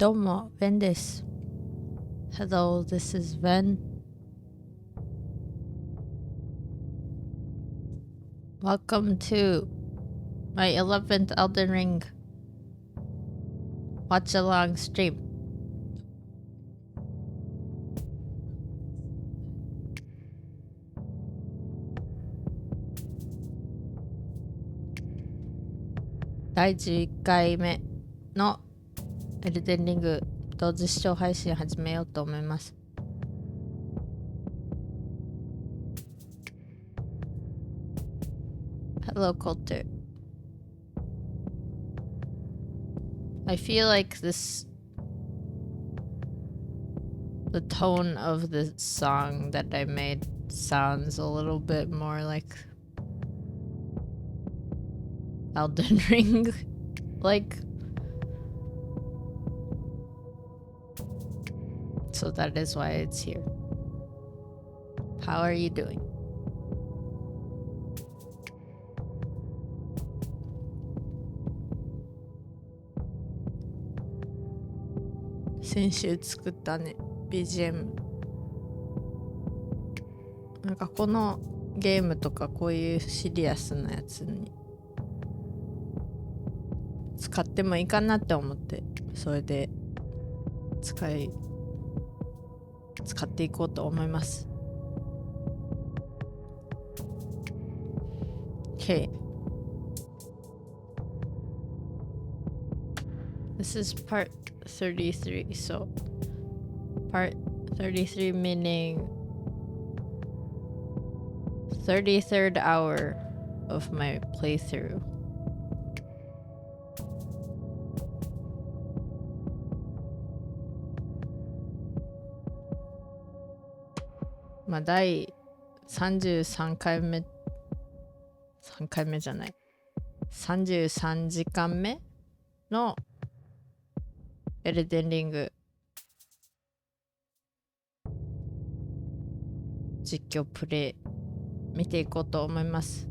どうも、ベンです。Hello, this is Ben. Welcome to my 11th Elden Ring watch along stream.第11回目のエルデンリング同時視聴配信始めようと思います。Hello, Coulter. I feel like the tone of the song that I made sounds a little bit more like Elden Ring. So that is why it's here. How are you doing? Since 先週作ったね BGM なんかこのゲームとかこういうシリアスなやつに使ってもいいかなって思ってそれで使っていこうと思います。Okay. This is part 33, so part 33 meaning 33rd hour of my playthrough.第33回目3回目じゃない33時間目のエルデンリング実況プレイ見ていこうと思います。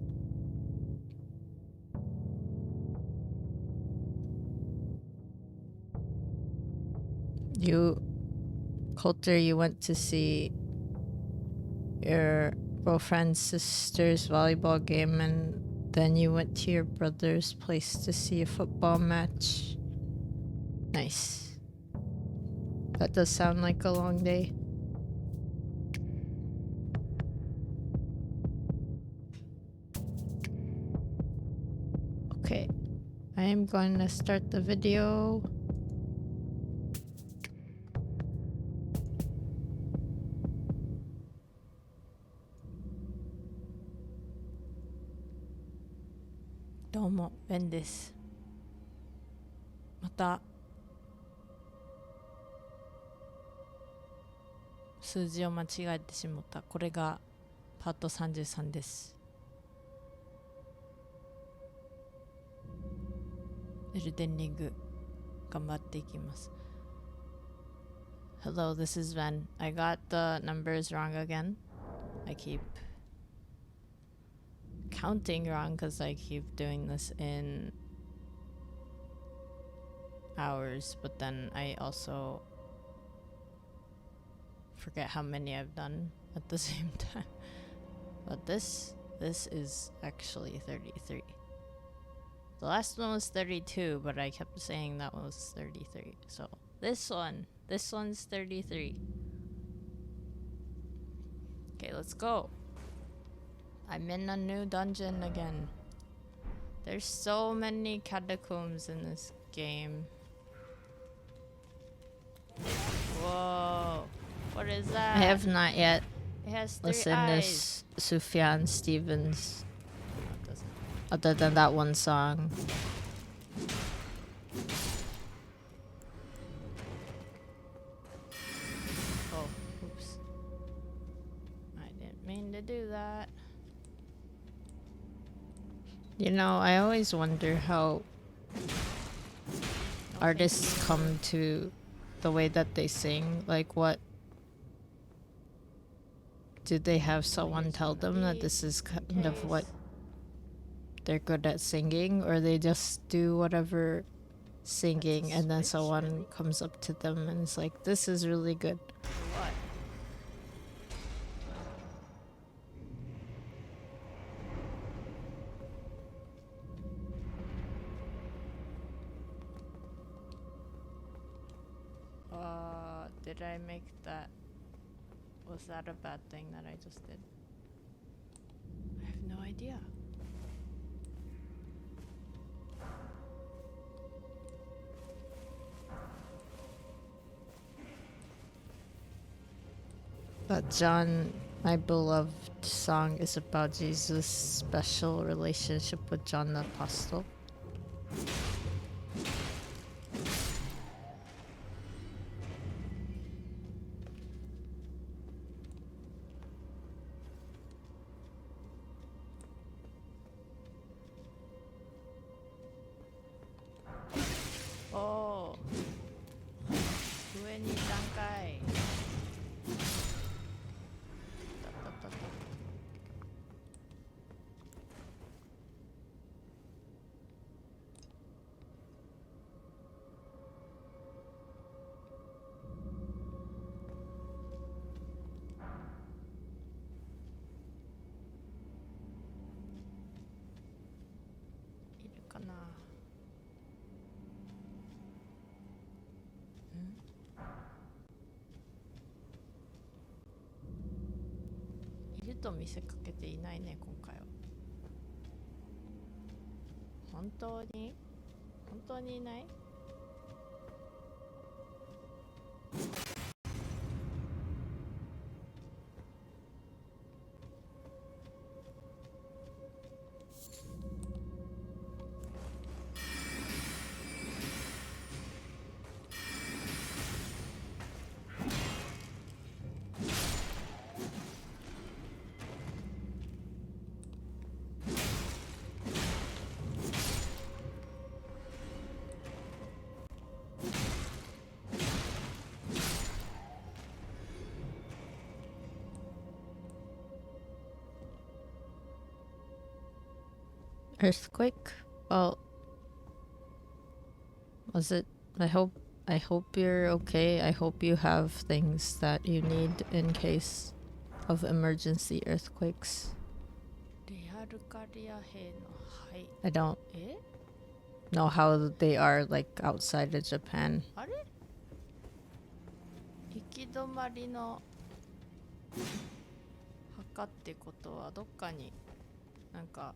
Coulter, you went to see your girlfriend's sister's volleyball game and then you went to your brother's place to see a football match. Nice. That does sound like a long day. Okay, I am going to start the video. Domo, Ben です。また数字を間違えてしまった。これがパート33です。エルデンリング頑張っていきます。Hello, this is Ben. I got the numbers wrong again. I keep counting wrong because I keep doing this in hours, but then I also forget how many I've done at the same time. But this is actually 33. The last one was 32, but I kept saying that one was 33. So this one's 33. Okay, let's go. I'm in a new dungeon again. There's so many catacombs in this game. Whoa. What is that? I have not yet listened to Sufjan Stevens. Other than that one song. Oh, oops. I didn't mean to do that. You know, I always wonder how artists come to the way that they sing. Like, what do they have someone tell them that this is kind of what they're good at singing, or they just do whatever singing, and then someone comes up to them and is like, "This is really good." What? Did I make that? Was that a bad thing that I just did? I have no idea. That John, my beloved song, is about Jesus' special relationship with John the Apostle. Oh, 上に段階。いるかな。いると見せかけていないね、今回は。本当にいない？Earthquake? Well, was it? I hope you're okay. I hope you have things that you need in case of emergency earthquakes. レアルカリア兵の灰。 I don't え？ know how they are like outside of Japan. あれ？行き止まりの墓ってことはどっかになんか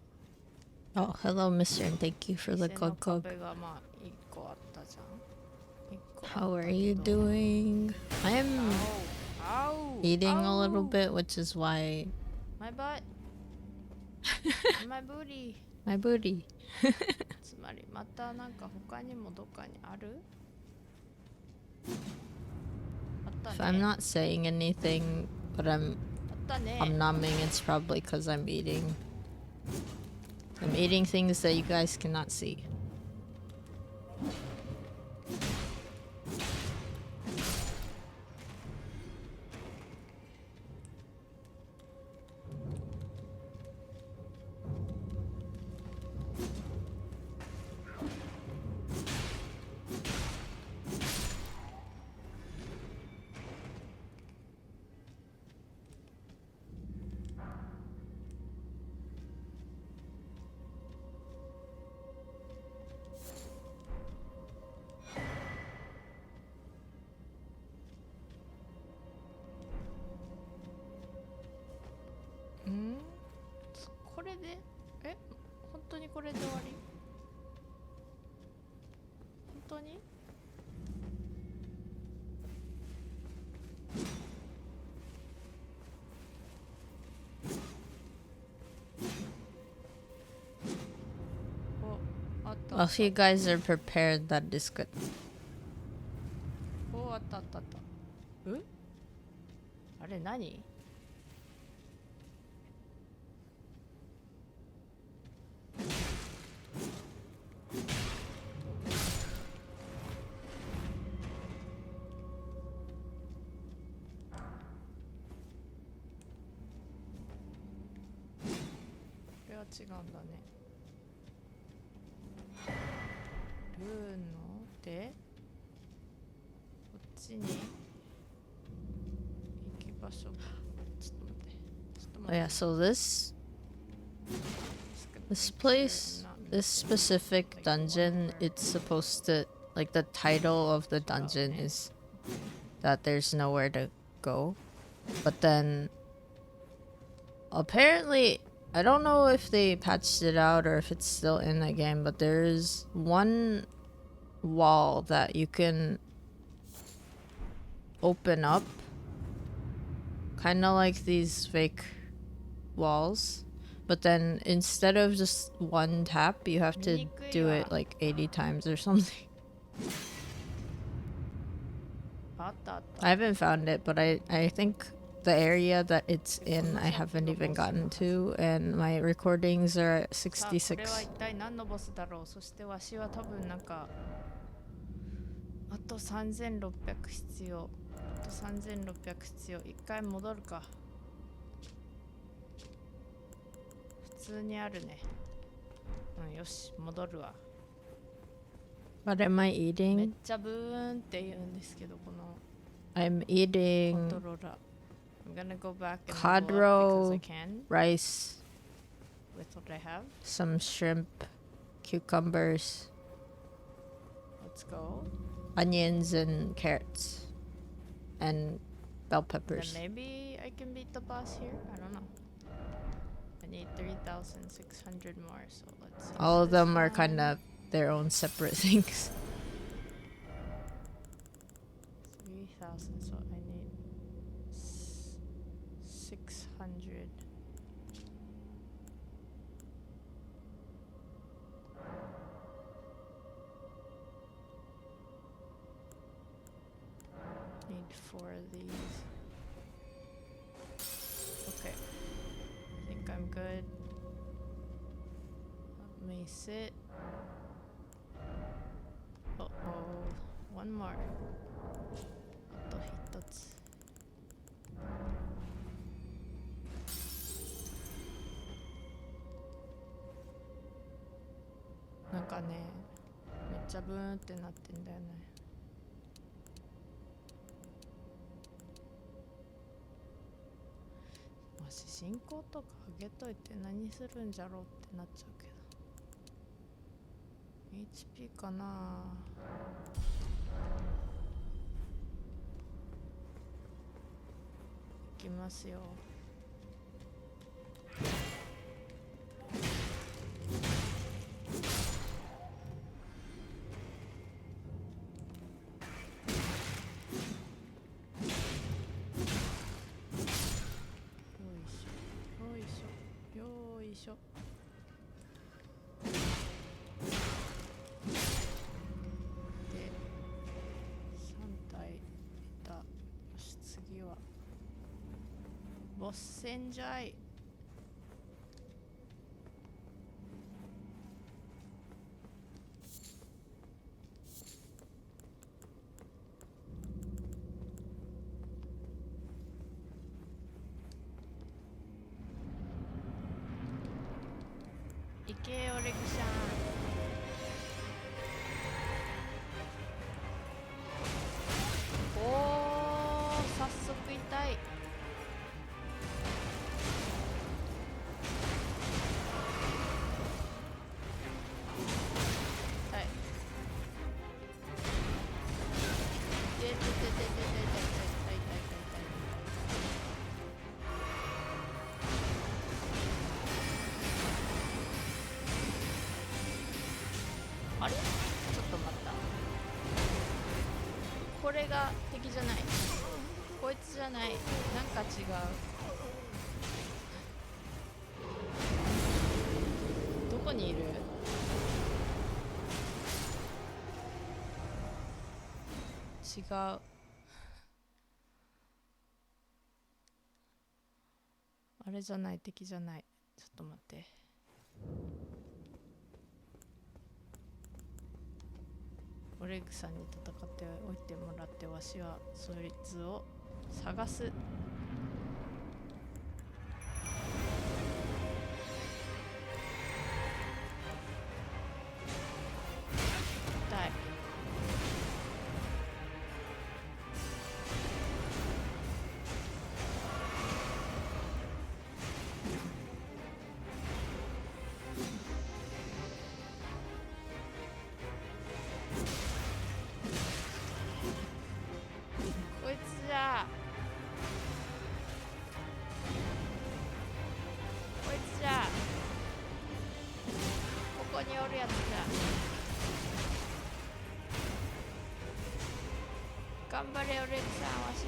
Oh, hello, mister, and thank you for the 店の glug glug. 壁がまあ1個あったじゃん。1個あったけど。 How are you doing? I'm eating a little bit, which is why My butt. My booty. my booty. つまりまたなんか他にもどっかにある？あったね。 If I'm not saying anything, but あったね。 I'm numbing, it's probably because I'm eating. I'm eating things that you guys cannot see.これで本当にこれで終わり？本当に？お、あった。 Well, if you guys are prepared, that is good. お、あったあったあった。あれ何？違うんだね。ルーンのでこっちに行き場所がちょっと待ってちょっと Oh 待って yeah, so this place, this specific dungeon, it's supposed to, like, the title of the dungeon is that there's nowhere to go. But then apparently, I don't know if they patched it out or if it's still in the game, but there's one wall that you can open up, kind of like these fake walls, but then instead of just one tap, you have to do it like 80 times or something. あったあった I haven't found it, but I think the area that it's in I haven't even gotten to, and my recordings are at さあこれは 66. 一体何のボスだろう。そしてわしは多分なんかあと3600必要。あと3600必要。一回戻るか。普通にあるね。うん、よし、戻るわ。What am I めっ eating? ちゃブーンって言うんですけど、この I'm コン eating トローラー。I'm gonna go back and cod level up because I roe, can rice, with what I have. some shrimp, cucumbers, Let's go. onions, and carrots, and bell Then peppers. maybe I can beat the boss here. I don't know. I need 3,600 more, so let's use All of this them are one. kind of their own separate things. 3,000, so I need 600. Need 4 of these. Okay. I think I'm good. Let me sit. Uh oh. One more. あと一つ。なんかね、めっちゃブーンってなってんだよね。わし進行とか上げといて何するんじゃろうってなっちゃうけど。HP かな。いきますよ。よいしょよいしょよいしょ。で3体いた。よし次はボス戦じゃい。いけよレクシャン。おー早速痛い。痛い。痛い痛い痛い痛い痛い痛い痛い痛い痛い痛い。あれちょっと待った。これが敵じゃない。こいつじゃない。なんか違う。どこにいる？違う。あれじゃない、敵じゃない。ちょっと待って。オレグさんに戦っておいてもらって、わしはそいつを探す。痛い。こにおるやつだ。頑張れオレンジさん、わし。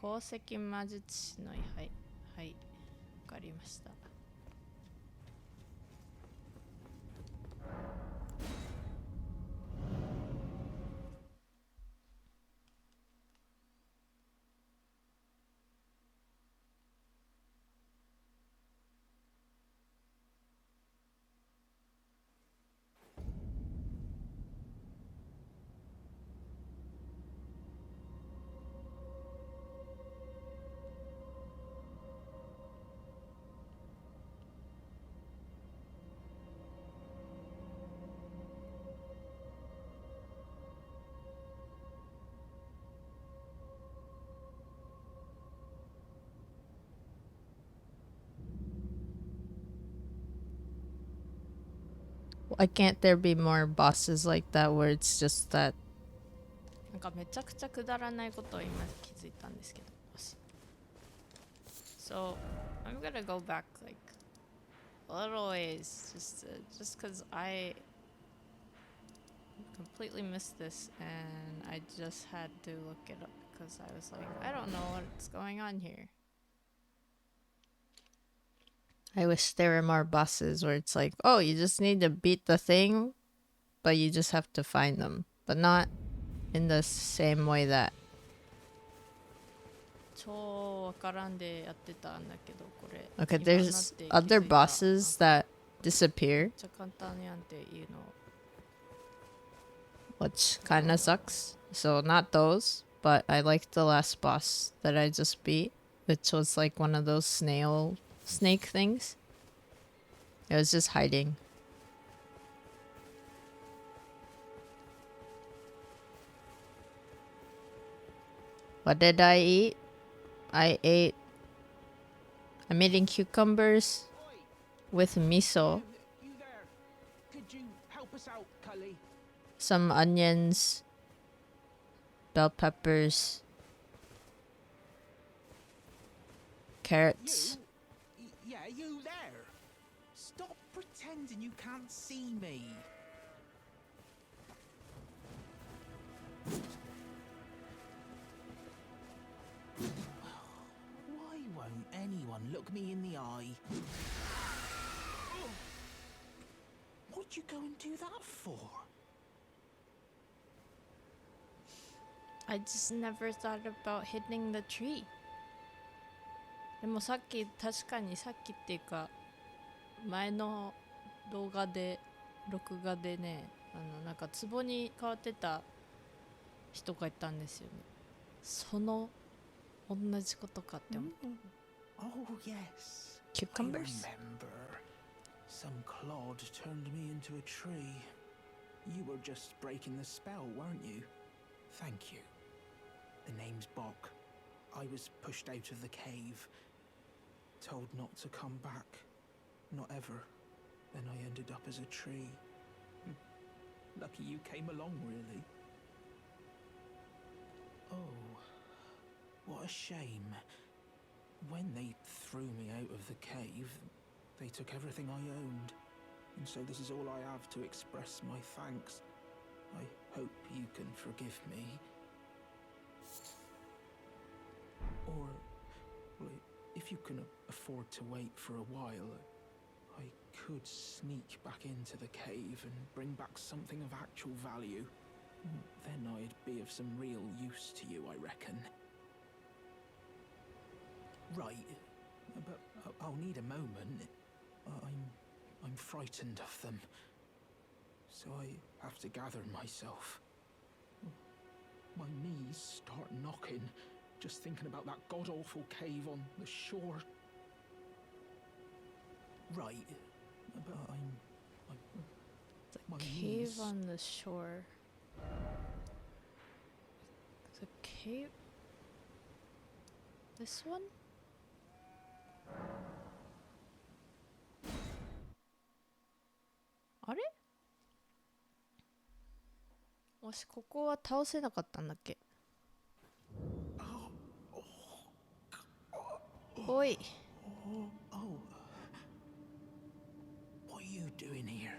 鉱石魔術師の位牌。はい、わかりました。Why can't there be more bosses like that where it's just that? なんかめちゃくちゃくだらないことを今気づいたんですけど。So, I'm gonna go back like a little ways just because I completely missed this and I just had to look it up because I was like, I don't know what's going on here. I wish there were more bosses where it's like, oh, you just need to beat the thing, but you just have to find them. But not in the same way that... 超わからんでやってたんだけど、これ。 Okay, there's other bosses that disappear, めっちゃ簡単やんっていうの。 which kind of sucks. So not those, but I liked the last boss that I just beat, which was like one of those snake things. It was just hiding. What did I eat? I'm eating cucumbers with miso, You there? Could you help us out, Cully? some onions, bell peppers, carrots. Yeah, you there? Stop pretending you can't see me. Why won't anyone look me in the eye? What'd you go and do that for? I just never thought about hitting the tree. でもさっき、確かにさっきっていうか前の動画で録画でね、なんか壺に変わってた人がいたんですよね。その同じことかって思った。Oh yes. Cucumbers? I remember. Some clod turned me into a tree. You were just breaking the spell, weren't you? Thank you. The name's Bok. I was pushed out of the cave. Told not to come back. Not ever. Then I ended up as a tree. Lucky you came along, really. Oh, what a shame. When they threw me out of the cave, they took everything I owned. And so this is all I have to express my thanks. I hope you can forgive me. Or, well, if you can afford to wait for a while, I could sneak back into the cave and bring back something of actual value. Then I'd be of some real use to you, I reckon. Right, but I'll need a moment. I'm frightened of them, so I have to gather myself. My knees start knocking, just thinking about that god-awful cave on the shore. Right, but The my cave knees... on the shore. The cave? This one? Are? もしここは倒せなかったんだっけ。おい。Oh. What are you doing here?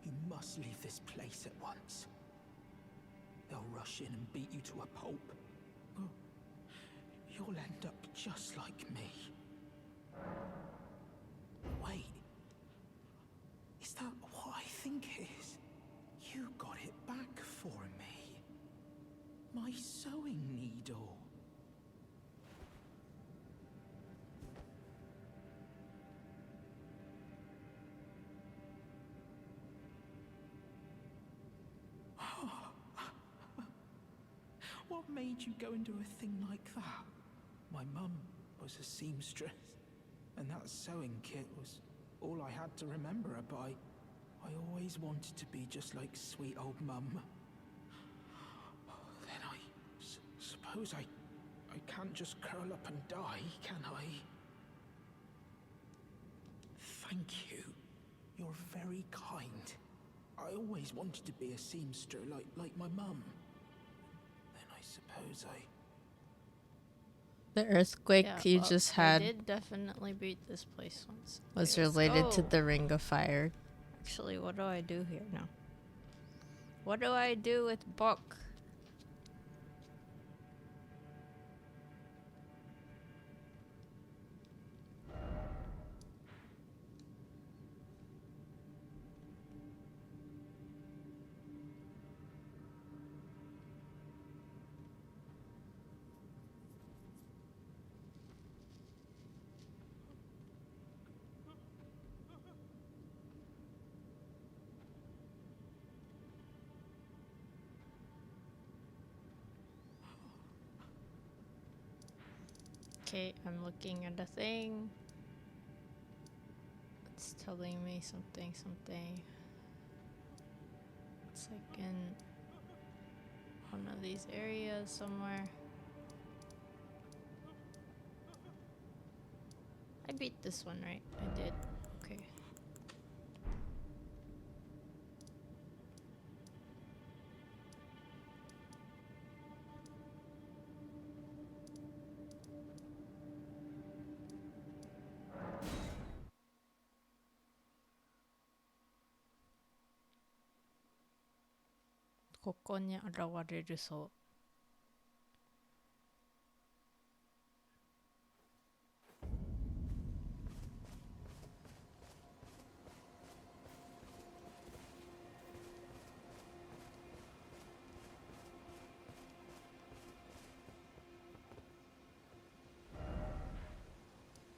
You must leave this place at once. They'll rush in and beat you to a pulp. You'll end up just like me. Wait. Is that what I think it is? You got it back for me. My sewing needle. What made you go and do a thing like that? My mum was a seamstress, and that sewing kit was all I had to remember her by. I always wanted to be just like sweet old mum. Then I suppose I can't just curl up and die, can I? Thank you. You're very kind. I always wanted to be a seamster like my mum. Then I suppose The earthquake you well, just I had did definitely beat this place once. was Okay, let's related to go. the Ring of Fire. Actually, what do I do here now? What do I do with Buck? Okay, I'm looking at a thing. It's telling me something. It's like in one of these areas somewhere. I beat this one, right? I did. Okay.ここに現れるそう。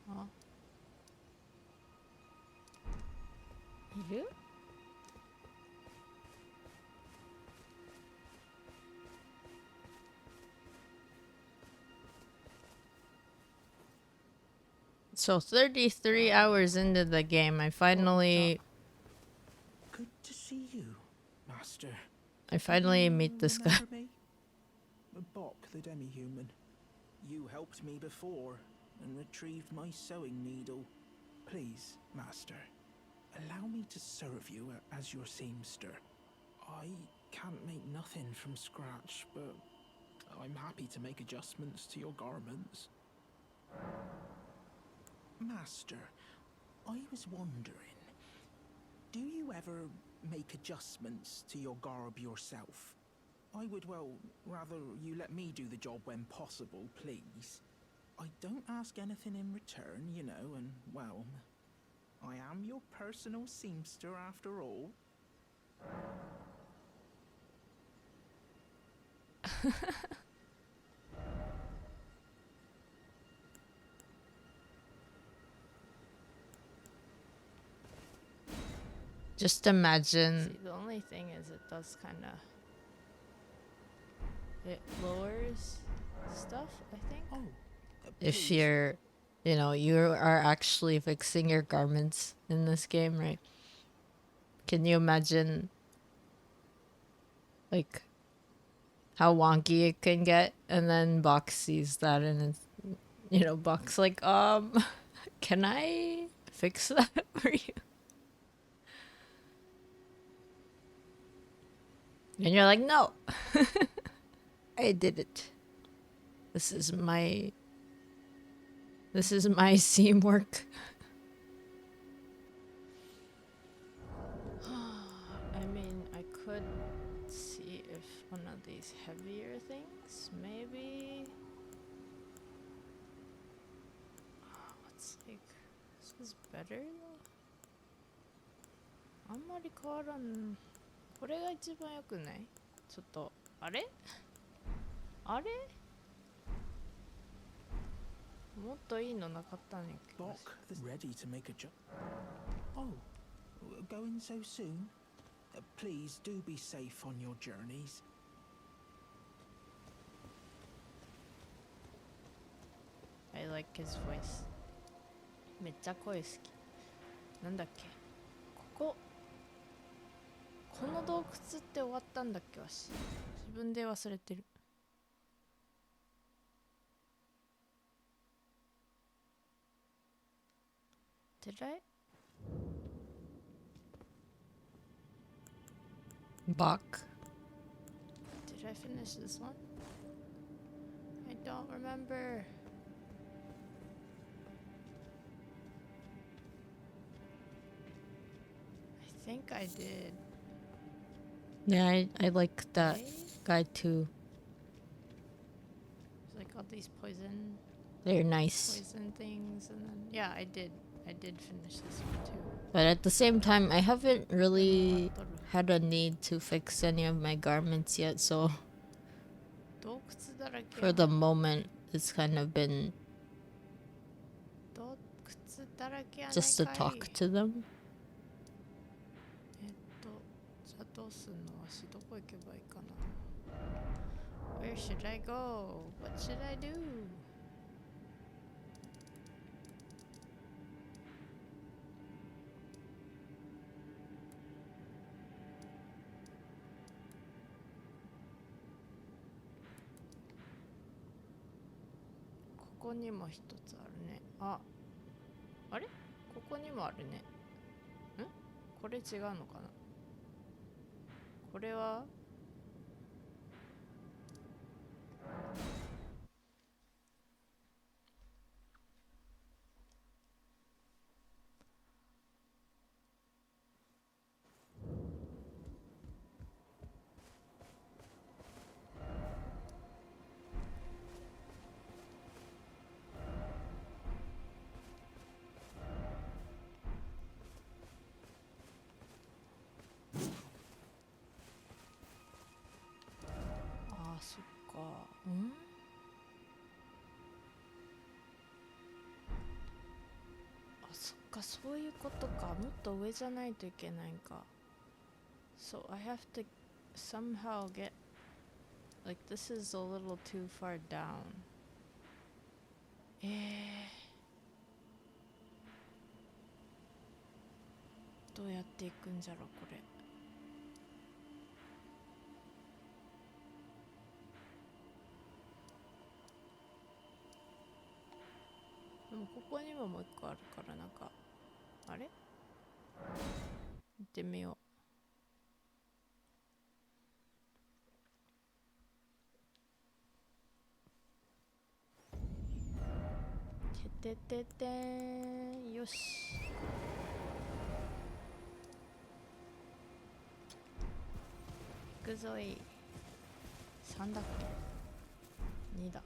あ、いるSo 33 hours into the game, I finally Good to see you, Master. meet this guy. Remember me? Bok, the demi-human. You helped me before and retrieved my sewing needle. Please, Master, allow me to serve you as your seamster. I can't make nothing from scratch, but I'm happy to make adjustments to your garments. Master, I was wondering, do you ever make adjustments to your garb yourself? I would, well, rather you let me do the job when possible, please. I don't ask anything in return, you know, and, well, I am your personal seamster after all. Just imagine See, the only thing is it does kind of... It lowers stuff, I think. Oh, if please. you're, you are actually fixing your garments in this game, right? Can you imagine, like, how wonky it can get? And then Box sees that and it's, Box like, can I fix that for you? And you're like, no, I did it. This is my seam work. I mean, I could see if one of these heavier things, maybe. It's like, this is better though. あんまり変わらん。これが一番良くない？ちょっと、あれ？あれ？もっといいのなかったんやけど。Bok, ready to make a jump. Oh, going so soon? Please do be safe on your journeys. I like his voice. めっちゃ声好き。なんだっけ？この洞窟って終わったんだっけわし。自分で忘れてる。Did I? Bach. Did I finish this one? I don't remember. I think I did. Yeah, I like that Right? guy too. There's like all these poison They're nice. things, and then yeah, I did finish this one too. But at the same time, I haven't really had a need to fix any of my garments yet, so 洞窟だらけ for the moment, it's kind of been 洞窟だらけやないかい just to talk to them. じゃあどうすんの？わしどこ行けばいいかな？ Where should I go? What should I do? ここにも一つあるね。あれ？ここにもあるね。ん？これ違うのかな？これはそっか。そっか、そういうことか。もっと上じゃないといけないんか。So I have to somehow get like this is a little too far down. どうやっていくんじゃろこれ。でもここにももう一個あるからなんかあれ？行ってみよう。ててててーん。よし。行くぞい。3だっけ？ 2だ。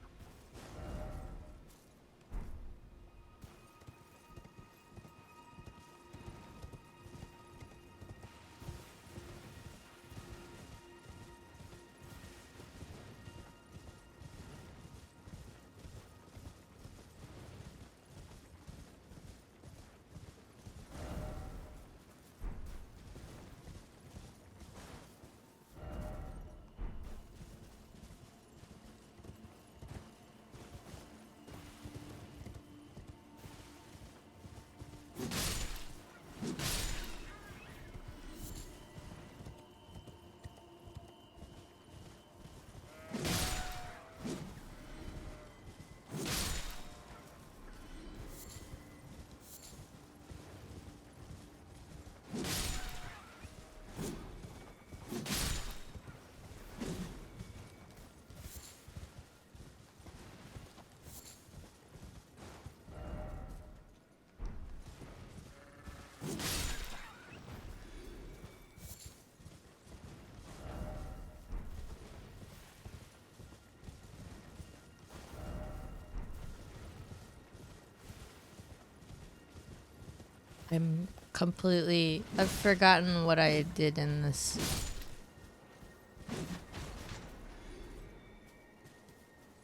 I'm completely... I've forgotten what I did in this.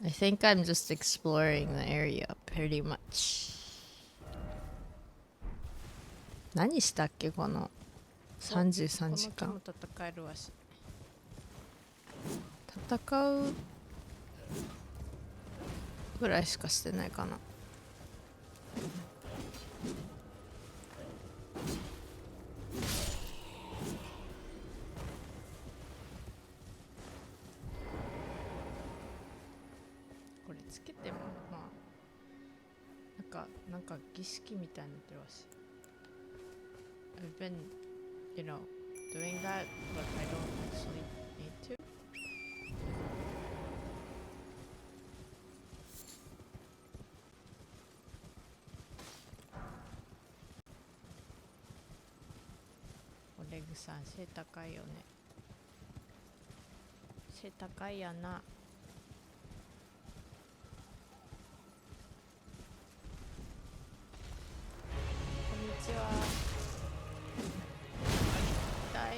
I think I'm just exploring the area pretty much. 何したっけこの33時間。この木も戦えるわし。戦うぐらいしかしてないかな。これつけてもまあなんか儀式みたいになってるわし。I've been, you know, doing that, but I don't actually need to. オレグさん背高いよね。背高いやな。こんにちは。痛い。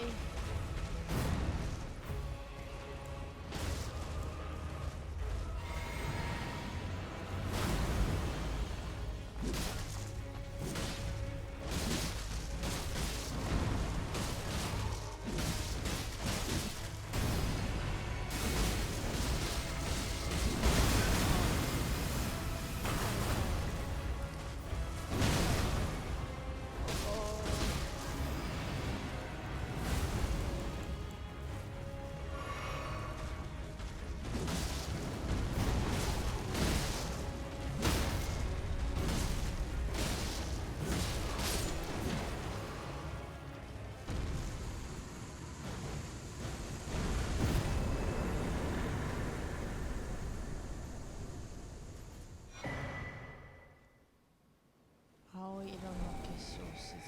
青色の結晶しずく、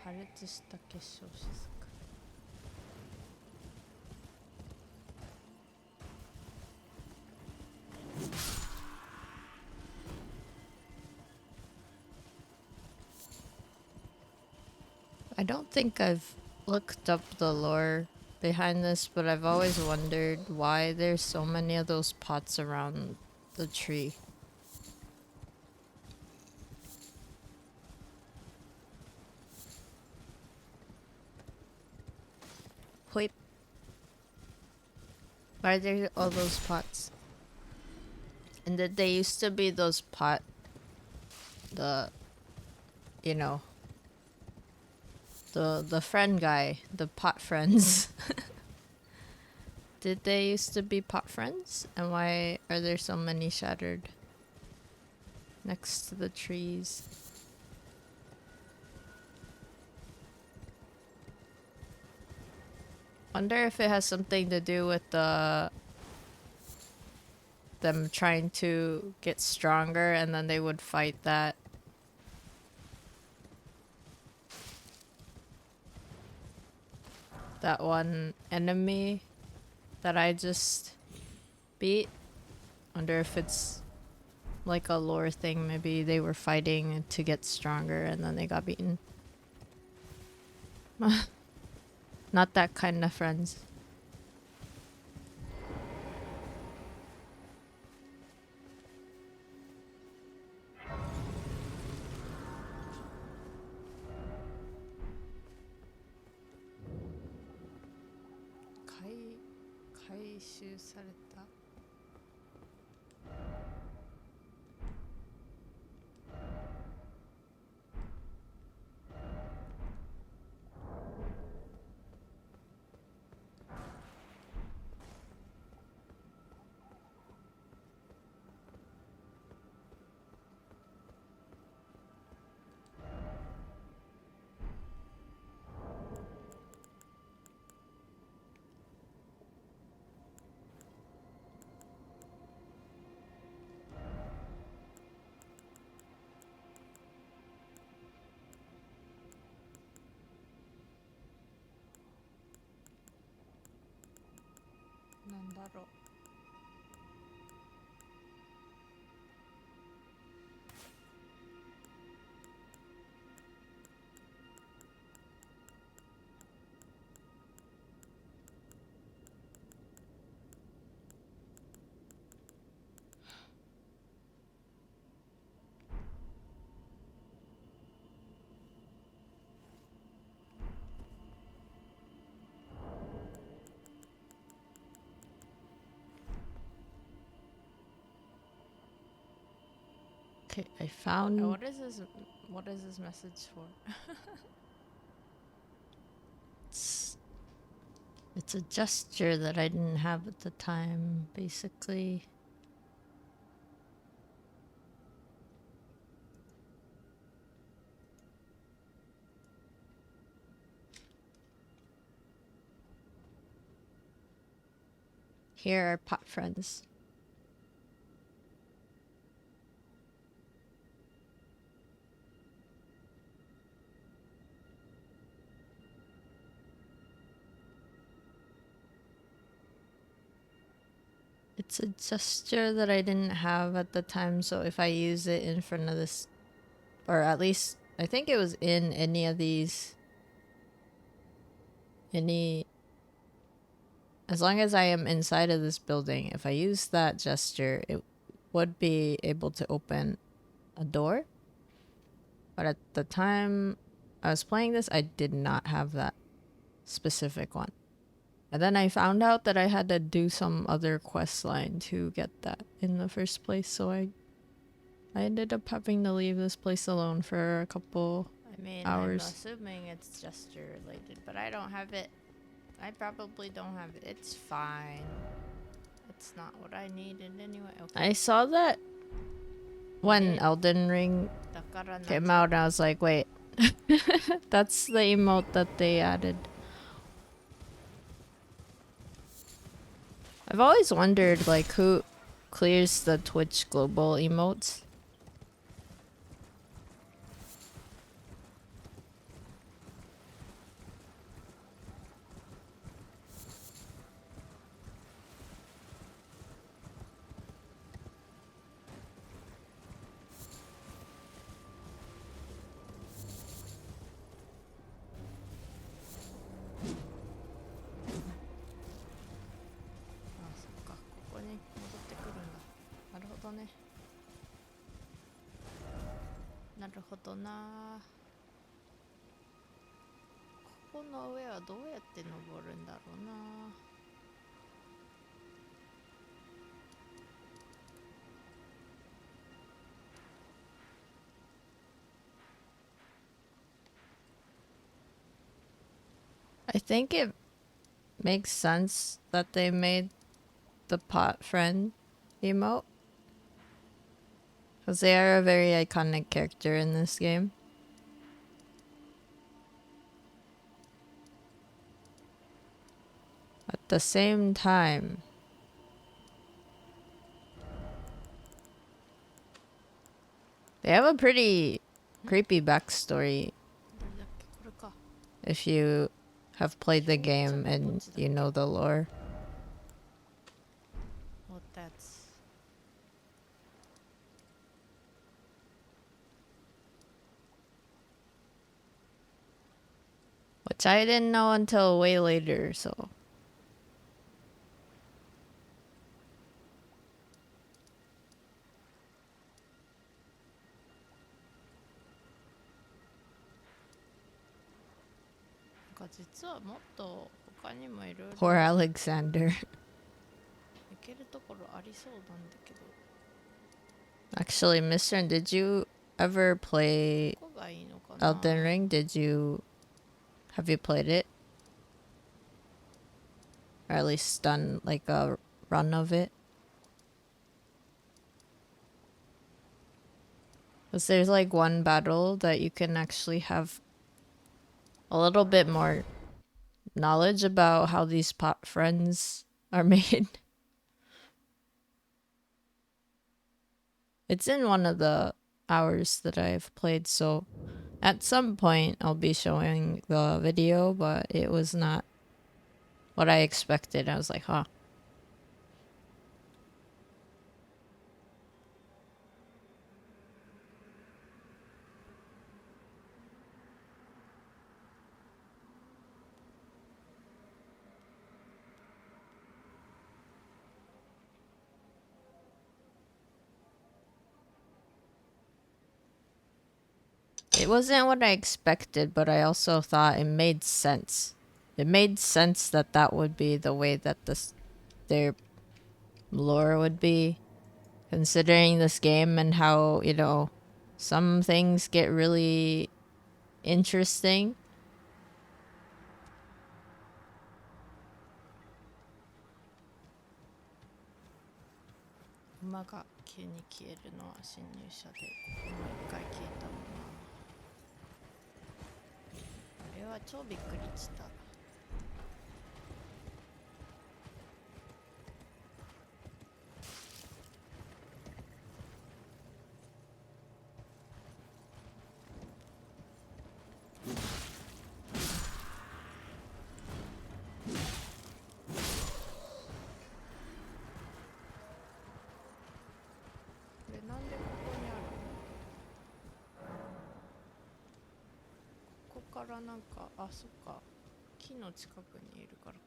破裂した結晶しずく。I don't think I've looked up the lore behind this, but I've always wondered why there's so many of those pots around the tree. Wait. Why are there all those pots? And did they used to be those you know, the friend guy, the pot friends. Did they used to be pot friends? And why are there so many shattered next to the trees? Wonder if it has something to do with them trying to get stronger and then they would fight that one enemy that I just beat. Wonder if it's like a lore thing. Maybe they were fighting to get stronger and then they got beaten. Not that kind of friends. Okay, I found... What is this message for? It's a gesture that I didn't have at the time, basically. Here are pot friends. It's a gesture that I didn't have at the time, so if I use it in front of this, or at least I think it was in any of these, as long as I am inside of this building, if I use that gesture, it would be able to open a door. But at the time I was playing this, I did not have that specific one. And then I found out that I had to do some other quest line to get that in the first place, so I ended up having to leave this place alone for a couple hours. I'm assuming it's gesture related, but I don't have it. I probably don't have it. It's fine. It's not what I needed anyway. Okay. I saw that when Elden Ring came out, and I was like, wait, that's the emote that they added. I've always wondered, like, who clears the Twitch global emotes. I think it makes sense that they made the pot friend emote, because they are a very iconic character in this game. At the same time, they have a pretty creepy backstory if you have played the game and you know the lore. What that's... Which I didn't know until way later, so... Poor Alexander. Actually, Mr. Did you ever play Elden Ring? Have you played it? Or at least done like a run of it? Because there's like one battle that you can actually have a little bit more knowledge about how these pot friends are made. It's in one of the hours that I've played, so at some point I'll be showing the video, but it was not what I expected. I was like, huh. It wasn't what I expected, but I also thought it made sense. It made sense that that would be the way that their lore would be. considering this game and how, you know, some things get really interesting. 馬が急に消えるのは侵入者で、ここも一回消えたもんな。あれは超びっくりした。なんでここにあるの？ここからなんか、あ、そっか。木の近くにいるからか。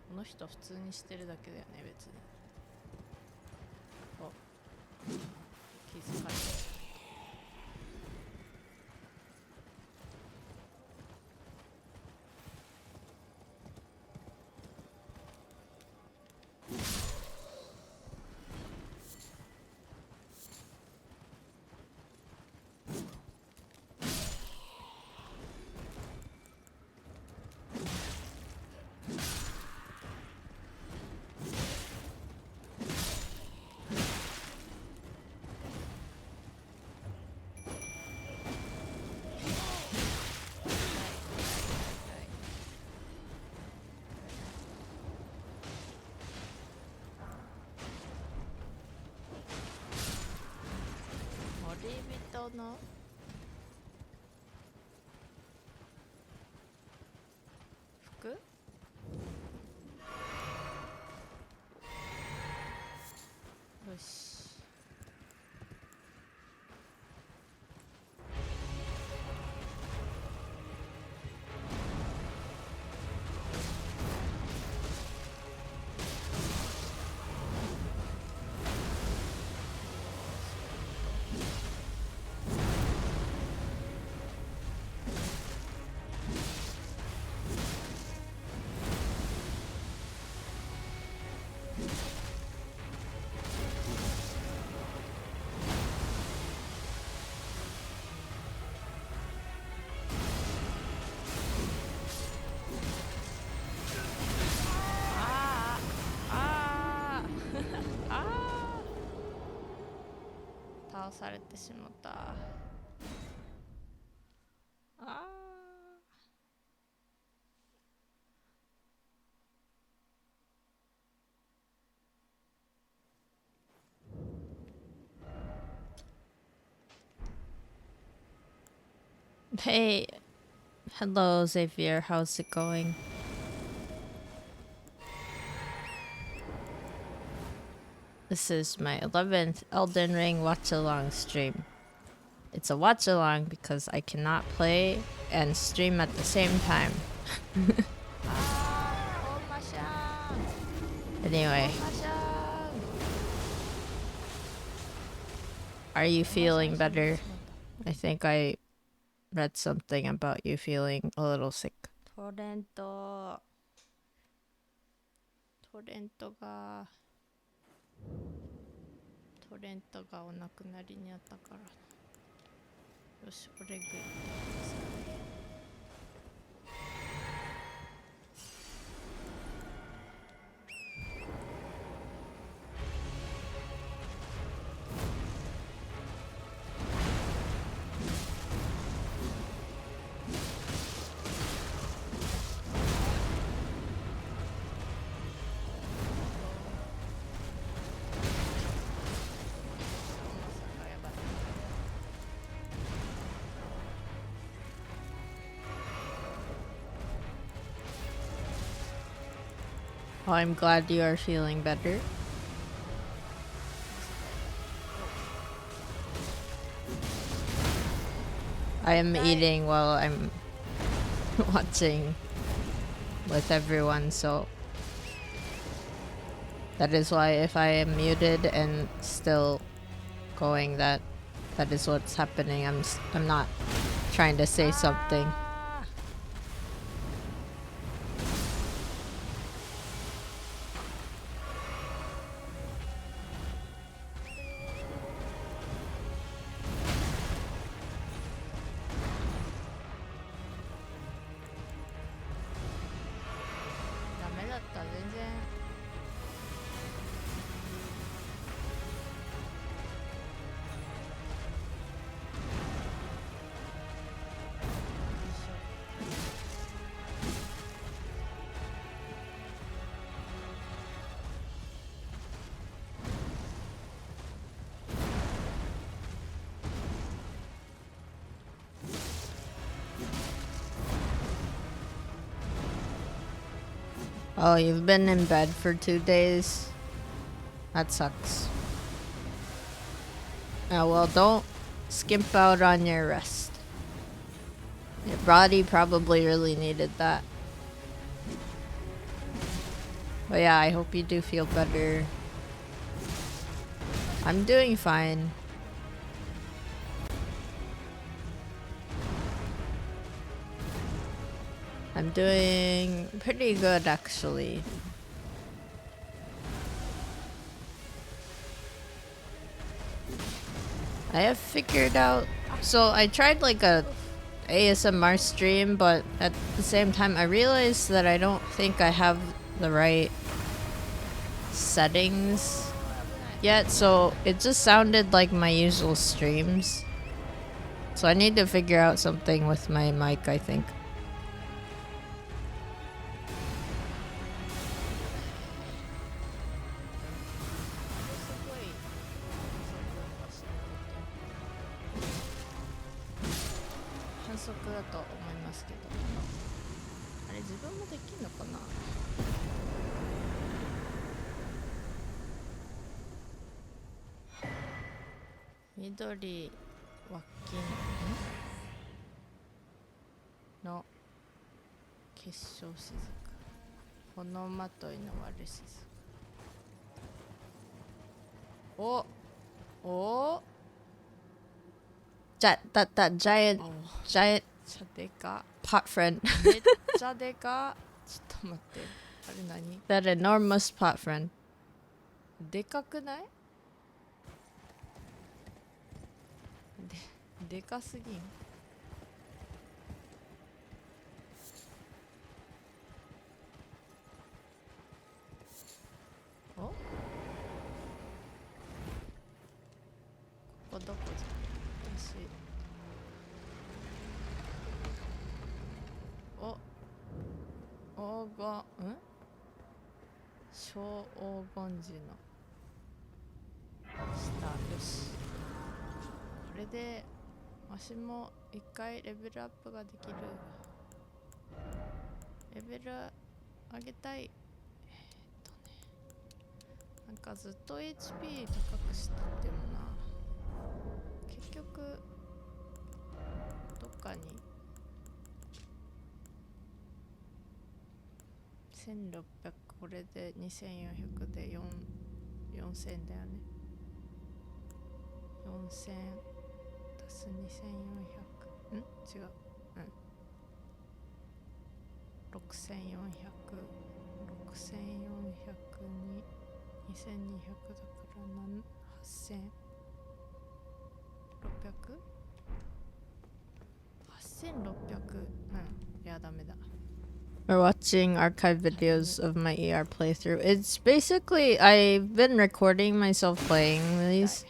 この人普通にしてるだけだよね、別に。お、気づかれた。森人の服？よし。倒されてしまった。Hey, hello Xavier, how's it going? This is my 11th Elden Ring watch-along stream. It's a watch-along because I cannot play and stream at the same time. Anyway. Are you feeling better? I think I read something about you feeling a little sick. トレントがお亡くなりになったから。よし、オレグリ。Oh, I'm glad you are feeling better. I am eating while I'm watching with everyone, so that is why if I am muted and still going, that is what's happening. I'm not trying to say something. Oh, you've been in bed for 2 days? That sucks. Oh, well, don't skimp out on your rest. Your body probably really needed that. But yeah, I hope you do feel better. I'm doing fine. I'm doing pretty good, actually. I have figured out... So I tried like a ASMR stream, but at the same time I realized that I don't think I have the right settings yet, so it just sounded like my usual streams. So I need to figure out something with my mic, I think. Midori Wakin no Kessho Shizuka Onomatoi no Waru Shizuka. That giant pot friend. That enormous pot friend. でかくない？でかすぎん。お？ここどこじゃ？私。黄金、小黄金時の下。よし。これでわしも一回レベルアップができる。レベル上げたい。なんかずっと HP 高くしててもな、結局どっかに1600、これで2400で4000だよね。4000足す2400、違う、6400に2200だから8600、いやダメだ。We're watching archive videos of my ER playthrough. It's basically, I've been recording myself playing these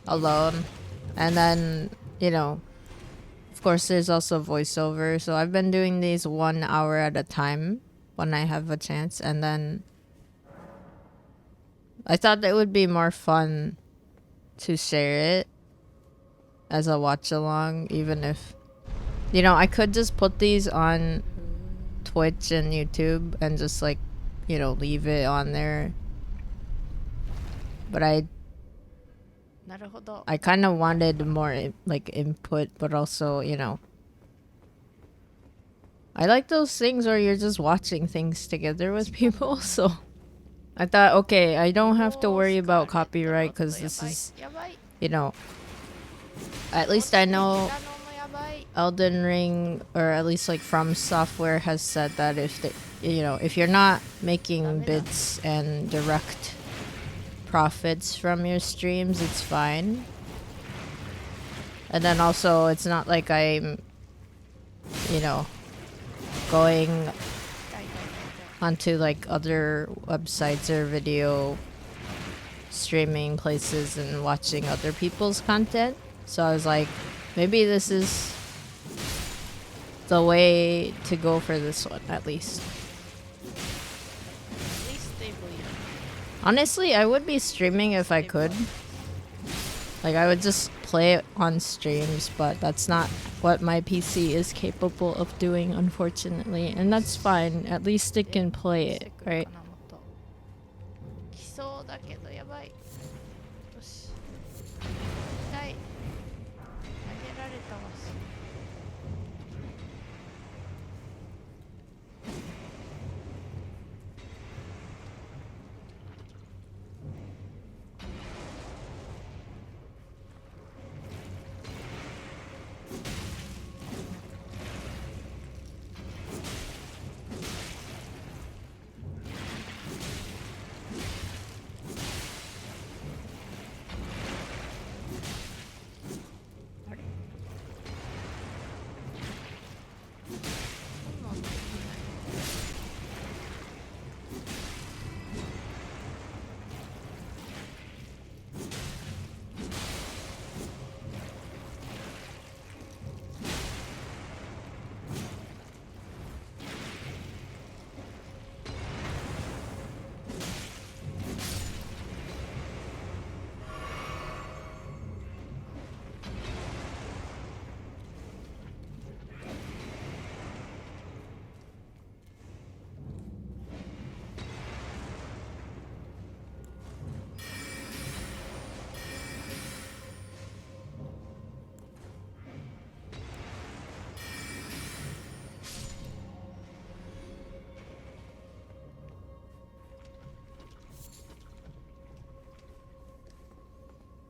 alone, and then, you know, of course there's also voiceover, so I've been doing these 1 hour at a time when I have a chance, and then I thought it would be more fun to share it as a watch along, even if, you know, I could just put these on Twitch and YouTube and just like, you know, leave it on there, but I なるほど。 I kind of wanted more like input, but also, you know, I like those things where you're just watching things together with people. So I thought, okay, I don't have to worry about copyright because this is, やばい。 you know, at least I know 下のもやばい。 Elden Ring, or at least like From Software, has said that if they, you know, if you're not making bits and direct profits from your streams, it's fine. And then also, it's not like I'm, you know, going 痛い痛い痛い痛い。 onto like other websites or video streaming places and watching other people's content. So I was like, maybe this is the way to go for this one, at least. At least stably. Honestly, I would be streaming if I could. Like, I would just play it on streams, but that's not what my PC is capable of doing, unfortunately. And that's fine. At least it can play it, right? 来そうだけどやばい。よし。痛い。投げられたわ。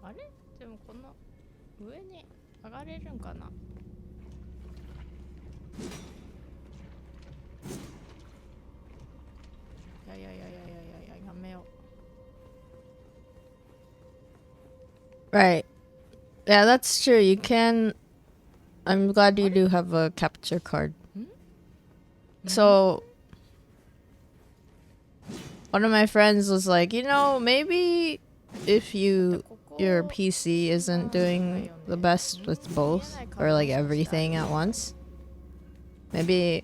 あれでもこの上に上がれるんかな。いやいやいやいやいやいややめよう。 Right. Yeah, that's true. You can. I'm glad you do have a capture card. So, one of my friends was like, you know, maybe if your PC isn't doing the best with both or like everything at once, maybe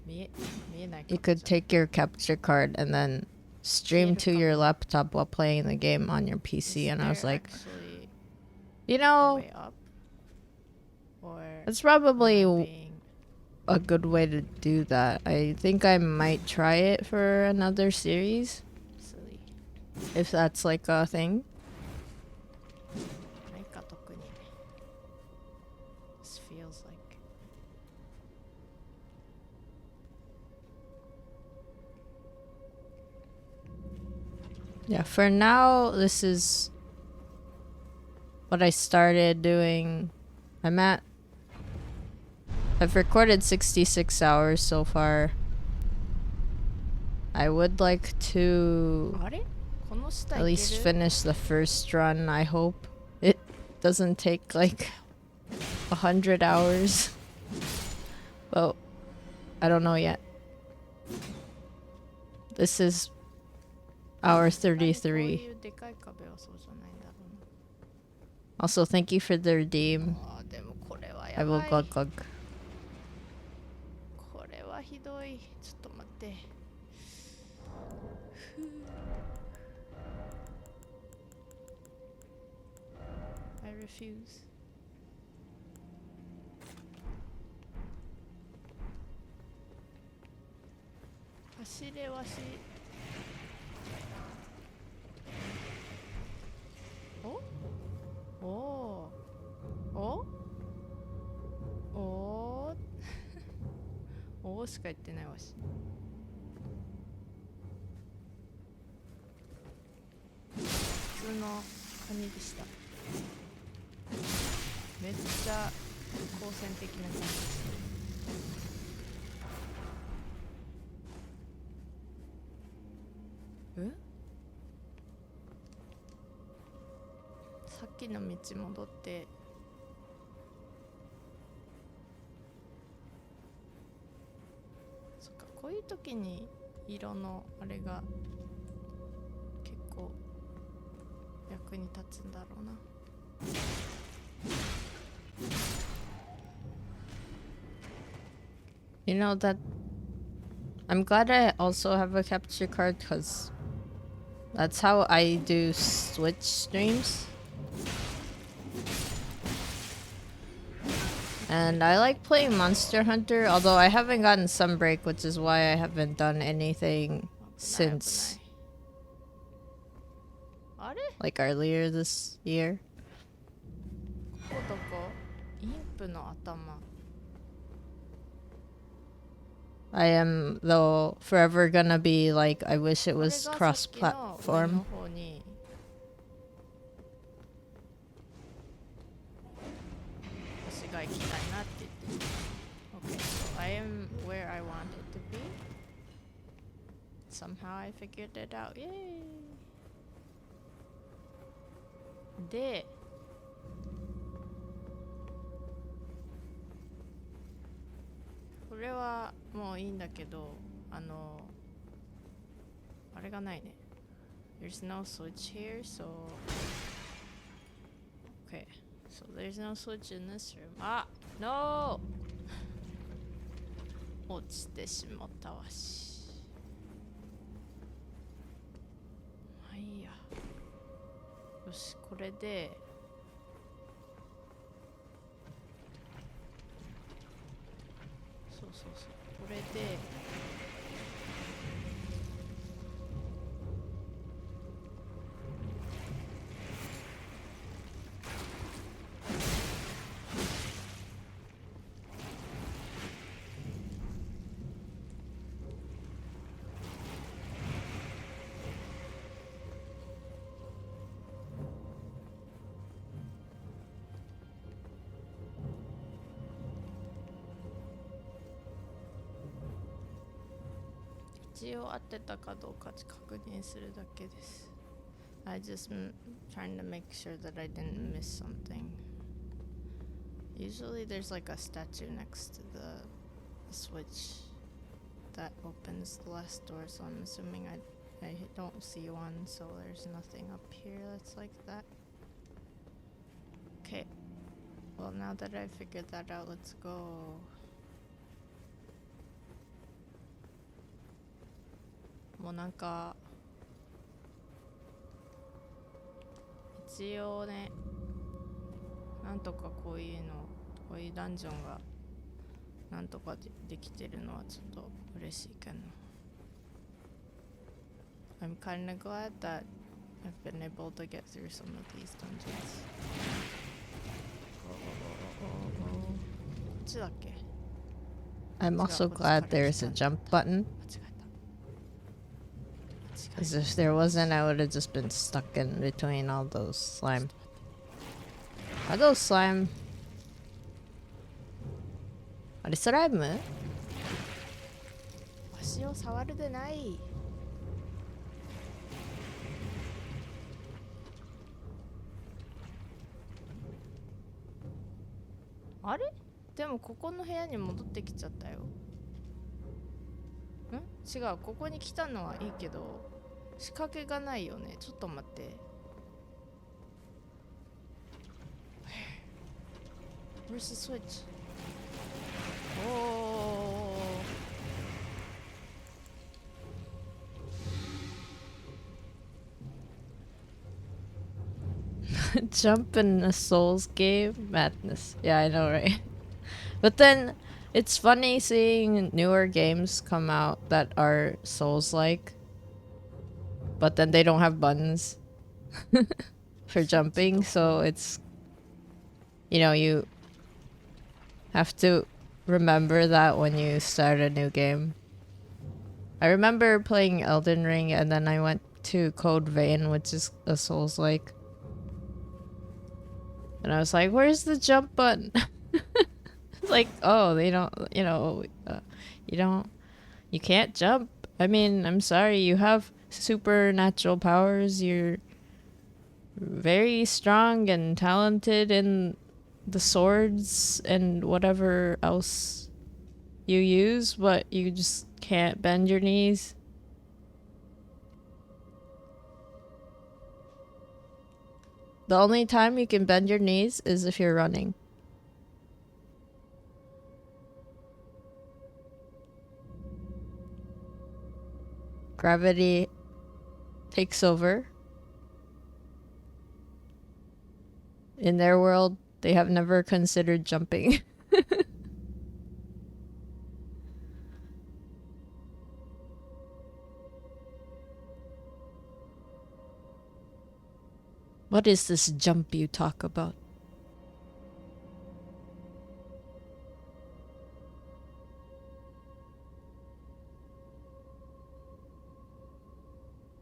見えないか you could take your capture card and then stream to your laptop while playing the game on your PC. And I was like, you know, way up or that's probably being a good way to do that. I think I might try it for another series silly. if that's like a thing. ないか特にね。This feels like Yeah, for now, this is what I started doing. I've recorded 66 hours so far. I would like to あれこの下 at いけ least る finish the first run. I hope it doesn't take like 100 hours. But I don't know yet. This is hour こう 33. いうでかい壁はそうじゃないんだろうな。 Also, thank you for the redeem. あーでもこれは I や will ばい。 glug glug. これはひどい。ちょっと待って。ふう I refuse. 走れわし。おこしか行ってないわし。普通のカニでした。めっちゃ好戦的な感じでした。さっきの道戻って。そっか、こういう時に色のあれが結構役に立つんだろうな。You know that I'm glad I also have a capture card because that's how I do Switch streams. And I like playing Monster Hunter, although I haven't gotten Sunbreak, which is why I haven't done anything since like earlier this year. ここどこ？インプの頭。I am though forever gonna be like I wish it was cross-platform. 私が行きたいなって言って。Okay, so I am where I wanted to be. Somehow I figured it out. Yay! で、これはもういいんだけど、あれがないね。There's no switch here, so okay. So there's no switch in this room. Ah, no! 落ちてしまったわし。まあいいや。よし、これで。そうそうそう。これで。一応合ってたかどうか確認するだけです。I just trying to make sure that I didn't miss something. Usually there's like a statue next to the switch that opens the last door, so I'm assuming I don't see one, so there's nothing up here that's like that. Okay. Well, now that I figured that out, let's go. もうなんか一応ね、なんとかこういうダンジョンがなんとかできてるのはちょっと嬉しいけど。I'm kind of glad that I've been able to get through some of these dungeons. こっちだっけ？ I'm also glad there's a jump button. Because if there wasn't, I would have just been stuck in between all those slime. Are those slime? あれスライム？足を触るでない。あれ？でもここの部屋に戻ってきちゃったよ。違う、ここに来たのはいいけど仕掛けがないよね。ちょっと待って。Where's the switch? おー。Jump in a Souls game? Madness. Yeah, I know, right? But then it's funny seeing newer games come out that are Souls-like, but then they don't have buttons for jumping, so it's, you know, you have to remember that when you start a new game. I remember playing Elden Ring and then I went to Code Vein, which is a Souls-like. And I was like, where's the jump button? Like, oh, they don't, you can't jump. I mean, I'm sorry, you have supernatural powers. You're very strong and talented in the swords and whatever else you use, but you just can't bend your knees. The only time you can bend your knees is if you're running. Gravity takes over. In their world, they have never considered jumping. What is this jump you talk about?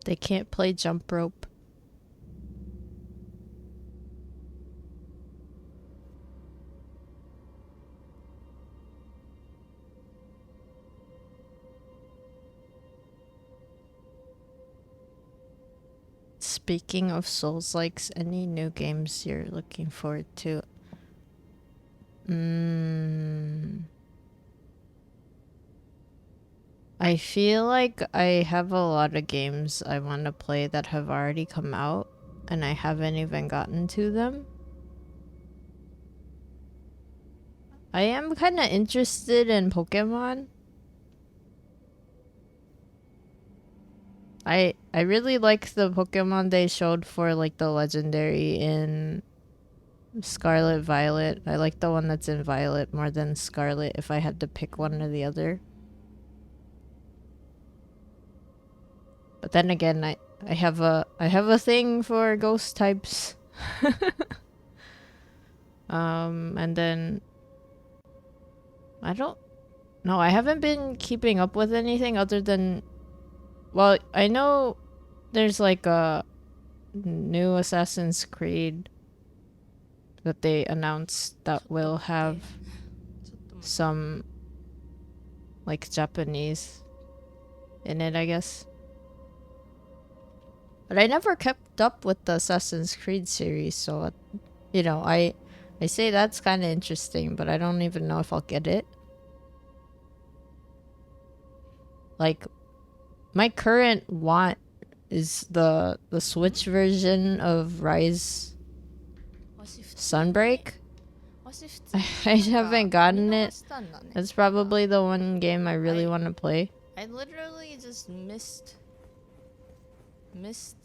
They can't play jump rope. Speaking of Souls-likes, any new games you're looking forward to? I feel like I have a lot of games I want to play that have already come out, and I haven't even gotten to them. I am kind of interested in Pokemon. I really like the Pokemon they showed for like the legendary in Scarlet Violet. I like the one that's in Violet more than Scarlet if I had to pick one or the other. But then again, I have a thing for ghost types. And then I don't know, I haven't been keeping up with anything other than, well, I know there's like a new Assassin's Creed that they announced that will have some like Japanese in it, I guess. But I never kept up with the Assassin's Creed series, so you know, I say that's kind of interesting, but I don't even know if I'll get it. Like, my current want is the Switch version of Rise Sunbreak. I haven't gotten it. That's probably the one game I really want to play. I literally just missed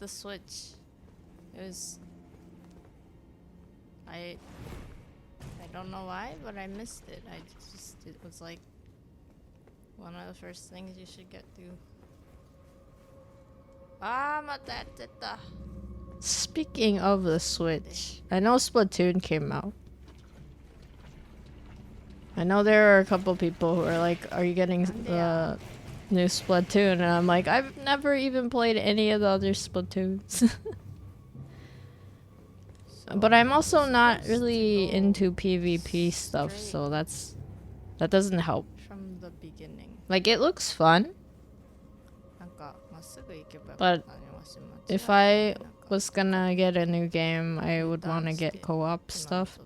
the Switch. It was, I don't know why, but I missed it. It was like one of the first things you should get to. Speaking of the Switch, I know Splatoon came out. I know there are a couple people who are like, are you getting the new Splatoon? And I'm like, I've never even played any of the other Splatoons. But I'm also not really into PvP stuff, so that doesn't help. From the beginning. Like, it looks fun, but if I was gonna get a new game, I would want to get co-op stuff.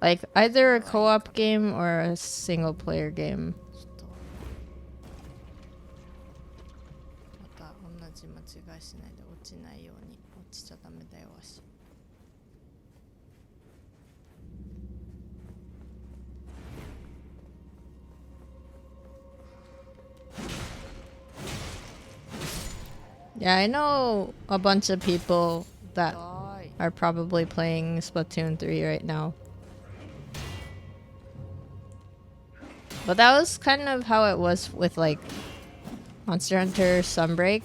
Like, either a co-op game or a single player game. Yeah, I know a bunch of people that are probably playing Splatoon 3 right now. But that was kind of how it was with like Monster Hunter Sunbreak.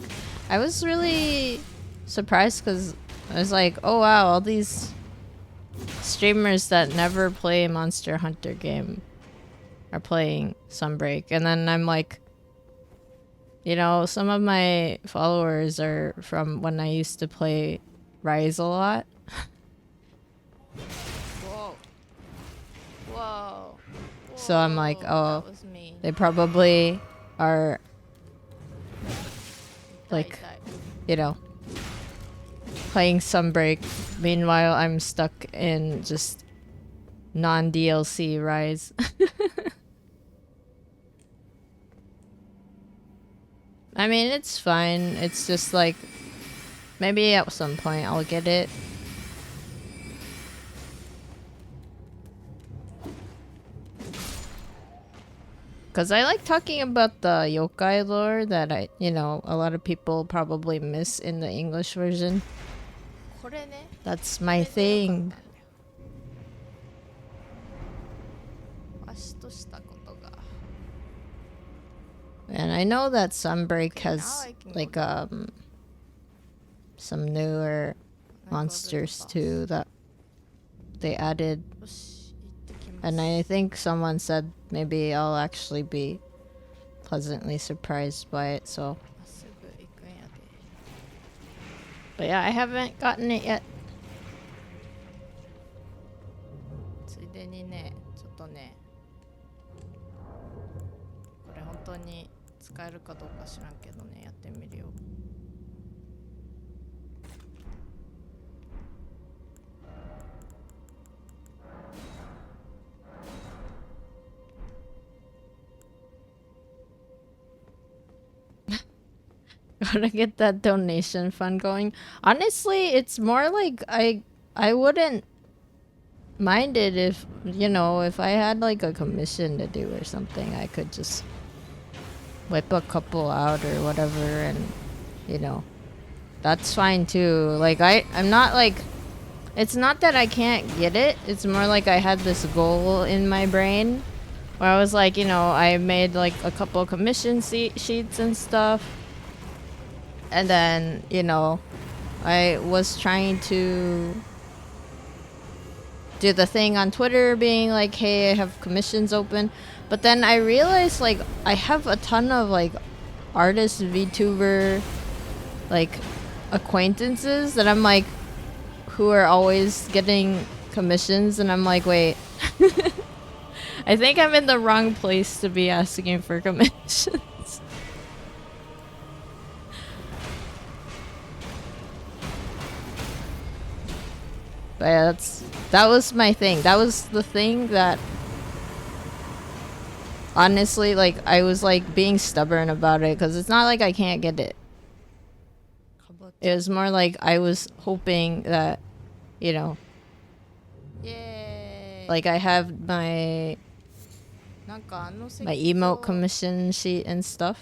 I was really surprised because I was like, oh wow, all these streamers that never play Monster Hunter game are playing Sunbreak, and then I'm like, you know, some of my followers are from when I used to play Rise a lot. Whoa. Whoa. So I'm like, oh, that was mean. they probably are like, you know, playing Sunbreak. Meanwhile, I'm stuck in just non-DLC Rise. I mean, it's fine. It's just like, maybe at some point I'll get it. Because I like talking about the yokai lore that you know, a lot of people probably miss in the English version. これね That's my thing. わしとしたことが And I know that Sunbreak has now I can like go some newer monsters too that they added. よし行ってきます And I think someone said maybe I'll actually be pleasantly surprised by it, so. まっすぐ行くんやで But yeah, I haven't gotten it yet. ついでにねちょっとねこれ本当に使えるかどうか知らんけどねやってみるよ Gotta get that donation fund going. Honestly, it's more like I wouldn't mind it if, you know, if I had like a commission to do or something, I could just whip a couple out or whatever, and you know, that's fine too. Like I'm not like, it's not that I can't get it. It's more like I had this goal in my brain where I was like, you know, I made like a couple commission sheets and stuff. And then, you know, I was trying to do the thing on Twitter being like, hey, I have commissions open. But then I realized like I have a ton of like artist VTuber like acquaintances that I'm like, who are always getting commissions, and I'm like, wait, I think I'm in the wrong place to be asking for commissions. But yeah, that was my thing. That was the thing that honestly, like, I was like being stubborn about it because it's not like I can't get it. It was more like I was hoping that, you know, Yay. like I have my なんかあの石像 my emote commission sheet and stuff.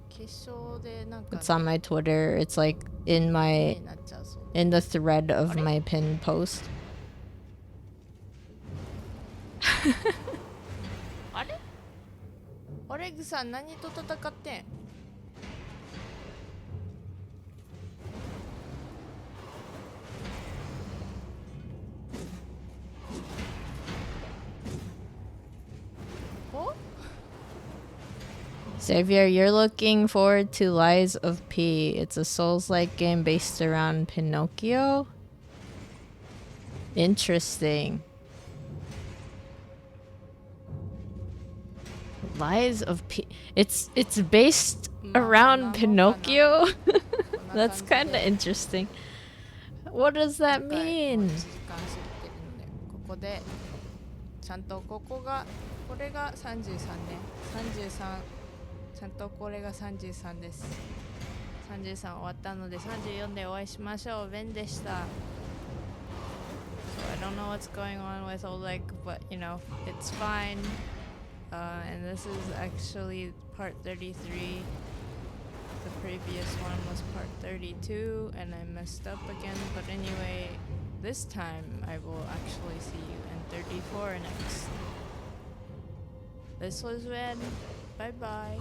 化粧でなんか It's on my Twitter. It's like in my になっちゃうそう in the thread of my pinned post. あれオレグさん何と戦ってん Xavier, you're looking forward to Lies of P. It's a Souls-like game based around Pinocchio. Interesting. Lies of P. It's based around Pinocchio. That's kind of interesting. What does that mean? ここでちゃんとこれが33ね33ちゃんとこれが33です33終わったので34でお会いしましょうベンでした So I don't know what's going on with Oleg but you know it's fine and this is actually part 33 the previous one was part 32 and I messed up again but anyway this time I will actually see you in 34 next this was Ren bye bye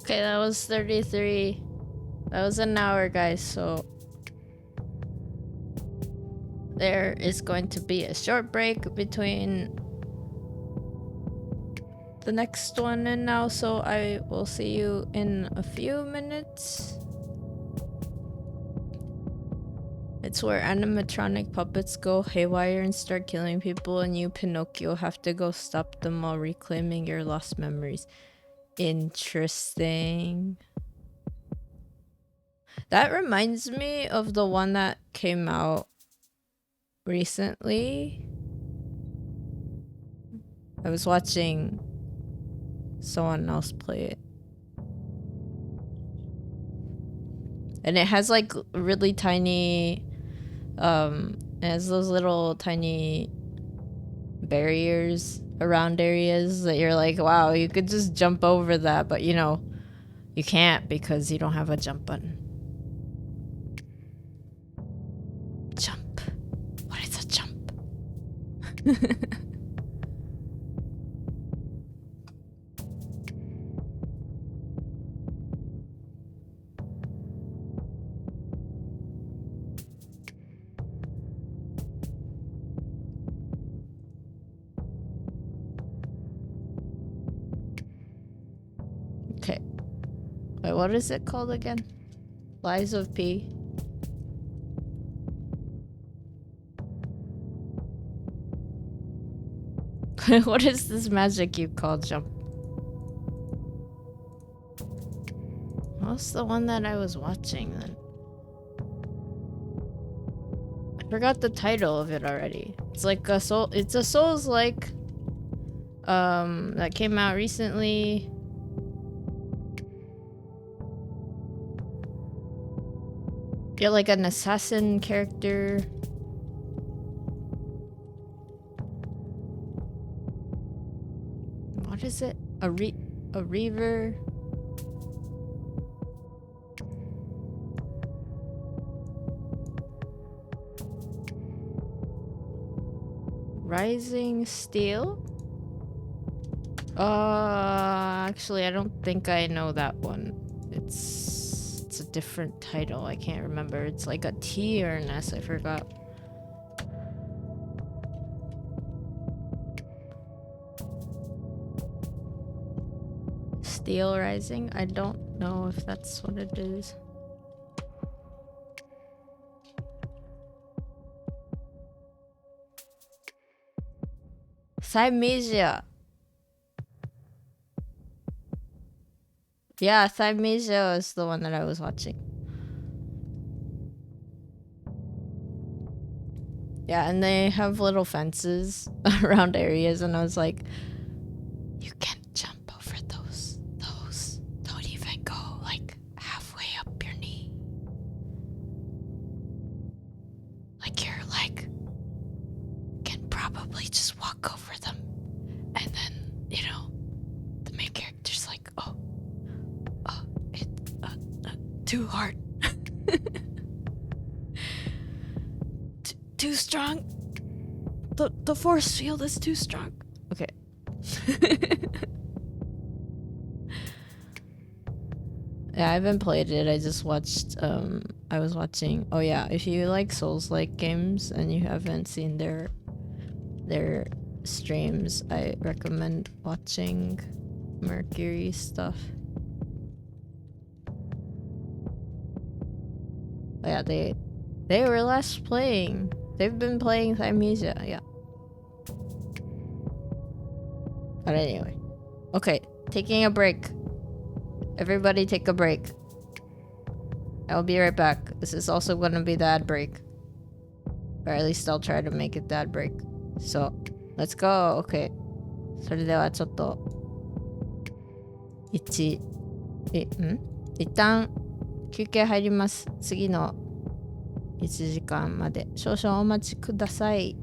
Okay, that was 33. That was an hour, guys, so there is going to be a short break between the next one and now, so I will see you in a few minutes. It's where animatronic puppets go haywire and start killing people, and you, Pinocchio, have to go stop them while reclaiming your lost memories. Interesting. That reminds me of the one that came out recently. I was watching someone else play it. And it has like really tiny, it has those little tiny barriers around areas that you're like, wow, you could just jump over that, but you know, you can't because you don't have a jump button. Jump. What is a jump? Okay. Wait, what is it called again? Lies of P. What is this magic you call jump? What's the one that I was watching then? I forgot the title of it already. It's like a soul. It's a Souls-like. That came out recently. You're like an assassin character. What is it? A reaver? Rising Steel? Actually, I don't think I know that one. It's a different title. I can't remember. It's like a T or an S. I forgot. Steel Rising? I don't know if that's what it is. Thymesia. Yeah, Thymesia is the one that I was watching. Yeah, and they have little fences around areas, and I was like, you can't jump over those. Those don't even go like halfway up your knee. Like your leg can probably just walk over them. And then, you know, the main character's like, oh, it's too hard. Too strong. The force field is too strong. Okay. Yeah, I haven't played it. I just watched I was watching. Oh yeah, if you like Souls-like games and you haven't seen their streams, I recommend watching Mercury stuff. Oh, yeah, they were last playing. They've been playing Thymesia, yeah. But anyway. Okay, taking a break. Everybody take a break. I'll be right back. This is also gonna be the ad break. Or at least I'll try to make it the ad break. So, let's go. Okay. それではちょっと一旦休憩入ります。次の1時間まで少々お待ちください。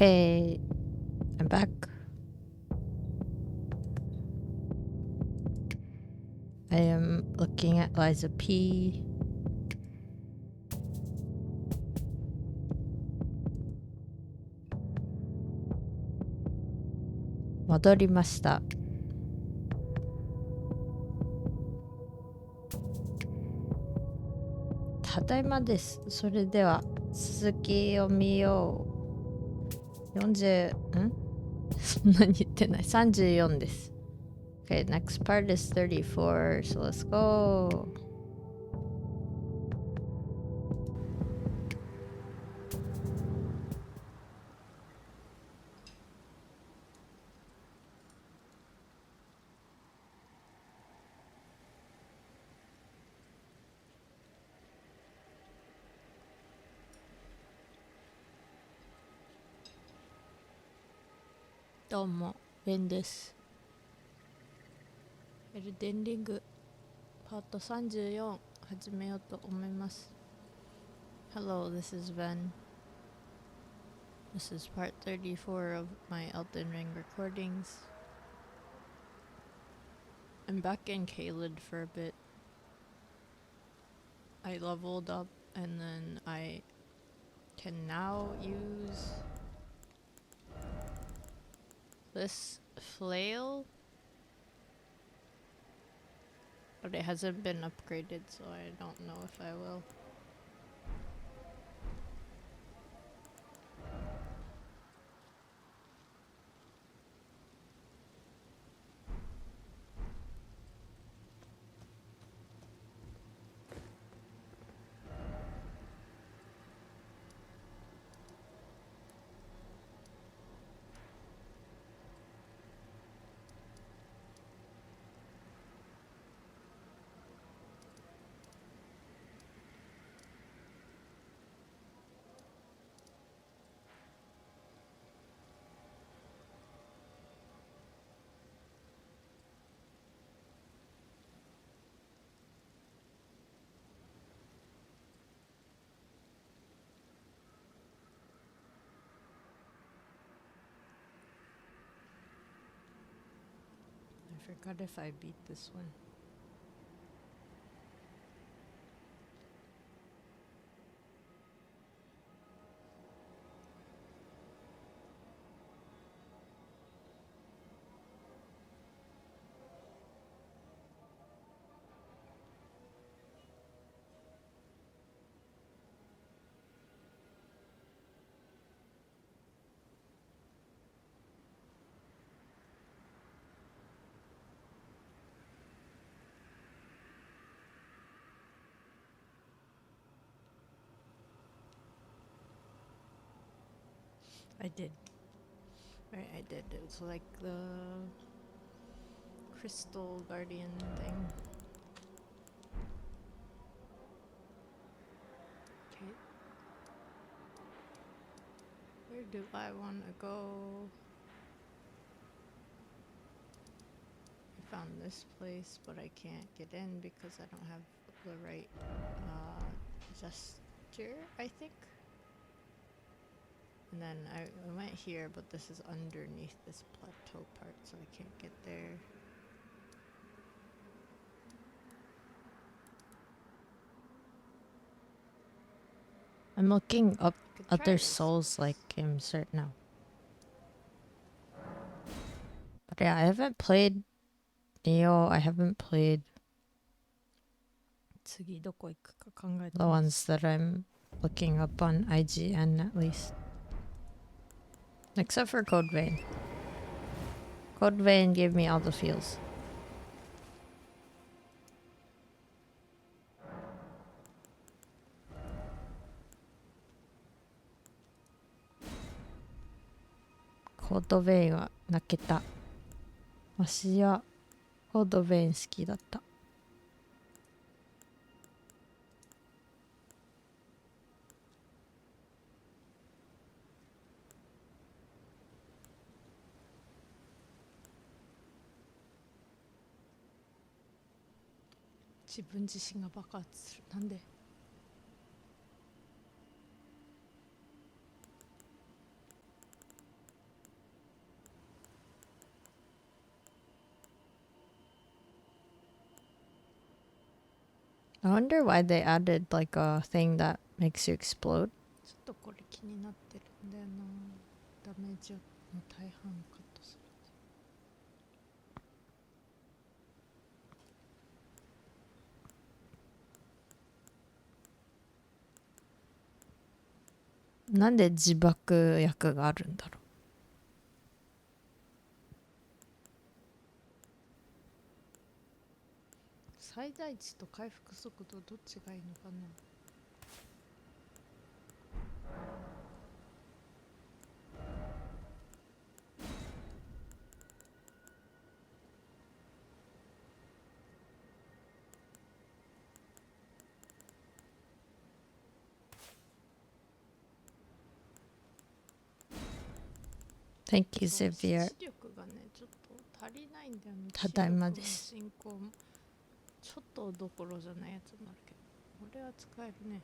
Okay, I'm back. I am looking at Liza P. Modorimashita. Tadaima desu. それでは続きを見よう。40そんなに言ってない。34です。Okay, next part is 34, so let's go. Domo, Ben です。エルデンリングパート34始めようと思います。Hello, this is Ben. This is part 34 of my Elden Ring recordings. I'm back in Caelid for a bit. I leveled up and then I can now use this flail, but it hasn't been upgraded, so I don't know if I will. I forgot if I beat this one. I did. Right, I did. It was like the crystal guardian thing. Okay. Where do I want to go? I found this place, but I can't get in because I don't have the right gesture, I think. And then I went here, but this is underneath this plateau part, so I can't get there. I'm looking up other souls like games right now. But yeah, I haven't played Neo. I haven't played the ones that I'm looking up on IGN at least. Except for Code Vein. Code Vein gave me all the feels. Code Vein は泣けた。私はコードベイン好きだった。自分自身が爆発する。なんで？ I wonder why they added like a thing that makes you explode. ちょっとこれ気になってるんだよな。ダメージの大半カットする。なんで自爆薬があるんだろう。最大値と回復速度どっちがいいのかな。Thank you, そう Xavier. 視力がねちょっと足りないんだよね。ただいまです。視力の進行もちょっとどころじゃないやつになるけど、これは使えるね。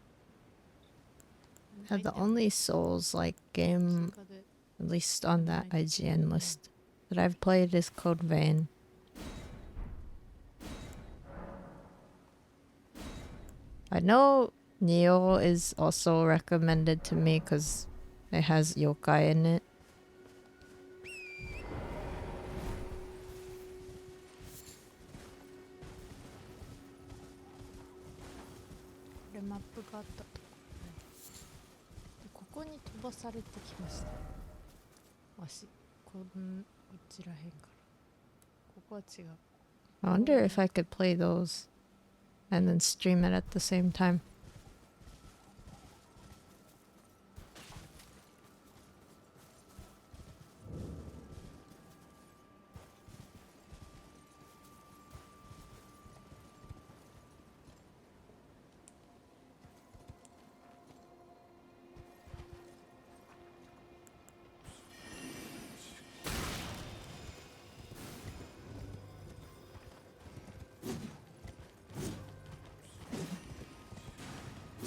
Yeah, the only Souls like game, at least on that IGN list, that I've played is Code Vein. I know Neo is also recommended to me because it has yokai in it. これマップがあったとこ、ここに飛ばされてきました。足こちらへんから、ここは違う。 I wonder if I could play those and then stream it at the same time.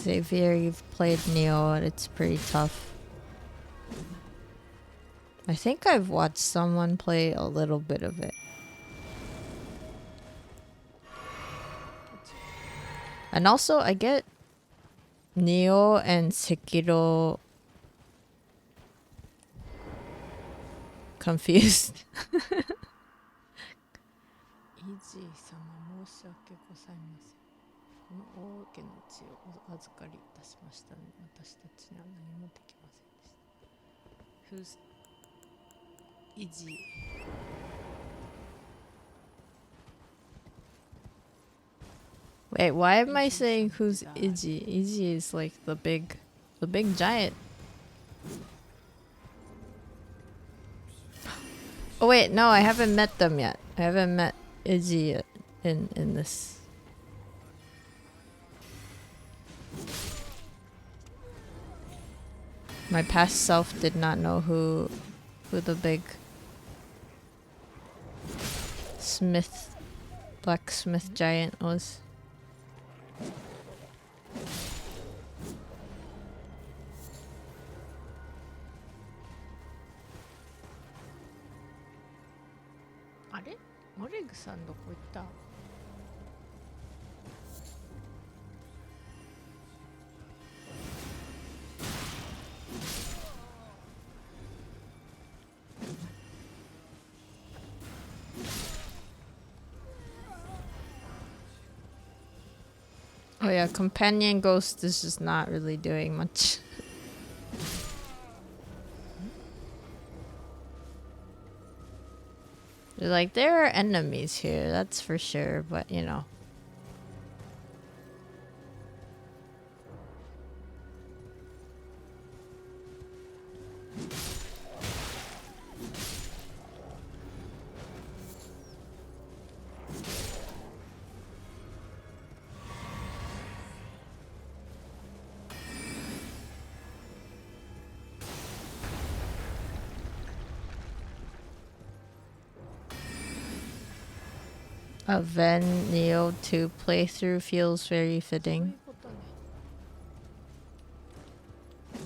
Xavier, you've played Neo and it's pretty tough. I think I've watched someone play a little bit of it. And also, I get Neo and Sekiro confused. イージー様申し訳ございません。この王家の血をお預かりいたしましたので、私たちには何もできませんでした。Who's Easy? Wait, why am I saying who's Iggy? Iggy is like the big giant. Oh wait, no, I haven't met them yet. I haven't met Iggy in this. My past self did not know who the big blacksmith giant was. Are? モレグさんどこ行った？Oh yeah, companion ghost is just not really doing much. Like, there are enemies here, that's for sure, but you know. A Ven Neo 2 playthrough feels very fitting.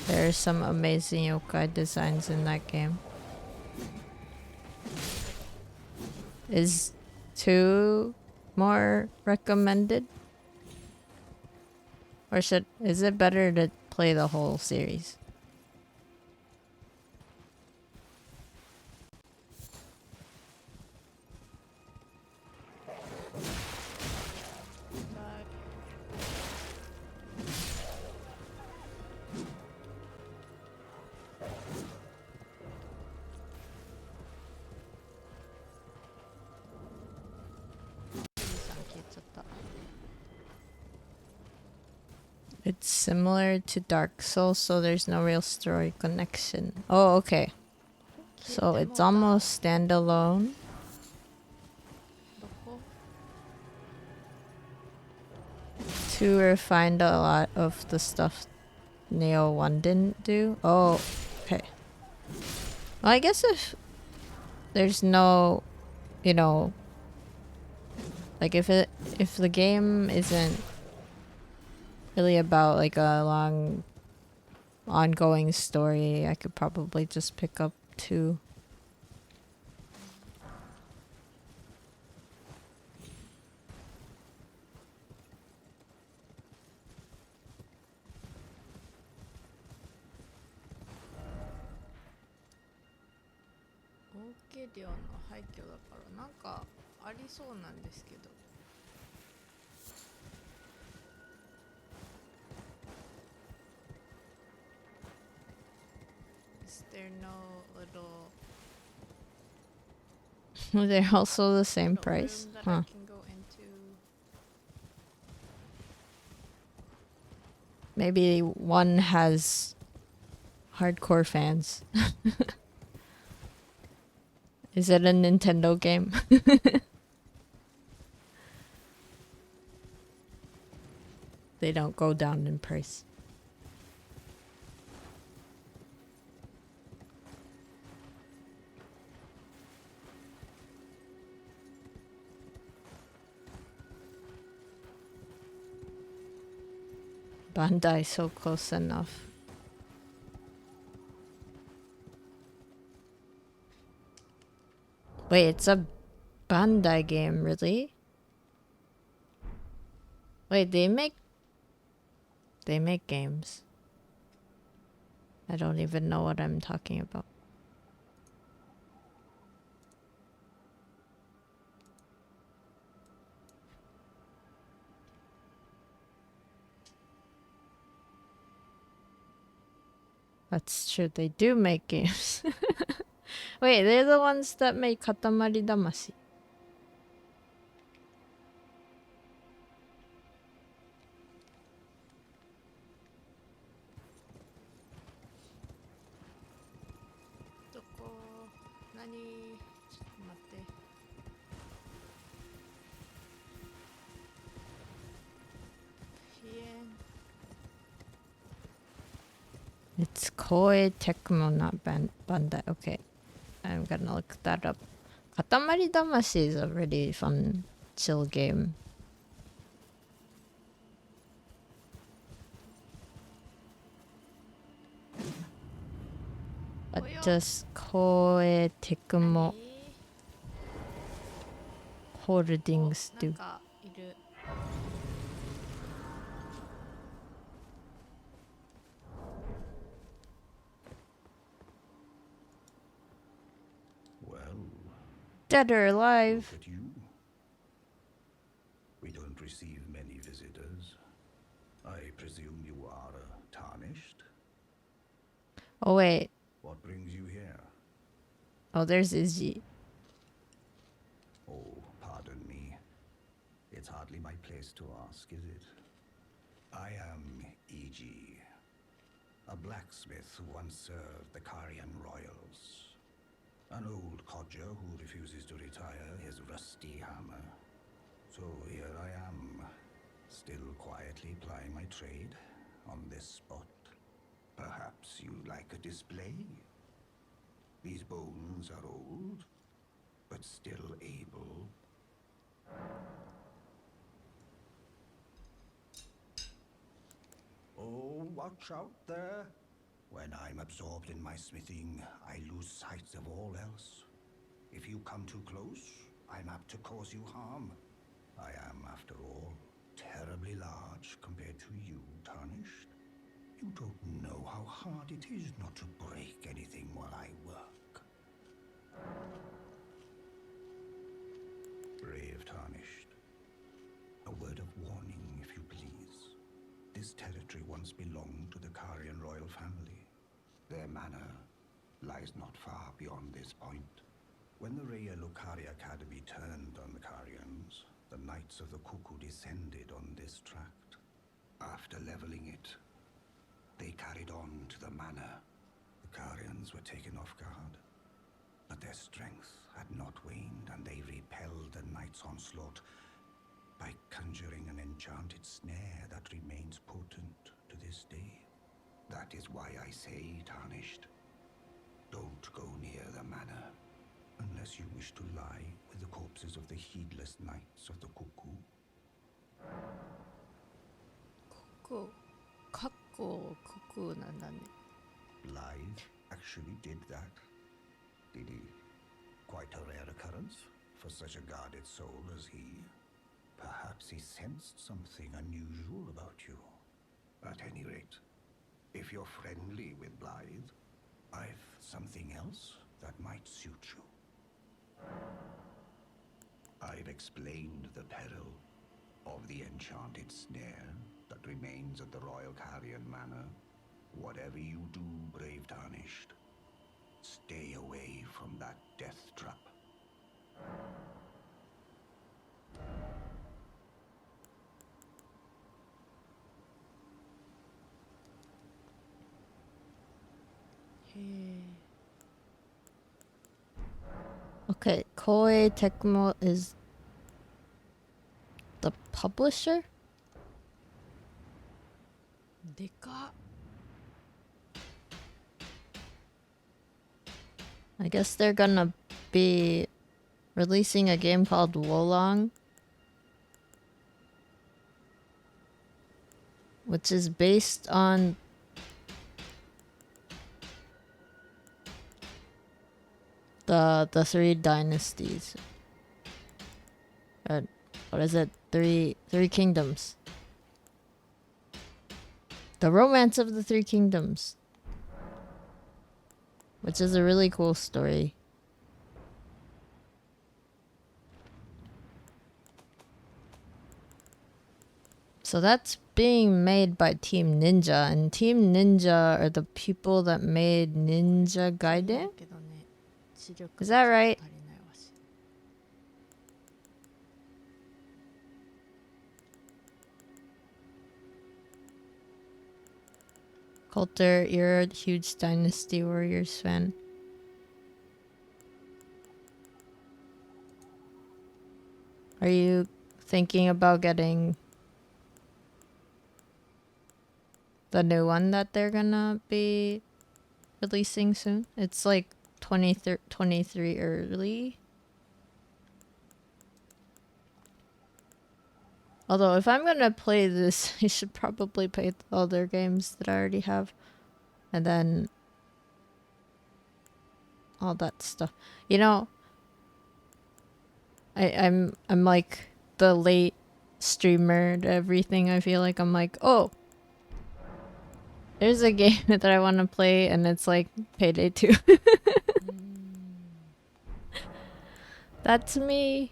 There are some amazing yokai designs in that game. Is 2 more recommended? Or is it better to play the whole series? It's similar to Dark Souls, so there's no real story connection. Oh, okay. So it's almost standalone. どこ To refine a lot of the stuff Neo 1 didn't do. Oh, okay. Well, I guess if there's no, you know, like if the game isn't really about like a long ongoing story, I could probably just pick up 2. OK 寮の廃墟だからなんかありそうなんですけど Is there no little They're also the same little price. room that Huh. I can go into? Maybe one has hardcore fans. Is it a Nintendo game? They don't go down in price. Bandai so close enough. Wait, it's a Bandai game, really? Wait, they make games. I don't even know what I'm talking about. That's true, they do make games. Wait, they're the ones that made Katamari Damacy. It's Koei Tecmo, not Bandai. Okay, I'm gonna look that up. Katamari Damacy is a really fun, chill game. But just Koei Tecmo Holdings do. なんかいる Well, Dead or alive. look at you. We don't receive many visitors. I presume you are tarnished? Oh wait. What brings you here? Oh, there's Izzy. Oh, pardon me. It's hardly my place to ask, is it? I am E.G., a blacksmith who once served the Karian royals. An old codger who refuses to retire his rusty hammer. So here I am, still quietly plying my trade on this spot. Perhaps you'd like a display? These bones are old, but still able. Oh, watch out there. When I'm absorbed in my smithing, I lose sight of all else. If you come too close, I'm apt to cause you harm. I am, after all, terribly large compared to you, Tarnished. You don't know how hard it is not to break anything while I work. Brave Tarnished. A word of warning, if you please. This territory once belonged to the Carian royal family. Their manor lies not far beyond this point. When the Raya Lucaria Academy turned on the Carians, the Knights of the Cuckoo descended on this tract. After leveling it, they carried on to the manor. The Carians were taken off guard, but their strength had not waned, and they repelled the Knight's onslaught by conjuring an enchanted snare that remains potent to this day. That is why I say, Tarnished, don't go near the manor, unless you wish to lie with the corpses of the heedless Knights of the Cuckoo. ここかっこ国なんだね。 Blythe actually did that. Did he? Quite a rare occurrence for such a guarded soul as he. Perhaps he sensed something unusual about you. At any rate, if you're friendly with Blythe, I've something else that might suit you. I've explained the peril of the enchanted snare that remains at the Royal Carian Manor. Whatever you do, brave Tarnished, stay away from that death trap. Okay, Koei Tecmo is the publisher? でかっ。 I guess they're gonna be releasing a game called Wolong, which is based on the three dynasties. What is it? Three kingdoms. The Romance of the Three Kingdoms, which is a really cool story. So that's being made by Team Ninja, and Team Ninja are the people that made Ninja Gaiden? けどね、視力 Is that right? 足りないわし。 Coulter, you're a huge Dynasty Warriors fan. Are you thinking about getting the new one that they're gonna be releasing soon? It's like 23 early. Although if I'm gonna play this, I should probably play the other games that I already have, and then all that stuff. You know, I'm like the late streamer to everything. I feel like I'm like, oh, there's a game that I want to play, and it's like Payday 2. That's me.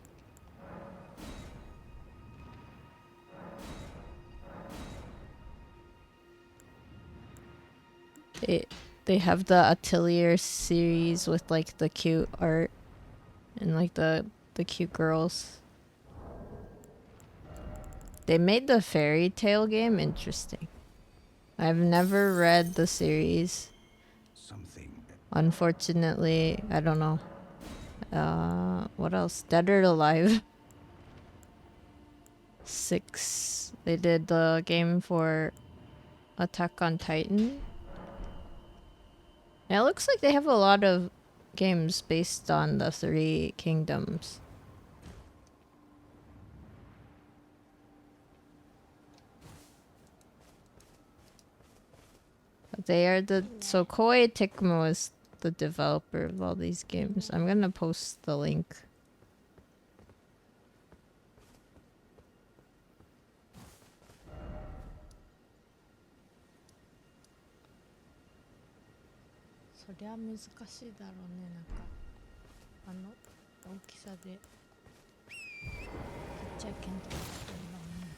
They have the Atelier series with like the cute art and like the cute girls. They made the fairy tale game interesting. I've never read the series. Something. Unfortunately, I don't know. What else? Dead or Alive 6. They did the game for Attack on Titan. And it looks like they have a lot of games based on the Three Kingdoms. But they are so Koei Tecmo is the developer of all these games. I'm gonna post the link. そりゃ難しいだろうね。なんかあの大きさでちっちゃい剣とかってんだもんね。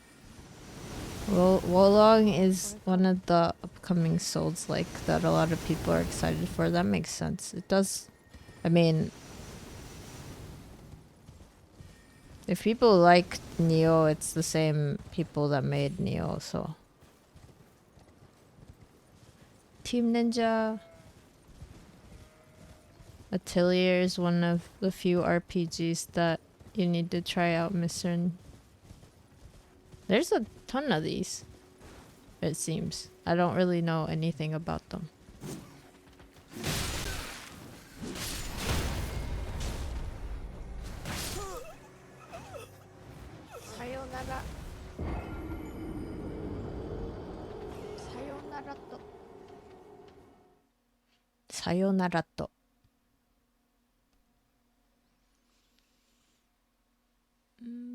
Well, Wolong is one of the upcoming Souls like that a lot of people are excited for. That makes sense. It does. I mean, if people like Neo, it's the same people that made Neo, so. Team Ninja Atelier is one of the few RPGs that you need to try out, Mr. There's a ton of these, it seems. I don't really know anything about them. Sayonara. Sayonara to. Sayonara to.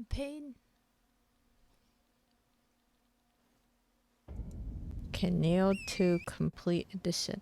Pain. Okay, Neo 2 Complete Edition.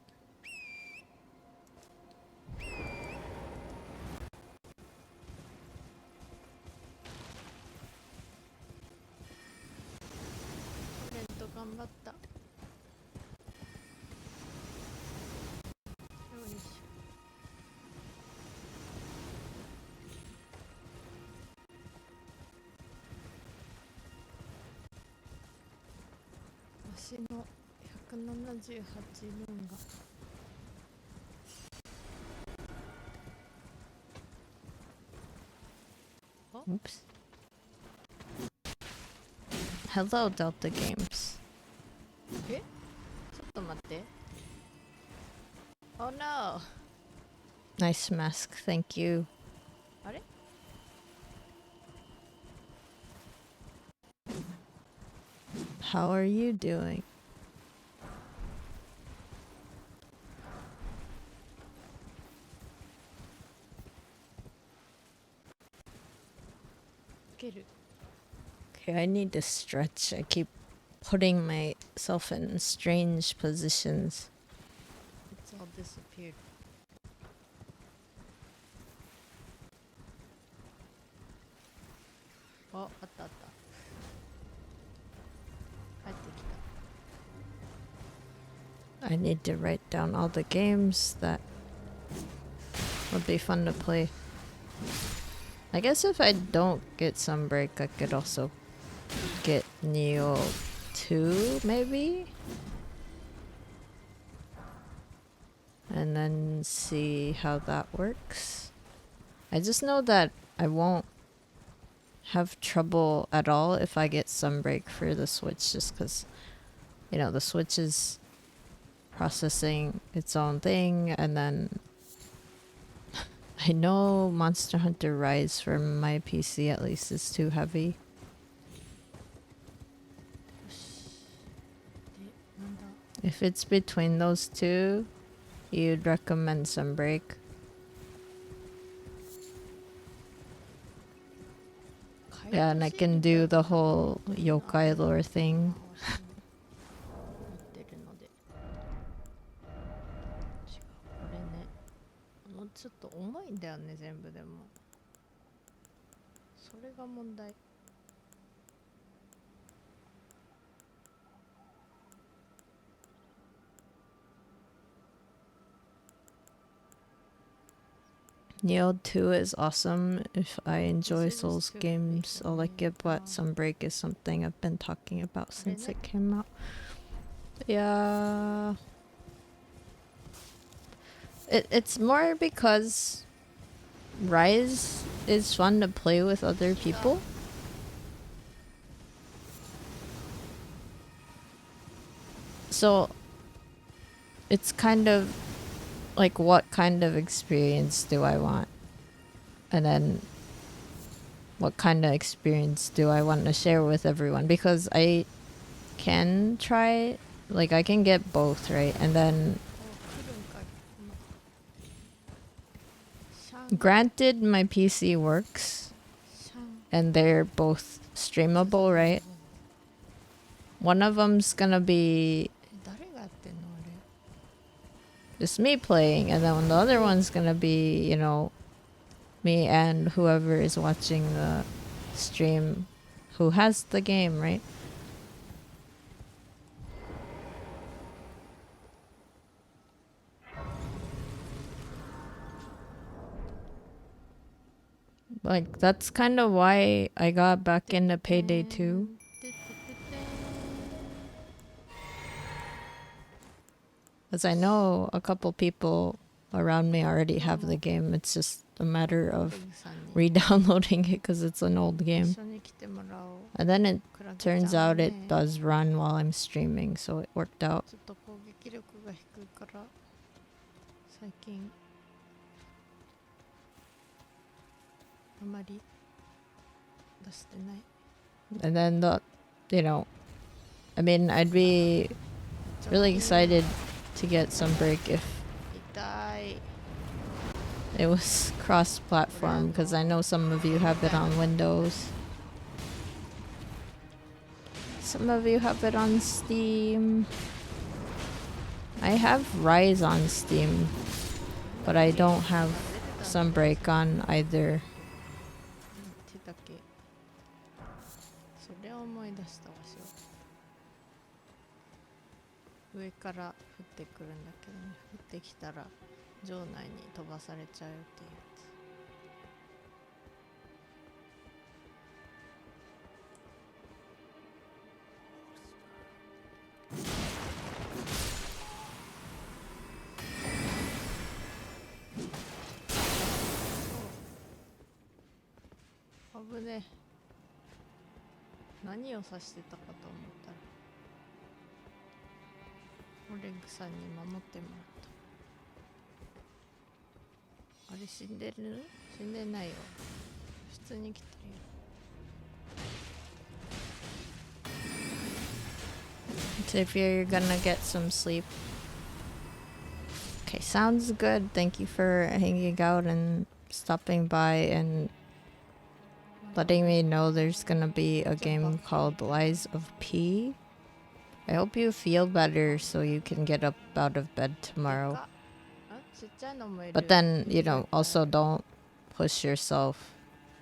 Oops. Hello, Delta Games. Oh no! Nice mask, thank you. How are you doing? Okay, I need to stretch. I keep putting myself in strange positions. It's all disappeared. Oh, あったあった。帰ってきた。 I need to write down all the games that would be fun to play. I guess if I don't get Sunbreak, I could also get Neo 2, maybe? And then see how that works. I just know that I won't have trouble at all if I get Sunbreak for the Switch, just because, you know, the Switch is processing its own thing, and then I know Monster Hunter Rise for my PC at least is too heavy. If it's between those two, you'd recommend Sunbreak? Yeah, and I can do the whole yokai lore thing. ちょっと重いんだよね、全部でも。それが問題。Neo 2 is awesome. If I enjoy Souls games, I'll like it, but Sunbreak is something I've been talking about since it came out. Yeah. It's more because Rise is fun to play with other people. So it's kind of like, what kind of experience do I want? And then what kind of experience do I want to share with everyone? Because I can try, like I can get both, right? And then granted, my PC works and they're both streamable, right? One of them's gonna be just me playing, and then the other one's gonna be, you know, me and whoever is watching the stream who has the game, right? Like, that's kind of why I got back into Payday 2. Because I know a couple people around me already have the game. It's just a matter of re-downloading it because it's an old game. And then it turns out it does run while I'm streaming, so it worked out. ちょっと攻撃力が低いから最近あまり出してない。 And then you know, I mean, I'd be really excited to get some break if 痛い。 it was cross-platform, because I know some of you have it on Windows. Some of you have it on Steam. I have Rise on Steam, but I don't have Sunbreak on either. 手だけそれを思い出したわしは。上から降ってくるんだけどね、降ってきたら場内に飛ばされちゃうっていうやつ。危ねえ。何を指してたかと思ったらオレグさんに守ってもらった。あれ死んでる？死んでないよ。普通に来てるよ。 So if you're gonna get some sleep. Okay, sounds good. Thank you for hanging out and stopping by and letting me know there's gonna be a game called Lies of P. I hope you feel better so you can get up out of bed tomorrow. あ、ちっちゃいのもいる。 But then, you know, also don't push yourself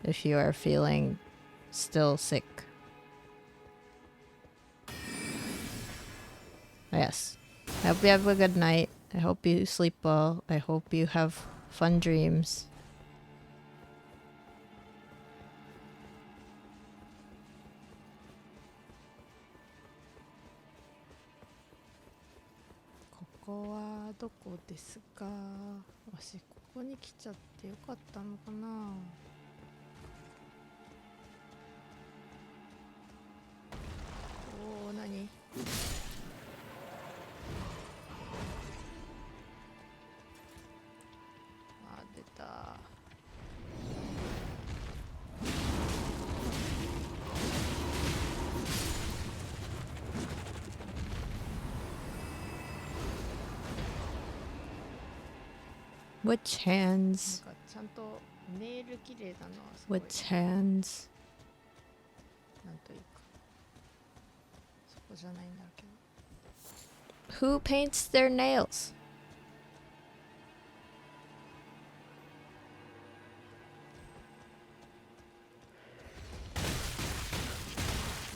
if you are feeling still sick. Yes. I hope you have a good night. I hope you sleep well. I hope you have fun dreams. This is where is it? わしここに来ちゃってよかったのかな。おお、何？ あ、出た。 Which hands? なんかちゃんとネイル綺麗だな。すごい。 Which hands? なんというか。そこじゃないんだけど。 Who paints their nails?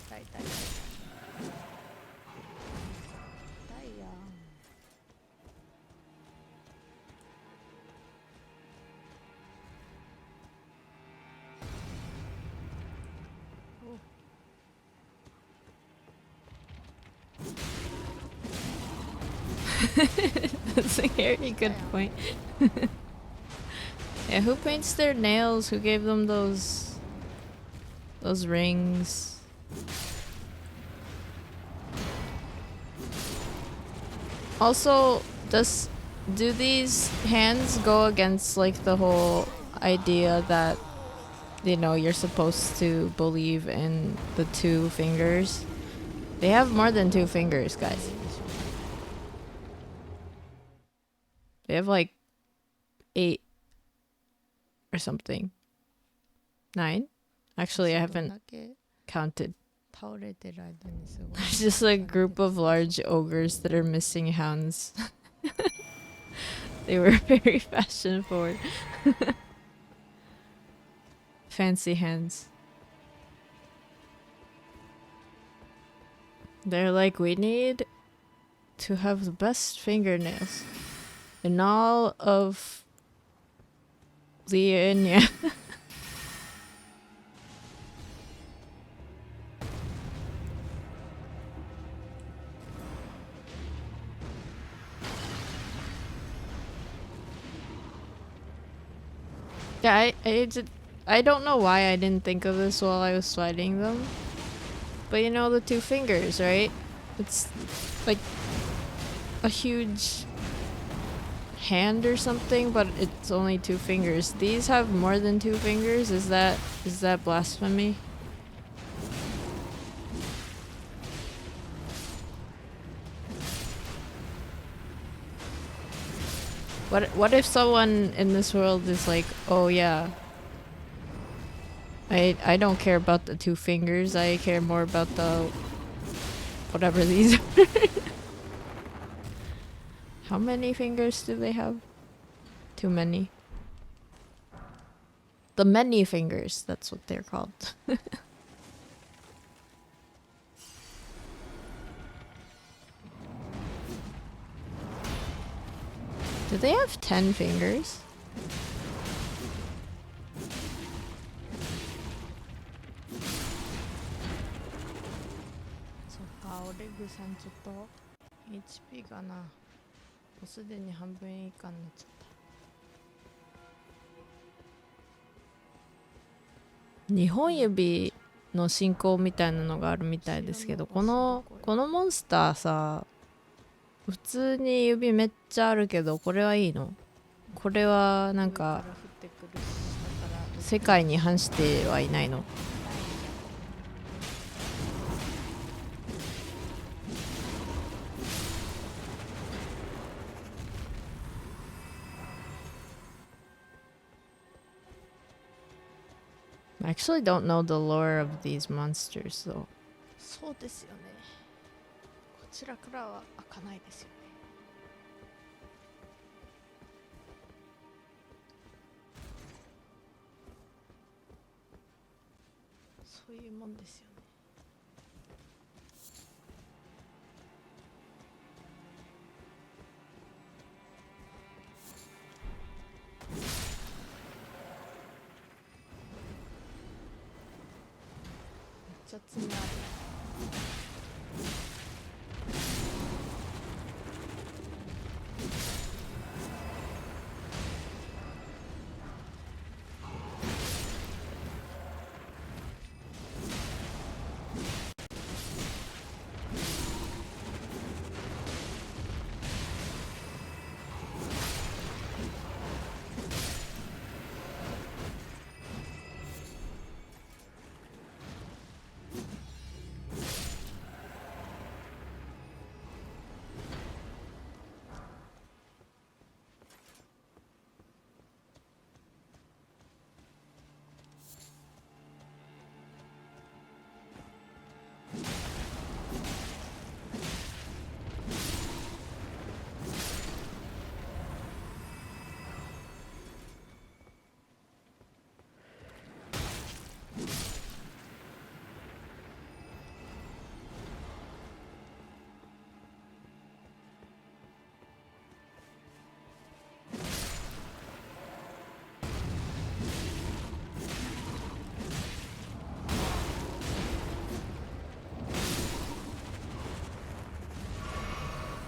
痛い痛い。痛いやん。 That's a very good point. Yeah, who paints their nails? Who gave them those rings? Also, do these hands go against like the whole idea that, you know, you're supposed to believe in the 2 fingers? They have more than 2 fingers, guys. They have like 8 or something. 9? Actually, I haven't counted. 倒れてる間にすごい。 There's just like a group of large ogres that are missing hands. They were very fashion forward. Fancy hands. They're like, we need to have the best fingernails in all of Lienya. Yeah, I don't know why I didn't think of this while I was fighting them. But you know the two fingers, right? It's like a huge hand or something, but it's only two fingers. These have more than two fingers? Is that blasphemy? What if someone in this world is like, oh yeah, I don't care about the two fingers, I care more about the whatever these are. How many fingers do they have? Too many. The many fingers, that's what they're called. Do they have 10 fingers? HP がな、もうすでに半分以下になっちゃった。2本指の進行みたいなのがあるみたいですけど、このモンスターさ、普通に指めっちゃあるけど、これはいいの？これはなんか世界に反してはいないの？I actually don't know the lore of these monsters though. そうですよね。こちらからは開かないですよね。そういうもんですよね。めっちゃ爪ある。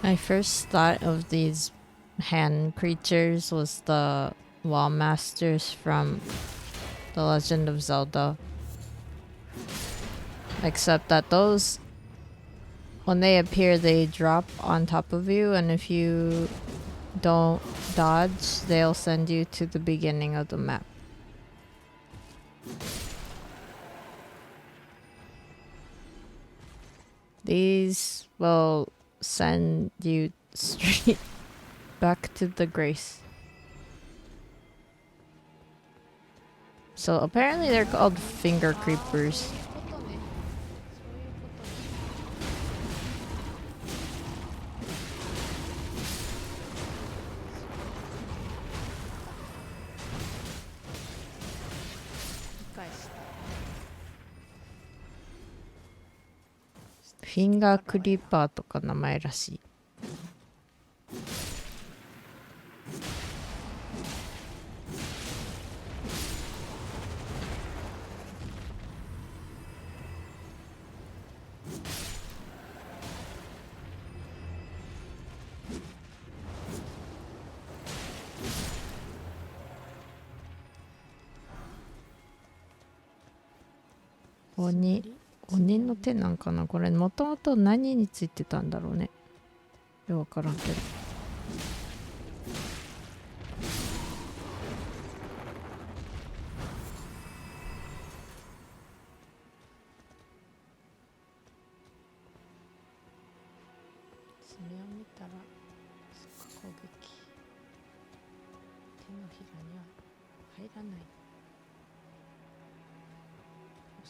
My first thought of these hand creatures was the wall masters from The Legend of Zelda. Except that those, when they appear, they drop on top of you, and if you don't dodge, they'll send you to the beginning of the map. These will send you straight back to the grace. So apparently they're called finger creepers. フィンガークリーパーとか名前らしい。鬼の手なんかなこれ。もともと何についてたんだろうね。よくわからんけど。爪を見たらそっか攻撃。手のひらには入らない。よし。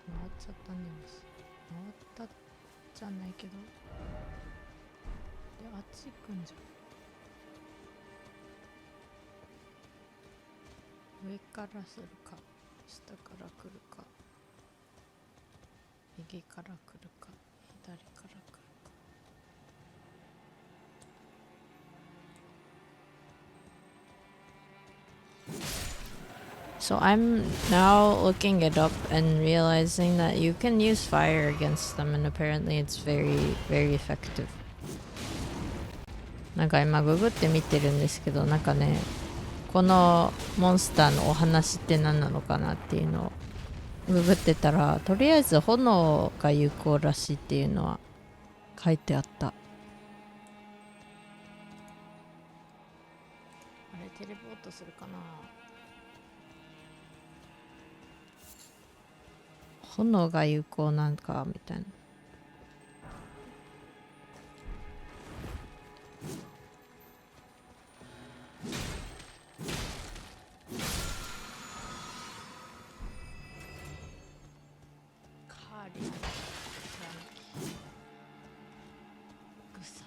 回っちゃったね。回ったじゃないけど。で、あっち行くんじゃん。上からするか、下から来るか、右から来るか、左から来るか。So I'm now looking it up and realizing that you can use fire against them, and apparently it's very, very effective. なんか今ググって見てるんですけど、なんかね、このモンスターのお話って何なのかなっていうのをググってたら、とりあえず炎が有効らしいっていうのは書いてあった。あれ、テレポートするかな。炎が有効なんかみたいな。カーリーグサ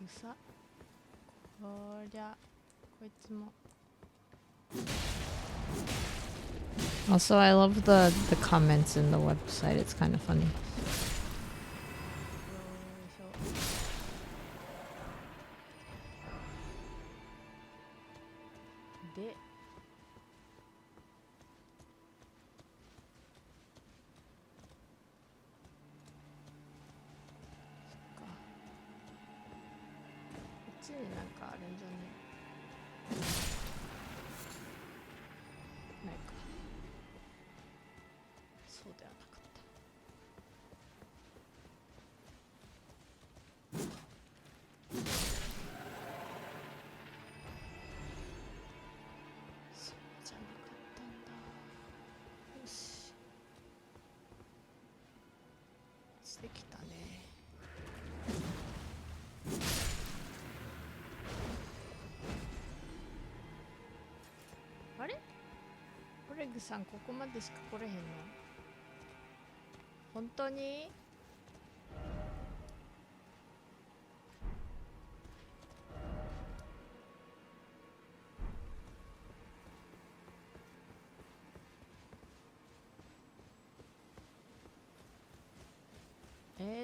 グサ。こりゃこいつも。Also, I love the comments in the website. It's kind of funny. で、そっか。こっちになんかあるんじゃね。ないか。そうではなかった。そうじゃなかったんだ。よし。してきたね。あれ？オレグさんここまでしか来れへんの？本当に？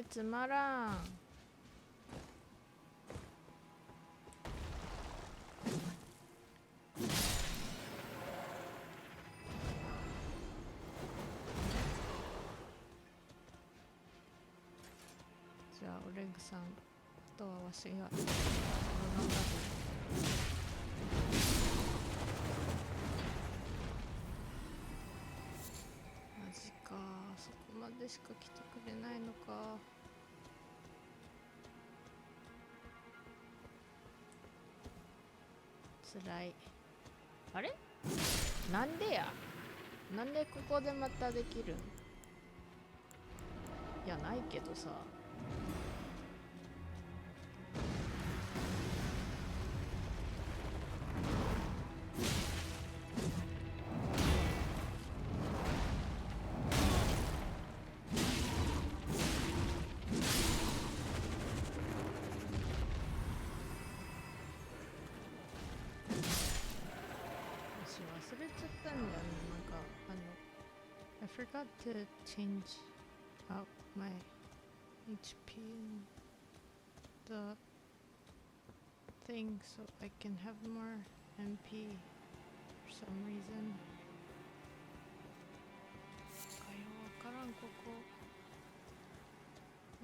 つまらん。じゃあオレグさん、あとはわしが頑張る。マジか、そこまでしか来てくれないのか。つらい。あれ？なんでや？なんでここでまたできるん？いや、ないけどさ。忘れちゃったんだよね。I forgot to change out my HP in the thing so I can have more MP for some reason. わからん、ここ。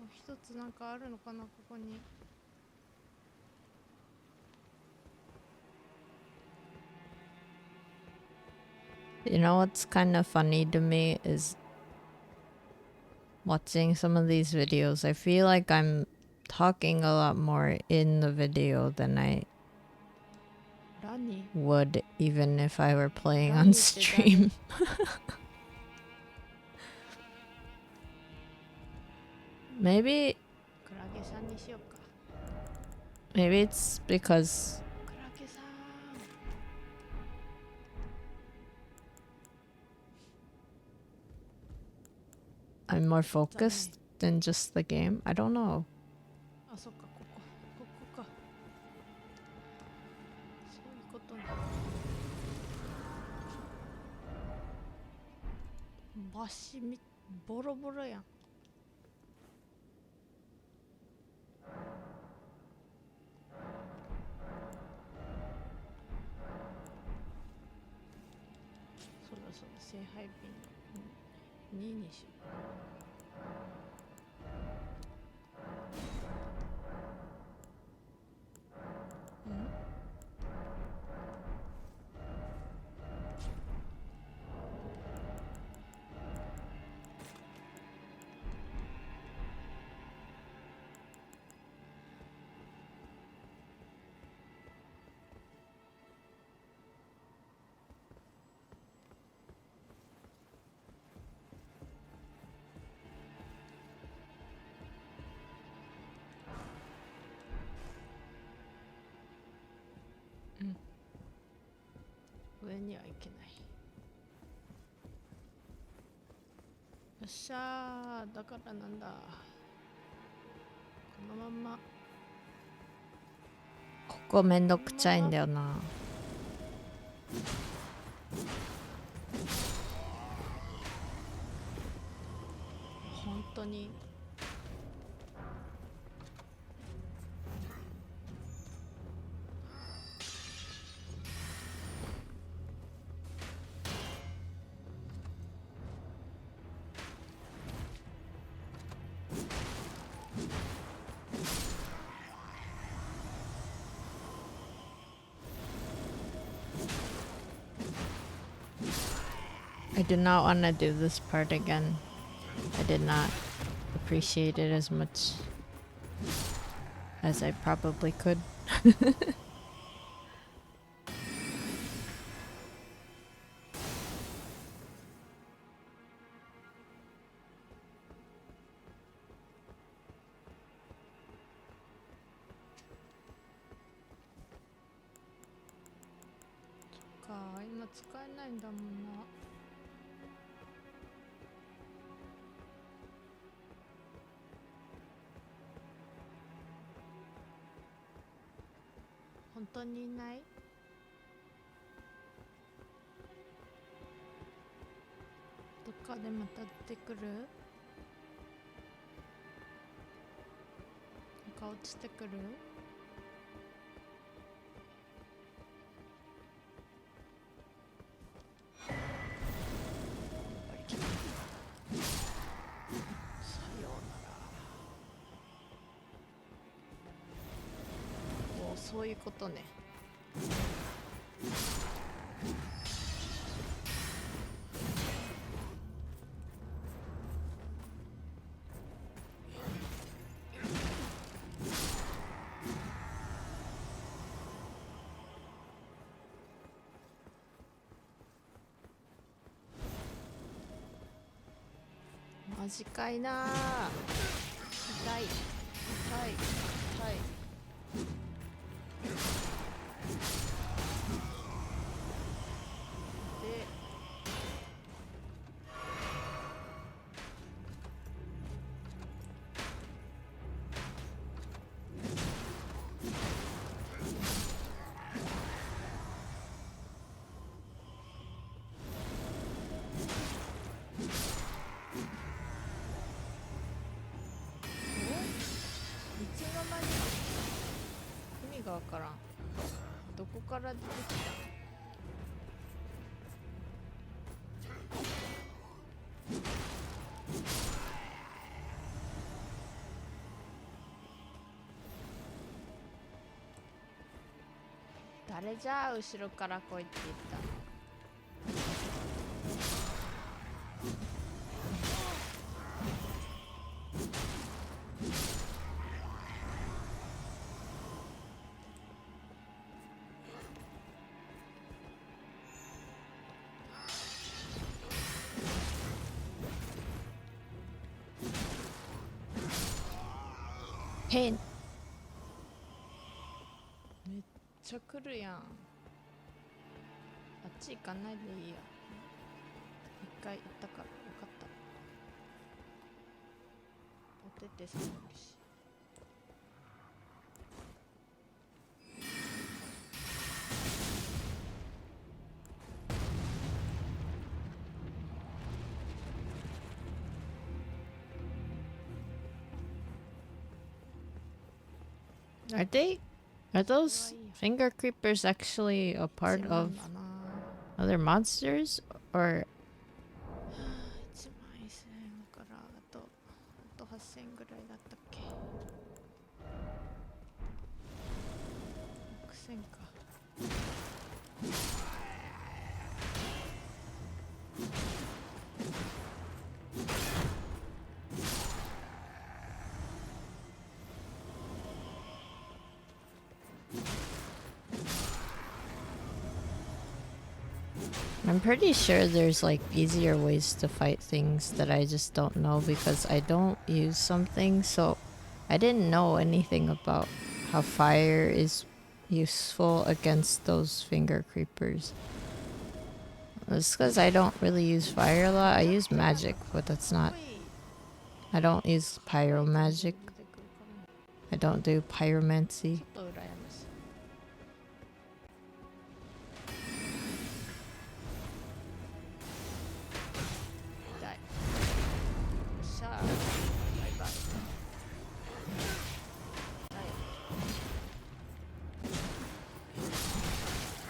もう一つなんかあるのかな、ここに。You know what's kind of funny to me is watching some of these videos. I feel like I'm talking a lot more in the video than I 何 would even if I were playing on stream. Maybe クラゲさんにしようか。 maybe it's because クラゲさん。 I'm more focused than just the game. I don't know. あ、そっか、ここか。そういうことね。バシみボロボロやん。そうだ、聖杯瓶2にしよう。上にはいけない。よっしゃー、だからなんだ。このまんま。ここめんどくちゃいんだよな。本当に。I do not want to do this part again. I did not appreciate it as much as I probably could. 今使えないんだもんな。本当にいない？どっかでまた出てくる？なんか落ちてくる？そういうことね。マジかいなー。痛い痛い痛い。からん。どこから出てきた？誰じゃあ後ろから来いって言ったの？へん。めっちゃ来るやん。あっち行かないでいいや。一回行ったから分かった。おててさんもいるし。Are those finger creepers actually a part of other monsters? Or 1万1000円からあと8000円ぐらいだったっけ？ 6000か。I'm pretty sure there's like easier ways to fight things that I just don't know because I don't use something, so I didn't know anything about how fire is useful against those finger creepers. It's because I don't really use fire a lot. I use magic, but that's not... I don't use pyro magic. I don't do pyromancy. ちょっと羨ましい。痛い。よっしゃー。バイバイ。痛い。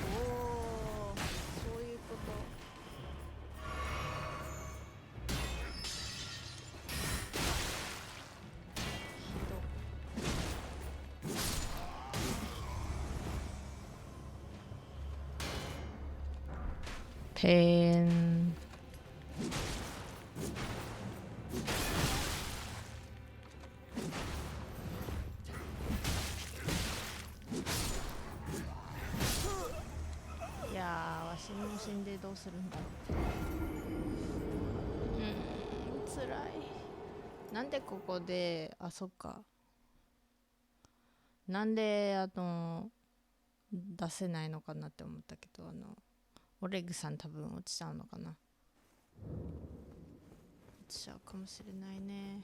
おお、そういうこと。ひど。Pain. いやー、わしも死んでどうするんだ。つらい。なんでここで、あ、そっか。なんで出せないのかなって思ったけど、オレグさん多分落ちちゃうのかな。落ちちゃうかもしれないね。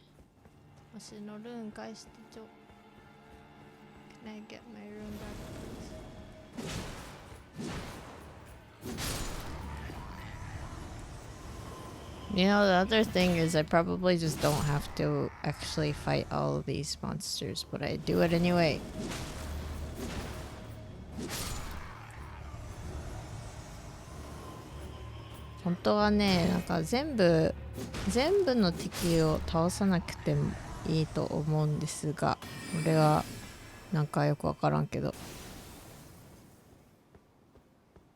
わしのルーン返してちょ。Can I get my rune back, You know, the other thing is I probably just don't have to actually fight all of these monsters, but I do it anyway. 本当はね、なんか全部の敵を倒さなくてもいいと思うんですが、俺はなんかよくわからんけど、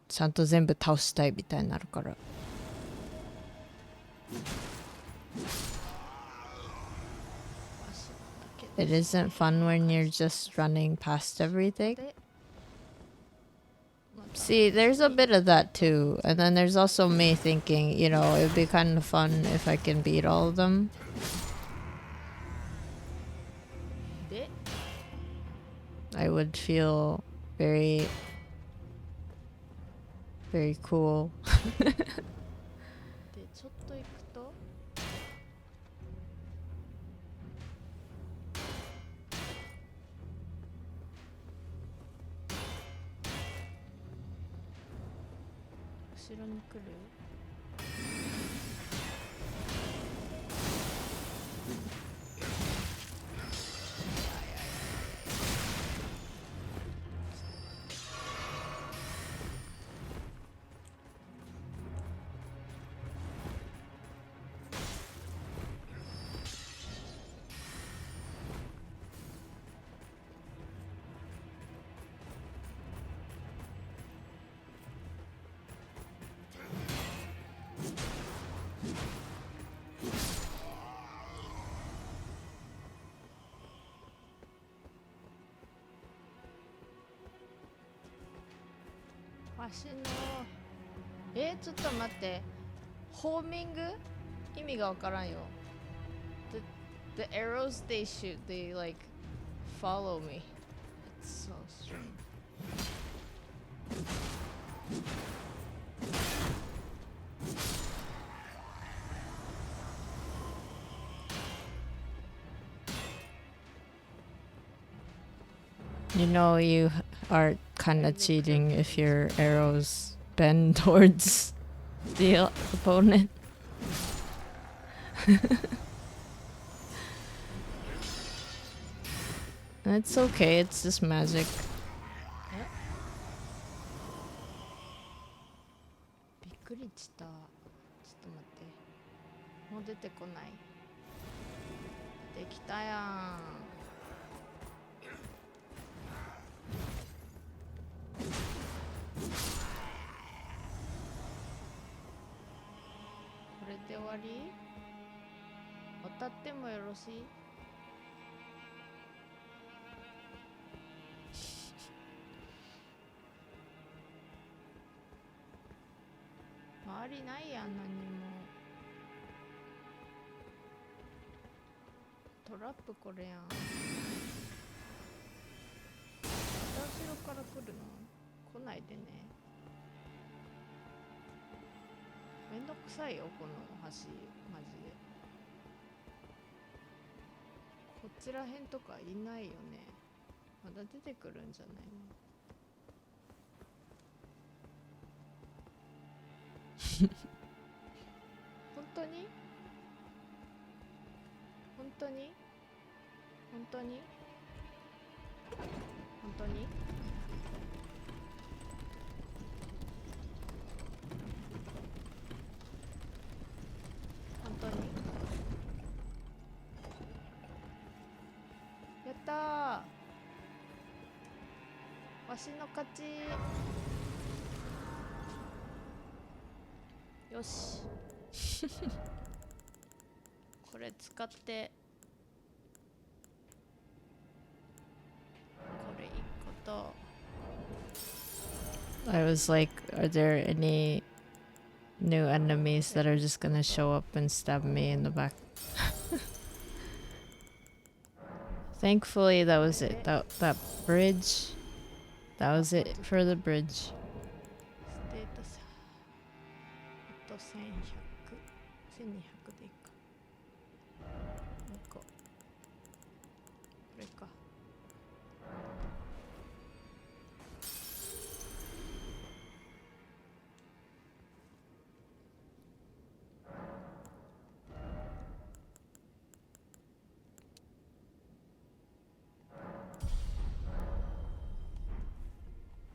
ちゃんと全部倒したいみたいになるから。It isn't fun when you're just running past everything. See, there's a bit of that too. And then there's also me thinking, you know, it would be kind of fun if I can beat all of them. I would feel very, very cool. で、ちょっと行くと後ろに来る。わしのちょっと待って、ホーミング意味がわからんよ。The arrows they shoot, they like follow me. It's so strange. You know you are kind of cheating if your arrows bend towards the opponent. It's okay, it's just magic. びっくりした。ちょっと待って。もう出てこない。できたやん。これで終わり？渡ってもよろしい？周りないやん、何も。トラップこれやん。また後ろから来るの？来ないでね。めんどくさいよ、この橋、マジで。こっちらへんとかいないよね。まだ出てくるんじゃないの？本当に？本当に？本当に？本当に？本当に？やったー、わしの勝ち。よしこれ使ってこれ1個と。 I was like, are there any new enemies that are just gonna show up and stab me in the back? Thankfully, that was it. That bridge, that was it for the bridge. ステータス1100、1200でいいか。もう一個これか。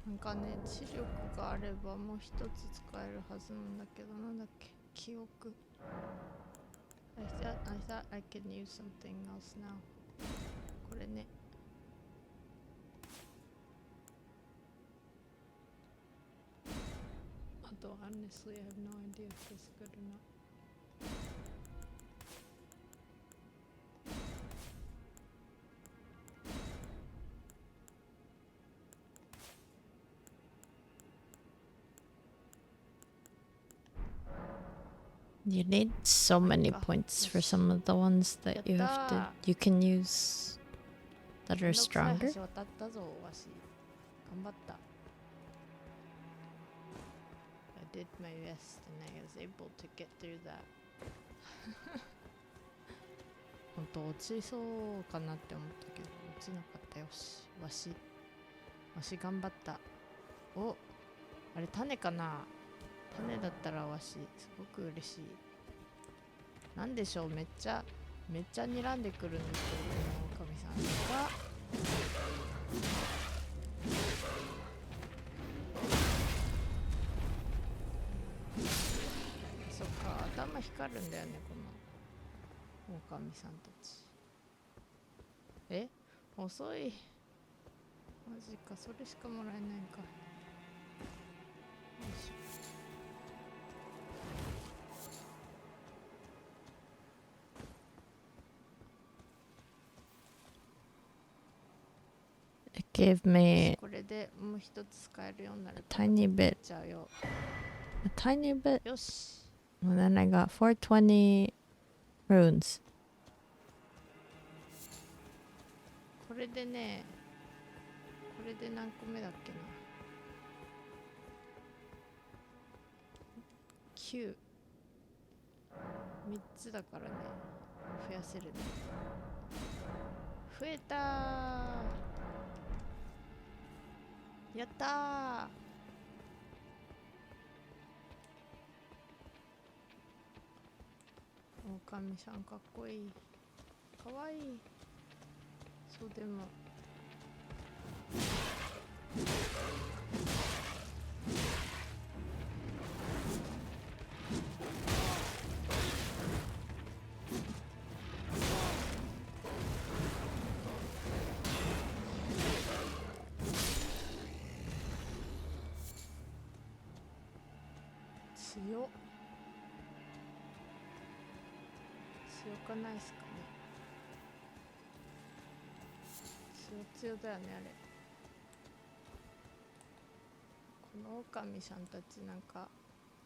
なんかね、知力があればもう一つ使えるはずなんだけど、なんだっけ、記憶。I thought I could use something else now. これね。あと、honestly, I have no idea if this is good or not. You need so many points for some of the ones that you have to, you can use that are stronger. 渡ったぞ、わし。頑張った。I did my best and I was able to get through that. 本当落ちそうかなって思ったけど落ちなかった。よし、わし頑張った。お、あれ種かな。種だったらわしすごく嬉しい。なんでしょう、めっちゃ睨んでくるんですけど、この神さんが。そっか、頭光るんだよね、この狼さんたち。遅い。マジか、それしかもらえないんか。よいしょ。It gave me でもう一つ使えるようになる。 Tiny bit. じゃあよ。 A tiny bit. よし。 And then I got 420 runes. これでね、これで何個目だっけな。9。3つだからね、増やせるね。増えたー。やったー。狼さんかっこいい。かわいい。そうでも強っ。強かないっすかね。強だよねあれ。この狼さんたちなんか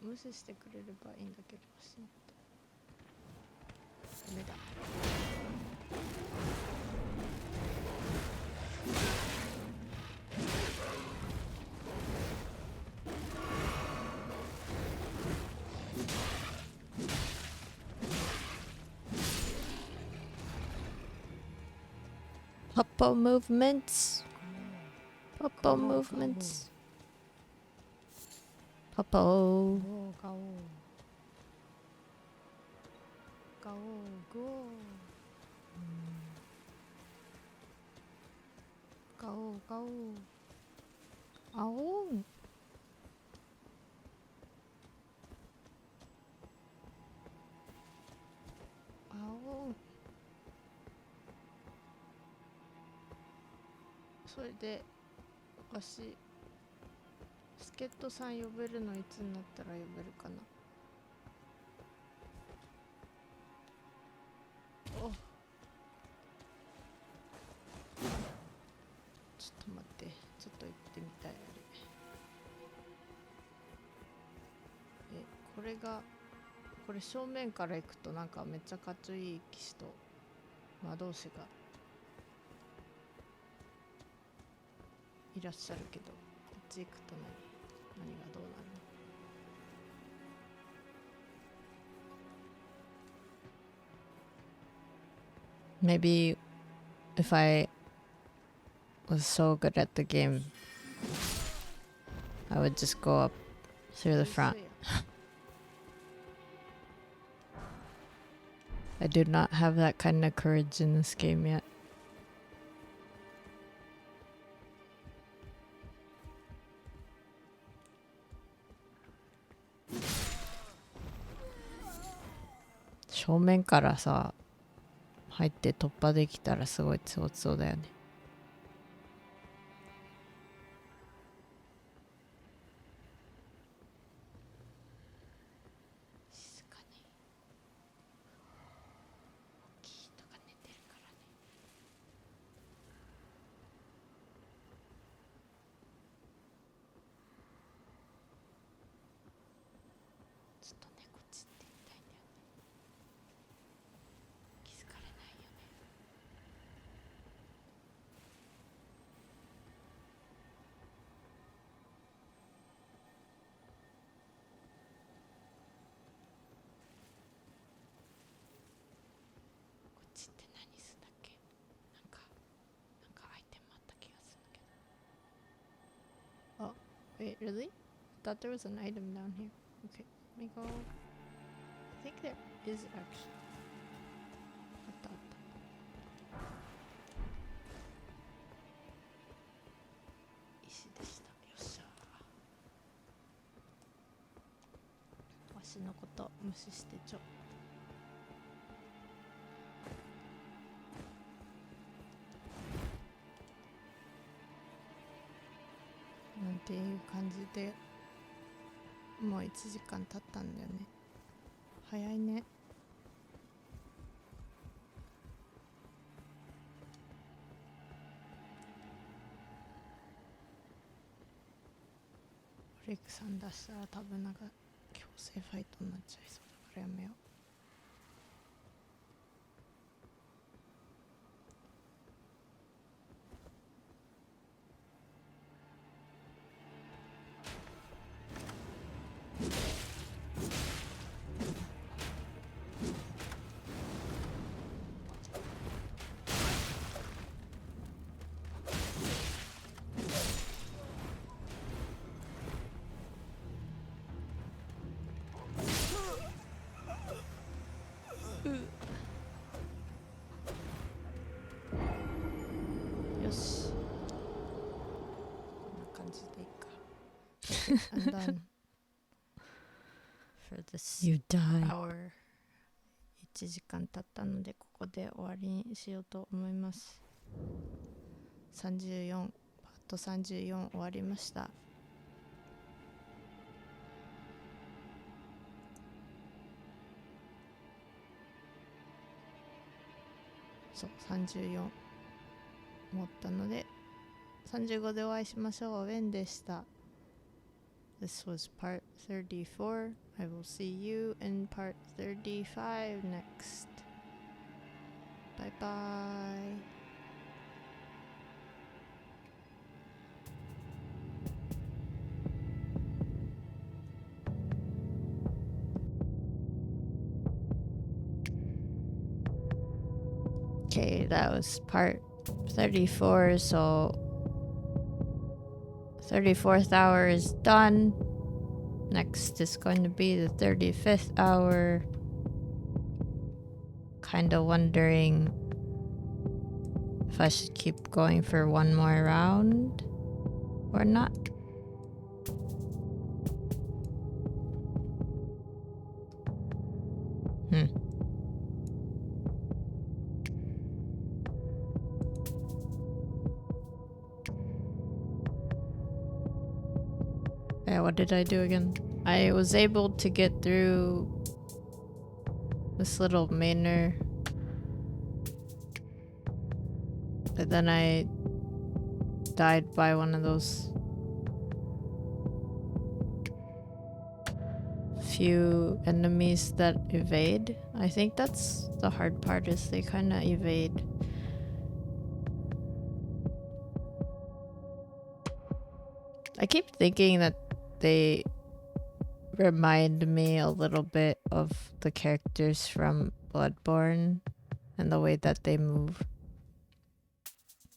無視してくれればいいんだけど、しまった。ダメだ。Papa movements. Papa movements. Papa. ガオガオガオゴーガオガオあおん。あおん。それで私助っ人さん呼べるのいつになったら呼べるかな。お、ちょっと待って、ちょっと行ってみたいあれ。これがこれ正面から行くとなんかめっちゃかっちょいい騎士と魔導士がいらっしゃるけど、こっち行くと何がどうなるの。Maybe if I was so good at the game, I would just go up through the front. I do not have that kind of courage in this game yet.正面からさ入って突破できたらすごい強そうだよね。静かに。大きい人が寝てるからね。ちょっと猫ちってみたいんだよね。気づかれないよね。こっちって何すんだっけ。なんかアイテムあった気がするけど。あ、wait, really? Thought there was an item down here. Okay, let me go. I think there is actually. あったあった。石でした。よっしゃー。わしのこと無視してちょ。なんていう感じでもう1時間経ったんだよね。早いね。フレックさん出したら多分なんか強制ファイトになっちゃいそうだからやめよう。よし。こんな感じでいいか。I'm done for this You die. hour。1時間経ったのでここで終わりにしようと思います。34パート34終わりました。そう34思ったので35でお会いしましょう。ウェンでした。This was part 34. I will see you in part 35 next. Bye bye. Okay, that was part 34, so 34th hour is done. Next is going to be the 35th hour. Kind of wondering if I should keep going for one more round or not. Yeah, what did I do again? I was able to get through this little manor, but then I died by one of those few enemies that evade. I think that's the hard part, is they kind of evade. I keep thinking that they remind me a little bit of the characters from Bloodborne and the way that they move.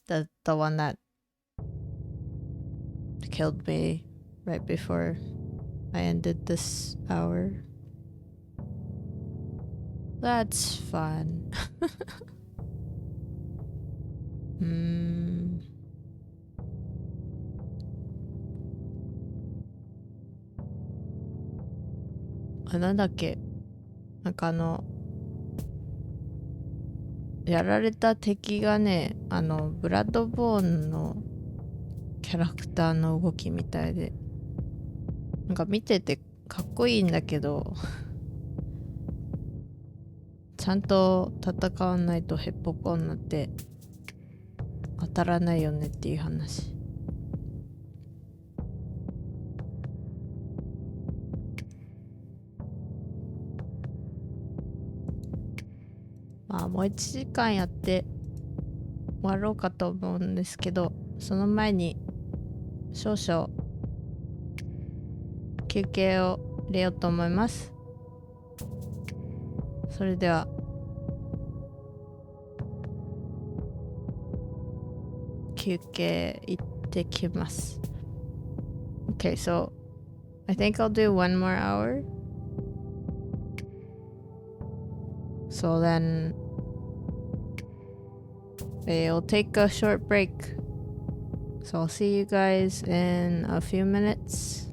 The one that killed me right before I ended this hour. That's fun.なんだっけ、なんかやられた敵がね、ブラッドボーンのキャラクターの動きみたいで、なんか見ててかっこいいんだけどちゃんと戦わないとヘッポコになって当たらないよねっていう話。まあもう1時間やって終わろうかと思うんですけど、その前に少々休憩を入れようと思います。それでは休憩行ってきます。Okay, so I think I'll do one more hour. So then we'll take a short break. So I'll see you guys in a few minutes.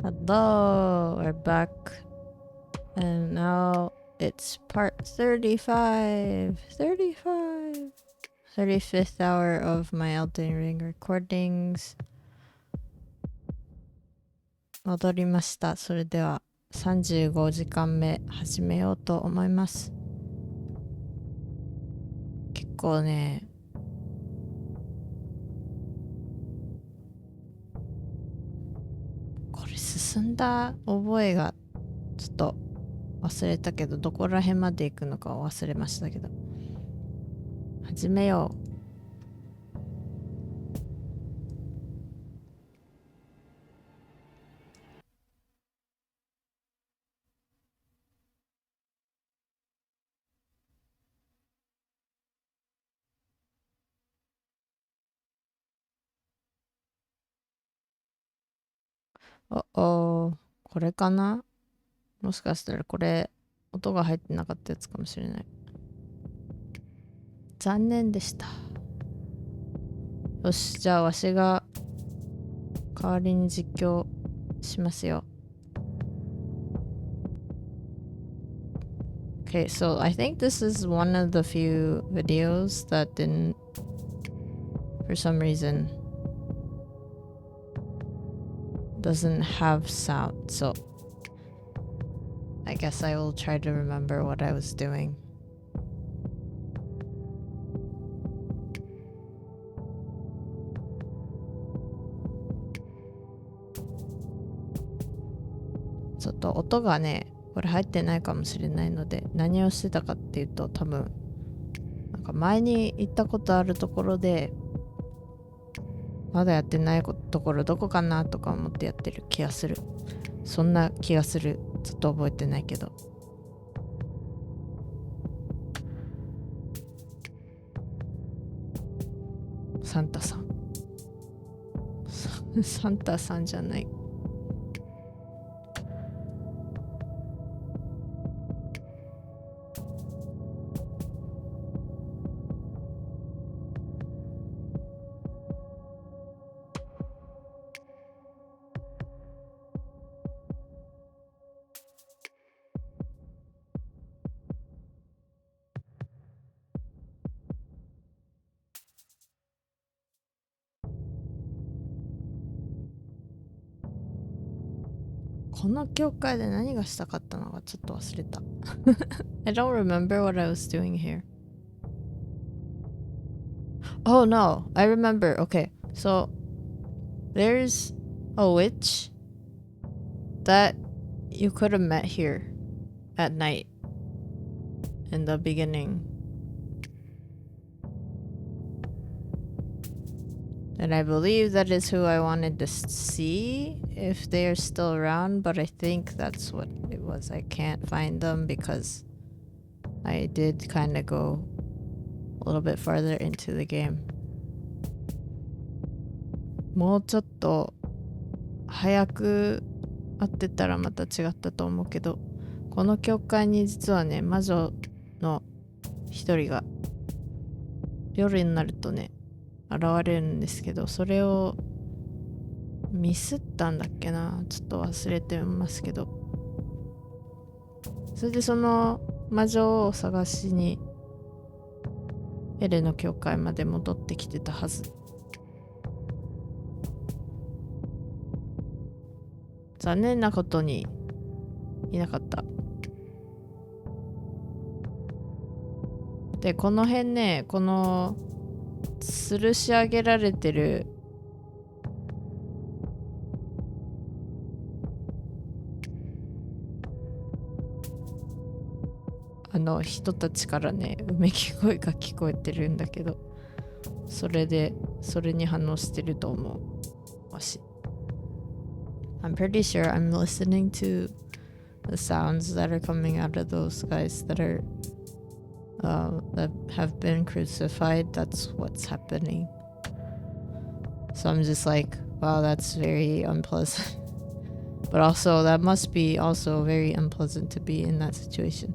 Hello, we're back. And now it's part 35. 35th hour of my Elden Ring recordings. 戻りました。それでは35時間目始めようと思います。結構ね、これ進んだ覚えがちょっと忘れたけど、どこら辺まで行くのか忘れましたけど、始めよう。これかな？もしかしたらこれ音が入ってなかったやつかもしれない。残念でした。よし、じゃあわしが代わりに実況しますよ。Okay, so I think this is one of the few videos that didn't, for some reason, doesn't have sound. So I guess I will try to remember what I was doing.ちょっと音がね、これ入ってないかもしれないので、何をしてたかっていうと、多分なんか前に行ったことあるところでまだやってないところどこかなとか思ってやってる気がする。そんな気がする。ちょっと覚えてないけど。サンタさんサンタさんじゃない。この教会で何がしたかったのかちょっと忘れた。I don't remember what I was doing here. Oh no, I remember. Okay, so there's a witch that you could have met here at night in the beginning. And I believe that is who I wanted to see if they are still around, but I think that's what it was. I can't find them because I did kind of go a little bit farther into the game. もうちょっと早く会ってたらまた違ったと思うけど、この教会に実はね、魔女の一人が夜になるとね現れるんですけど、それをミスったんだっけな、ちょっと忘れてますけど、それでその魔女を探しにエレの教会まで戻ってきてたはず。残念なことにいなかった。で、この辺ね、この吊るし上げられてる人たちからね、うめき声が聞こえてるんだけど、それに反応してると思うわし。I'm pretty sure I'm listening to the sounds that are coming out of those guys that are that have been crucified. That's what's happening. So I'm just like, wow, that's very unpleasant. But also that must be also very unpleasant to be in that situation.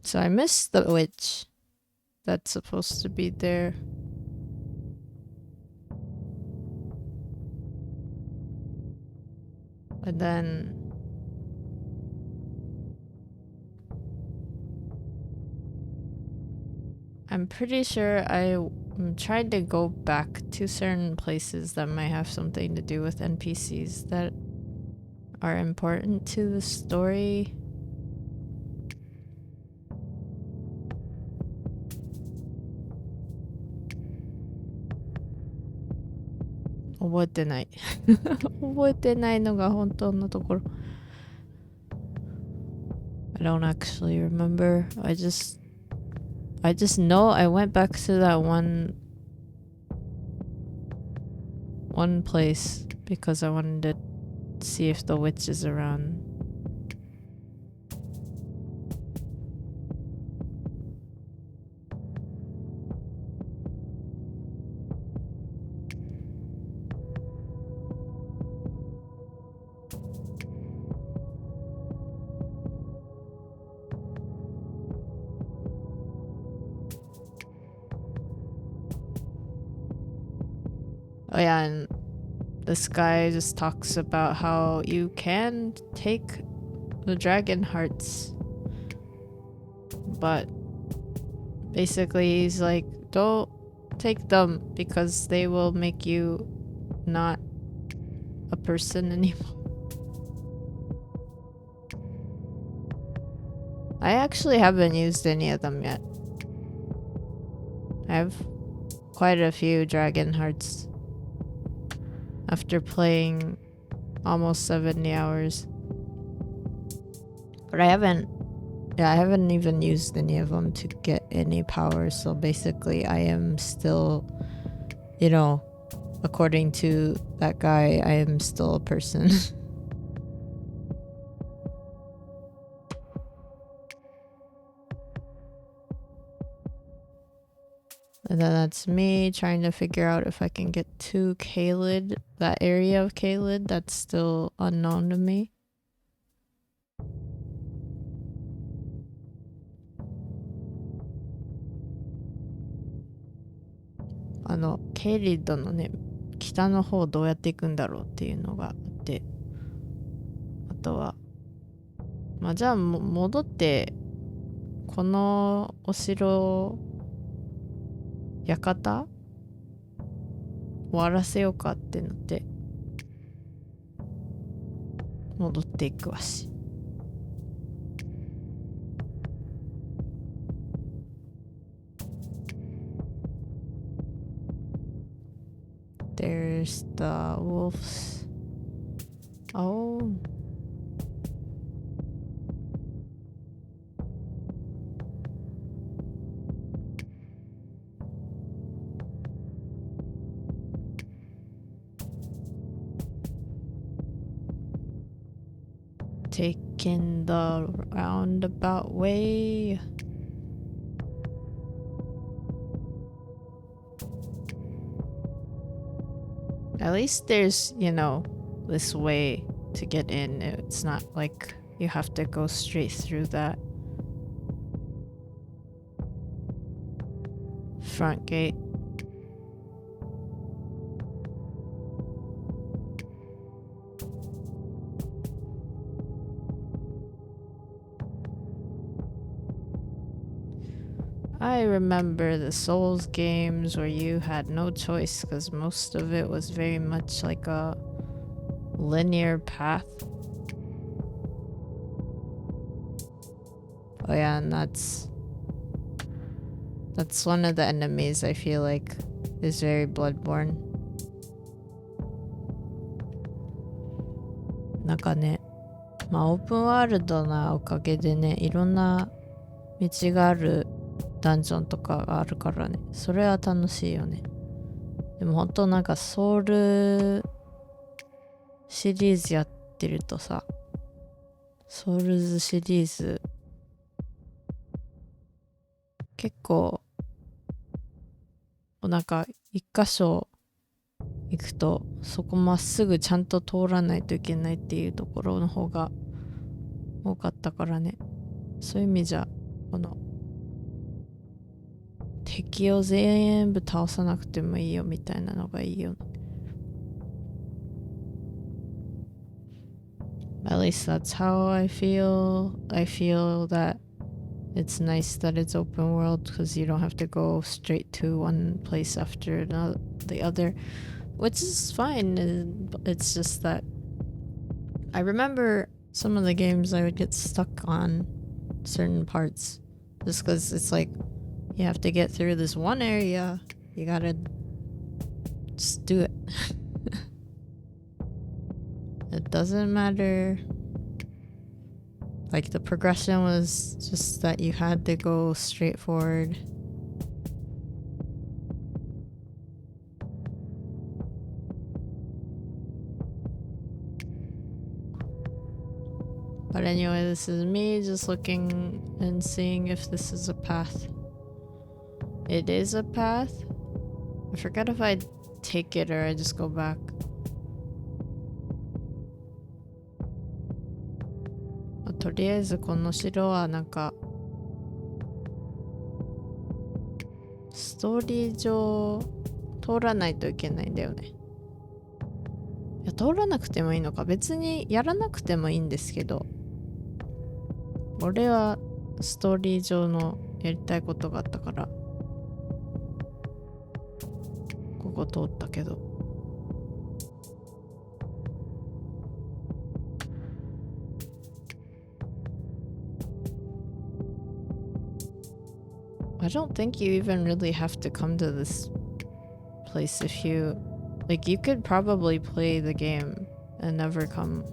So I missed the witch that's supposed to be there. And then I'm pretty sure I'm trying to go back to certain places that might have something to do with NPCs that are important to the story.覚えてない。覚えてないのが本当のところ。I don't actually remember. I just know I went back to that one place because I wanted to see if the witch is around. Oh yeah, and this guy just talks about how you can take the dragon hearts, but basically he's like, don't take them because they will make you not a person anymore. I actually haven't used any of them yet. I have quite a few dragon hearts after playing almost 70 hours. But I haven't even used any of them to get any power. So basically I am still, you know, according to that guy, I am still a person. And then that's me trying to figure out if I can get to Caelid, that area of Caelid that's still unknown to me.ケイリッドのね、北の方どうやって行くんだろうっていうのがあって、あとは、まあじゃあ戻って、このお城、館終わらせようかってなって戻っていくわし。There's the wolves. Oh. Taking the roundabout way. At least there's, you know, this way to get in. It's not like you have to go straight through that front gate. I remember the Souls games where you had no choice because most of it was very much like a linear path. Oh yeah, and that's one of the enemies I feel like is very Bloodborne. なんかね、まあオープンワールドなおかげでね、いろんな道があるダンジョンとかがあるからね、それは楽しいよね。でも本当なんかソウルシリーズやってるとさ、ソウルズシリーズ結構なんか一箇所行くとそこまっすぐちゃんと通らないといけないっていうところの方が多かったからね、そういう意味じゃこの敵を全部倒さなくてもいいよみたいなのがいいよね。At least that's how I feel. I feel that it's nice that it's open world because you don't have to go straight to one place after the other, which is fine. It's just that I remember some of the games I would get stuck on certain parts just because it's like you have to get through this one area. You gotta just do it. It doesn't matter. Like the progression was just that you had to go straight forward. But anyway, this is me just looking and seeing if this is a path. It is a path. I forget if I take it or I just go back. But とりあえずこの城はなんかストーリー上通らないといけないんだよね。いや通らなくてもいいのか、別にやらなくてもいいんですけど、俺はストーリー上のやりたいことがあったからここ通ったけど。I don't think you even really have to come to this place if you like. You could probably play the game and never come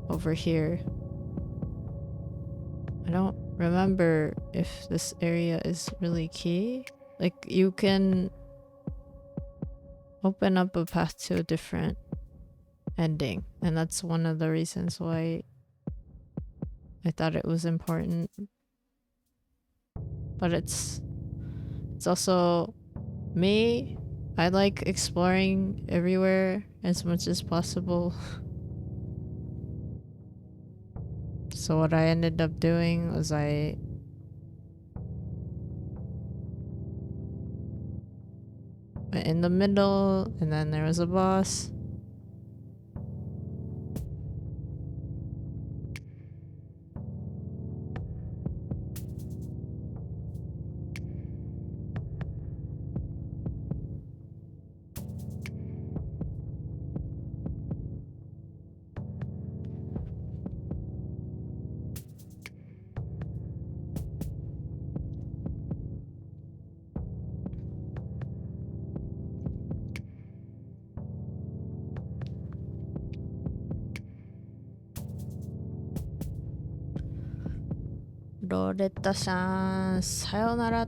over here. I don't remember if this area is really key. Like you can open up a path to a different ending, and that's one of the reasons why I thought it was important. But it's also me. I like exploring everywhere as much as possible. So what I ended up doing was I went in the middle and then there was a boss.ロレッタさん、さよなら。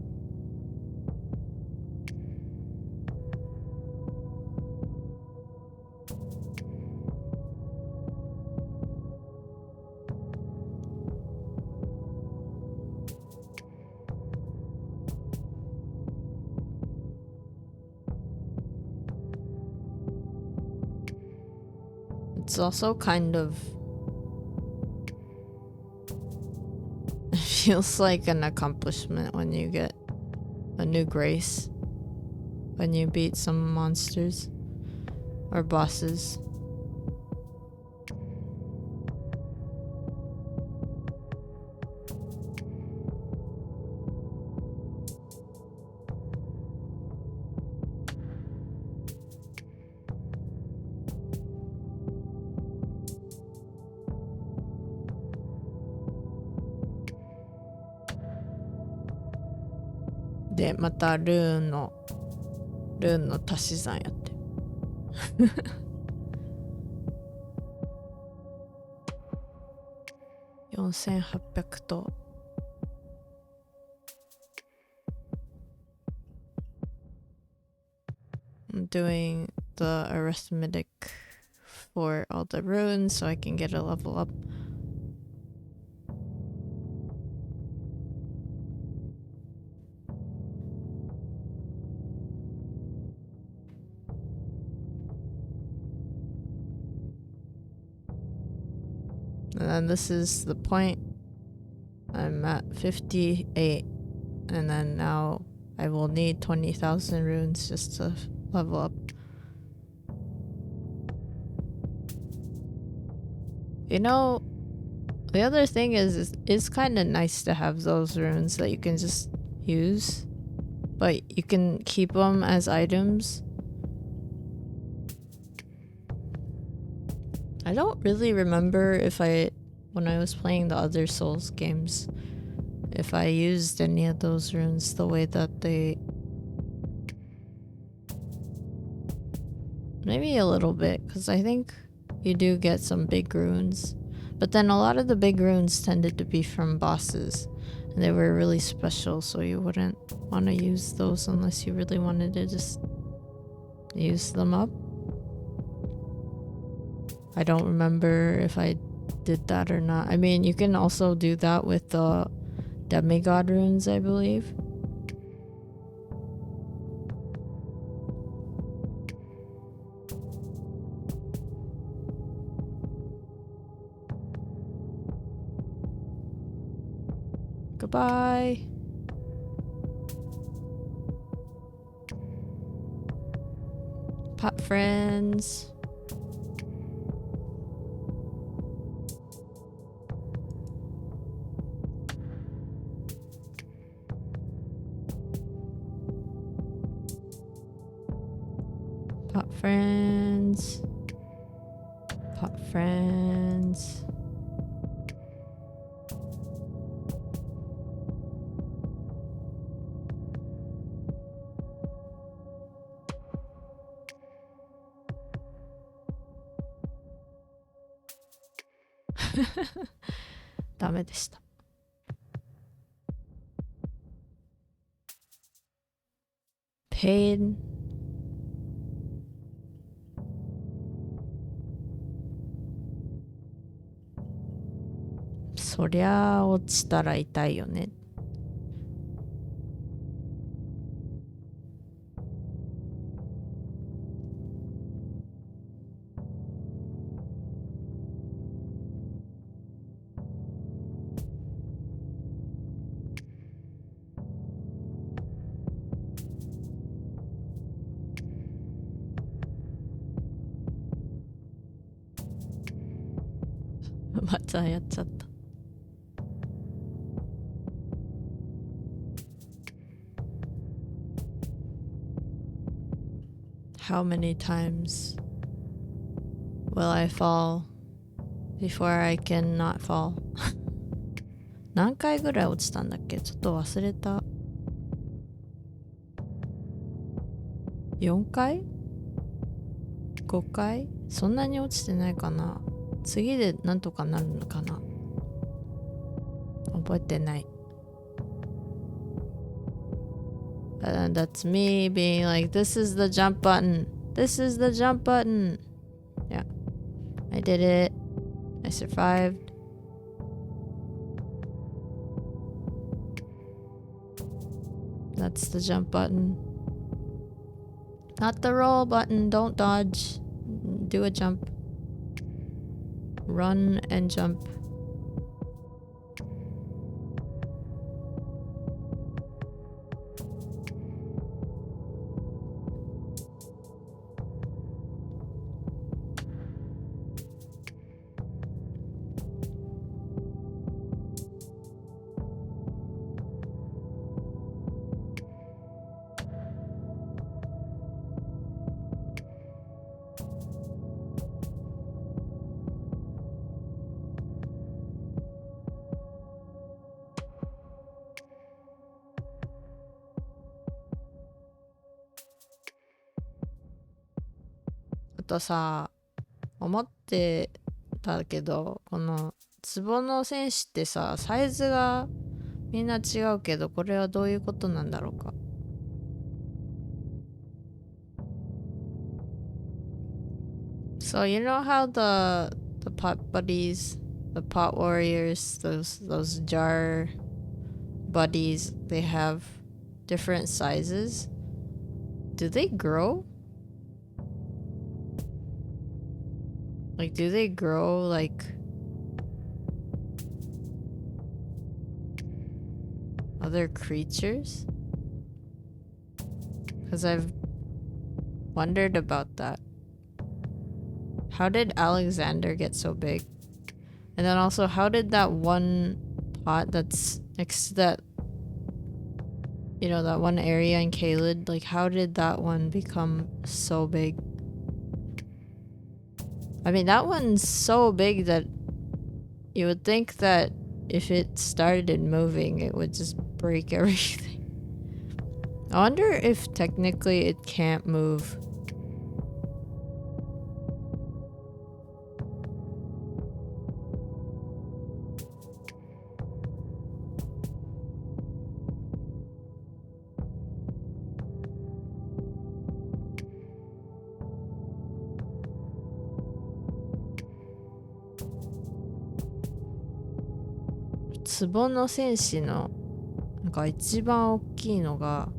It's also kind of feels like an accomplishment when you get a new grace, when you beat some monsters or bosses.でまたルーンの足し算やって4800とI'm doing the arithmetic for all the runes so I can get a level up. And then this is the point I'm at 58, and then now I will need 20,000 runes just to level up. You know, the other thing is it's kind of nice to have those runes that you can just use, but you can keep them as items. I don't really remember if when I was playing the other Souls games, if I used any of those runes the way that they... Maybe a little bit, because I think you do get some big runes. But then a lot of the big runes tended to be from bosses, and they were really special, so you wouldn't want to use those unless you really wanted to just use them up. I don't remember if I did that or not. I mean, you can also do that with the demigod runes, I believe. Goodbye. Pot friends. Pot friends. Pot friends.ダメでした。Pain.そりゃあ落ちたら痛いよね。またやっちゃった。How many times will I fall before I can not fall? 何回ぐらい落ちたんだっけ？ちょっと忘れた。4回 ?5 回そんなに落ちてないかな。次でなんとかなるのかな。覚えてない。That's me being like, this is the jump button. This is the jump button. Yeah. I did it. I survived. That's the jump button. Not the roll button. Don't dodge. Do a jump. Run and jump.あとさ、思ってたけど、この壺の戦士ってさ、サイズがみんな違うけど、これはどういうことなんだろうか。So you know how the pot buddies, the pot warriors, those jar buddies, they have different sizes? Do they grow? Like, do they grow like other creatures? Because I've wondered about that. How did Alexander get so big? And then also, how did that one pot that's next to that, you know, that one area in Caelid, like how did that one become so big? I mean, that one's so big that you would think that if it started moving, it would just break everything. I wonder if technically it can't move. Vtuberの戦士のなんか一番大きいのが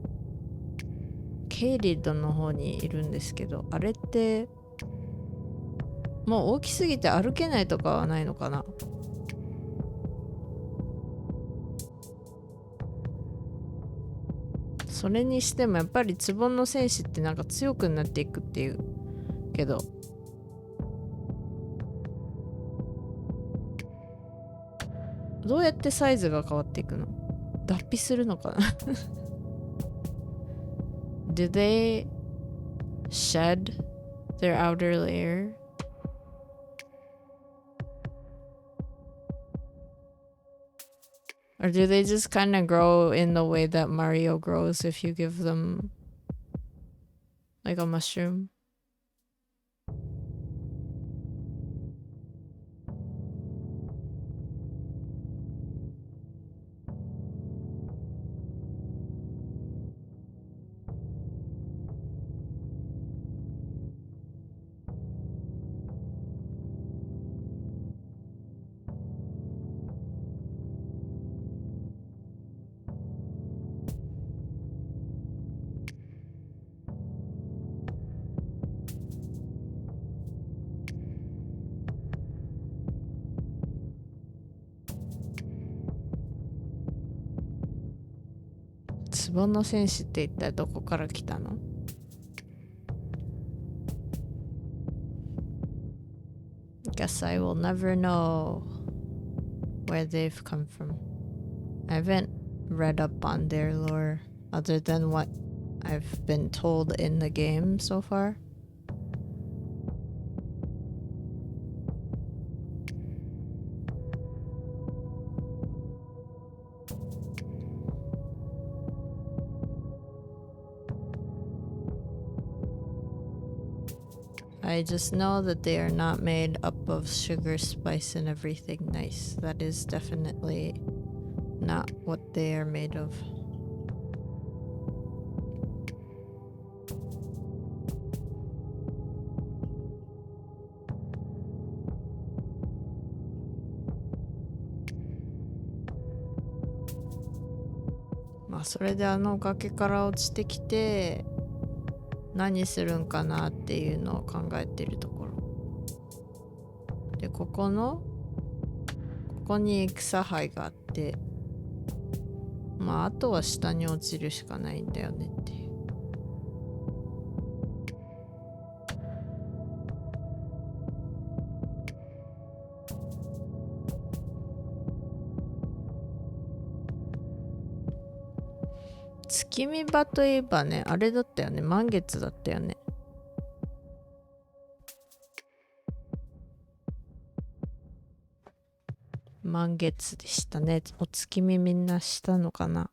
ケイリッドの方にいるんですけど、あれってもう大きすぎて歩けないとかはないのかな。それにしてもやっぱりVtuberの戦士ってなんか強くなっていくっていうけど、どうやってサイズが変わっていくの？脱皮するのかな？Do they shed their outer layer? Or do they just kind of grow in the way that Mario grows if you give them like a mushroom? Vtuberの戦士って一体どこから来たの？Guess I will never know where they've come from. I haven't read up on their lore other than what I've been told in the game so far. I just know that they are not made up of sugar, spice, and everything nice. That is definitely not what they are made of. Ma, それであの崖から落ちてきて何するんかなっていうのを考えてるところで、ここに草生があって、まああとは下に落ちるしかないんだよねっていう。月見場といえばね、あれだったよね、満月だったよね。満月でしたね。お月見みんなしたのかな？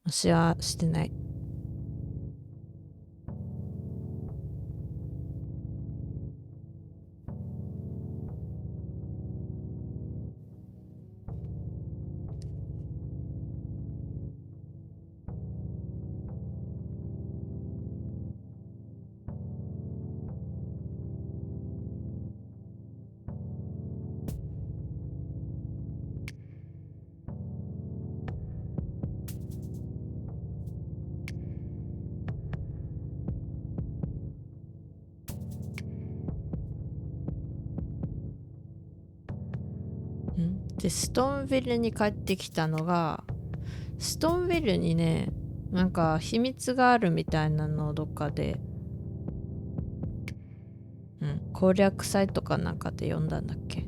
私はしてない。でストーンヴィルに帰ってきたのがストーンビルにね、なんか秘密があるみたいなのをどっかで、攻略サイトかなんかで読んだんだっけ。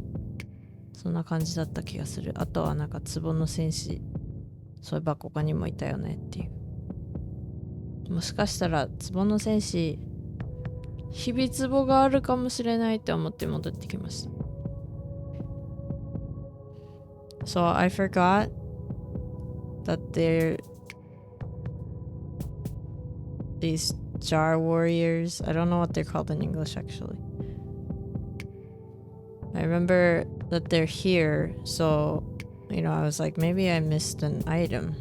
そんな感じだった気がする。あとはなんか壺の戦士、そういえばここにもいたよねっていう。もしかしたら壺の戦士、秘密壺があるかもしれないって思って戻ってきました。So I forgot that these jar warriors. I don't know what they're called in English actually. I remember that they're here, so I was like, maybe I missed an item.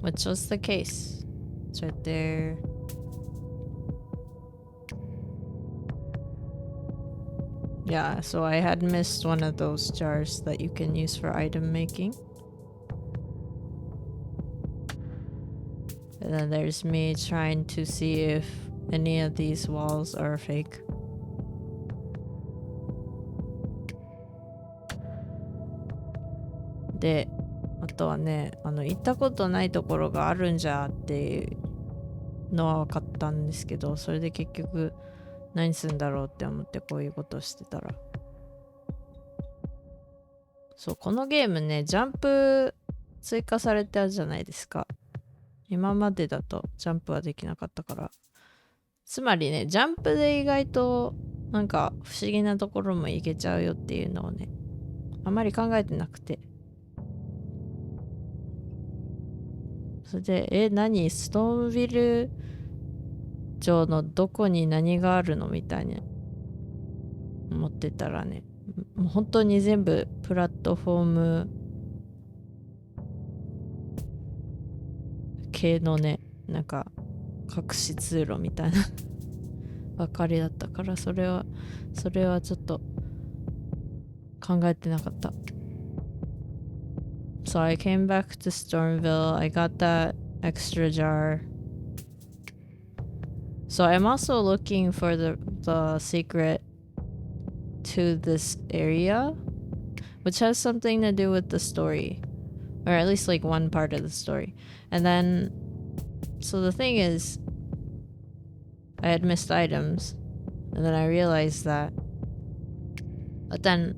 Which was the case. It's right there. Yeah, so I had missed one of those jars that you can use for item making. And then there's me trying to see if any of these walls are fake. De, あとはね、行ったことないところがあるんじゃっていうのは分かったんですけど、それで結局何するんだろうって思ってこういうことをしてたら。そう、このゲームね、ジャンプ追加されたじゃないですか。今までだとジャンプはできなかったから。つまりね、ジャンプで意外となんか不思議なところもいけちゃうよっていうのをね、あまり考えてなくて。それで、何ストーンビル城のどこに何があるのみたいに思ってたらね、もう本当に全部プラットフォーム系のね、なんか隠し通路みたいなばかりだったから、それはちょっと考えてなかった。So I came back to Stormville. I got that extra jar. So I'm also looking for the secret to this area, which has something to do with the story, or at least like one part of the story. And then, so the thing is, I had missed items, and then I realized that. But then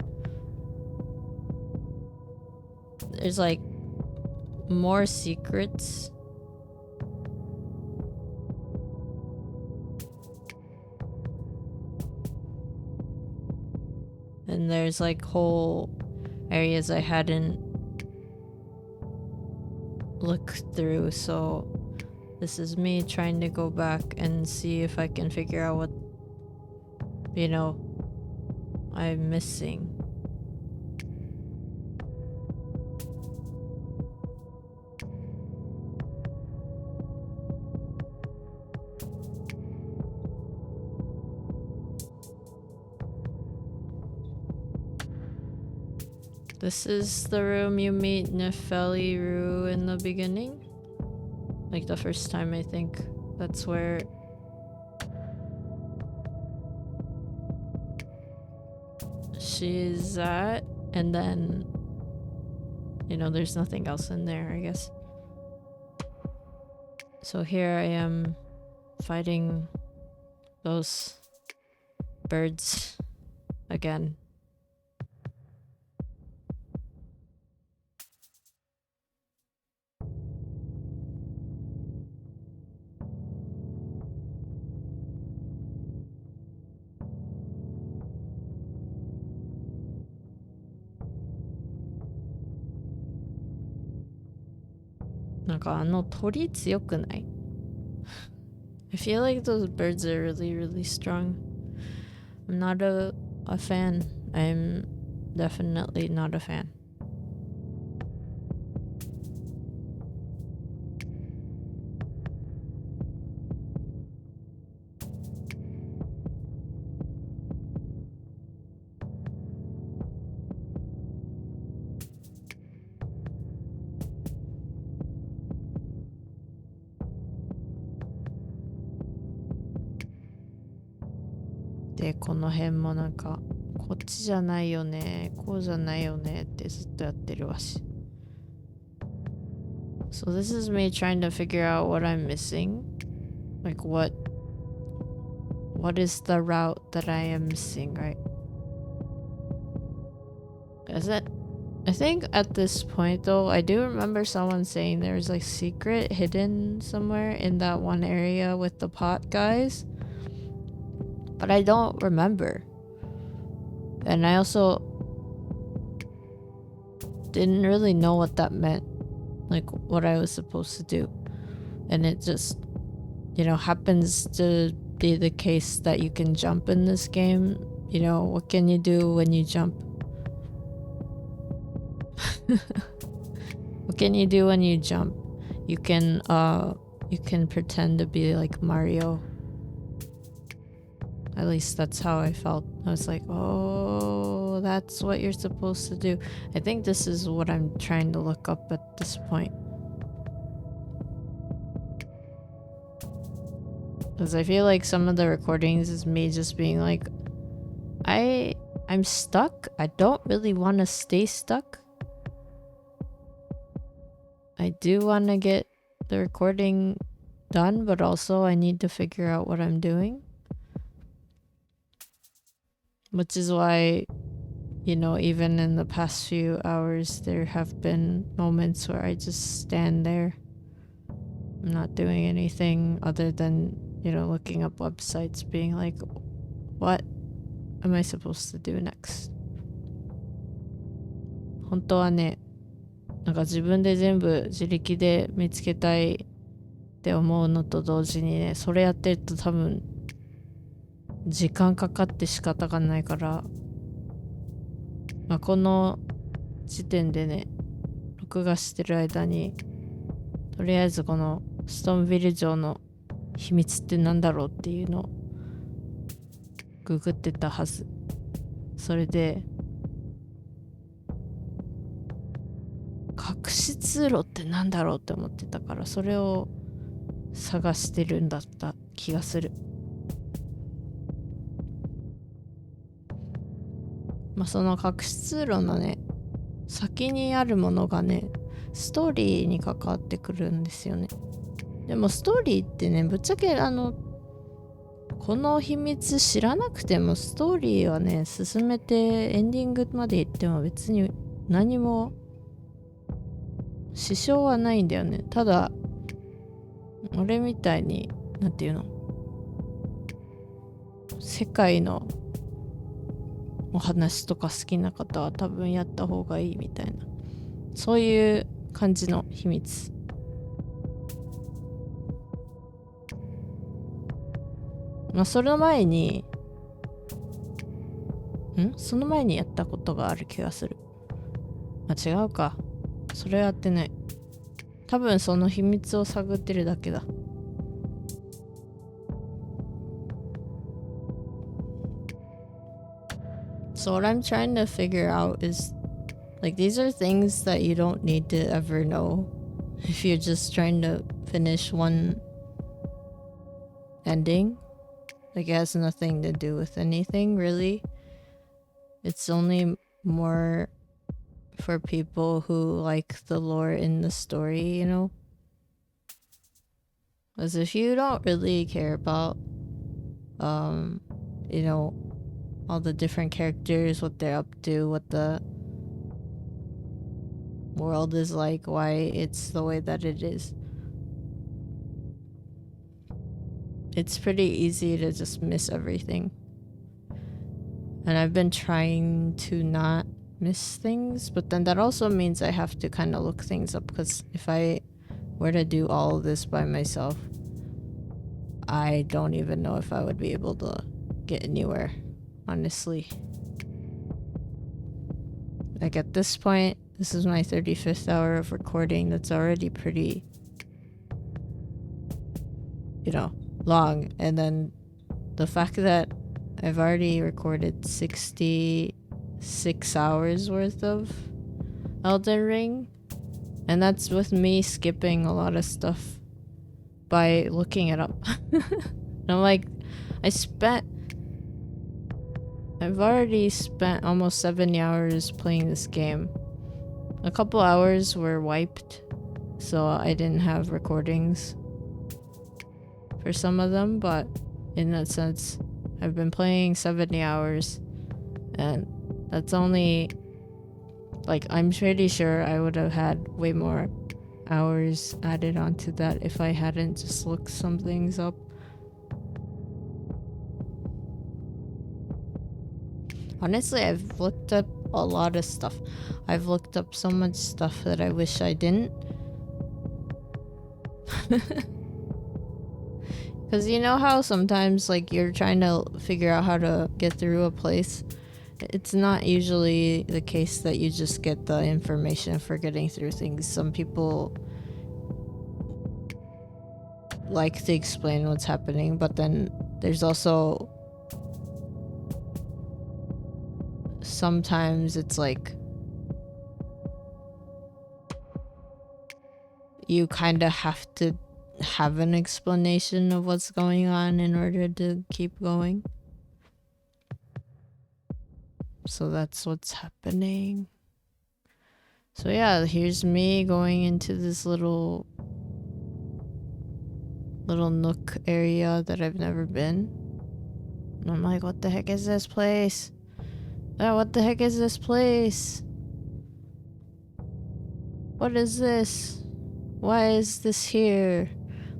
there's like more secrets. And there's like whole areas I hadn't looked through, so this is me trying to go back and see if I can figure out what I'm missing. This is the room you meet Nefeli Rue in the beginning. Like the first time, I think. That's where she's at. And then, there's nothing else in there, I guess. So here I am fighting those birds again. I feel like those birds are really, really strong. I'm not a fan. I'm definitely not a fan. De この辺もなんかこっちじゃないよね、こうじゃないよねってずっとやってるわし。So this is me trying to figure out what I'm missing. Like what is the route that I am missing, right? I think at this point though, I do remember someone saying there's like secret hidden somewhere in that one area with the pot guys. But I don't remember. And I also didn't really know what that meant. Like what I was supposed to do. And it just, you know, happens to be the case that you can jump in this game. You know, what can you do when you jump? What can you do when you jump? You can pretend to be like Mario. At least that's how I felt. I was like, oh, that's what you're supposed to do. I think this is what I'm trying to look up at this point. Because I feel like some of the recordings is me just being like, I'm stuck. I don't really want to stay stuck. I do want to get the recording done, but also I need to figure out what I'm doing. Which is why, you know, even in the past few hours, there have been moments where I just stand there. I'm not doing anything other than, you know, looking up websites, being like, what am I supposed to do next? 本当はね、なんか自分で全部自力で見つけたいって思うのと同時にね、それやってると多分時間かかって仕方がないから、まあ、この時点でね、録画してる間にとりあえずこのストーンビル城の秘密ってなんだろうっていうのをググってたはず。それで隠し通路ってなんだろうって思ってたから、それを探してるんだった気がする。まあその隠し通路のね、先にあるものがね、ストーリーに関わってくるんですよね。でもストーリーってね、ぶっちゃけこの秘密知らなくてもストーリーはね、進めてエンディングまで行っても別に何も支障はないんだよね。ただ俺みたいになんていうの、世界のお話とか好きな方は多分やった方がいいみたいな、そういう感じの秘密。まあその前にやったことがある気がする。まあ違うか、それはやってない。多分その秘密を探ってるだけだ。So what I'm trying to figure out is, like, these are things that you don't need to ever know if you're just trying to finish one ending. Like, it has nothing to do with anything, really. It's only more for people who like the lore in the story, you know? Because if you don't really care about, you know, all the different characters, what they're up to, what the world is like, why it's the way that it is, it's pretty easy to just miss everything. And I've been trying to not miss things, but then that also means I have to kind of look things up, because if I were to do all of this by myself, I don't even know if I would be able to get anywhere, honestly. Like at this point, this is my 35th hour of recording. That's already pretty, you know, long. And then the fact that I've already recorded 66 hours worth of Elden Ring, and that's with me skipping a lot of stuff by looking it up. And I'm like, I spent I've already spent almost 70 hours playing this game. A couple hours were wiped, so I didn't have recordings for some of them, but in that sense, I've been playing 70 hours, and that's only, like, I'm pretty sure I would have had way more hours added onto that if I hadn't just looked some things up. Honestly, I've looked up a lot of stuff. I've looked up so much stuff that I wish I didn't. Because you know how sometimes, like, you're trying to figure out how to get through a place? It's not usually the case that you just get the information for getting through things. Some people like to explain what's happening, but then there's also sometimes it's like you kind of have to have an explanation of what's going on in order to keep going. So that's what's happening. So yeah, here's me going into this little nook area that I've never been. And I'm like, what the heck is this place? Oh, what the heck is this place? What is this? Why is this here?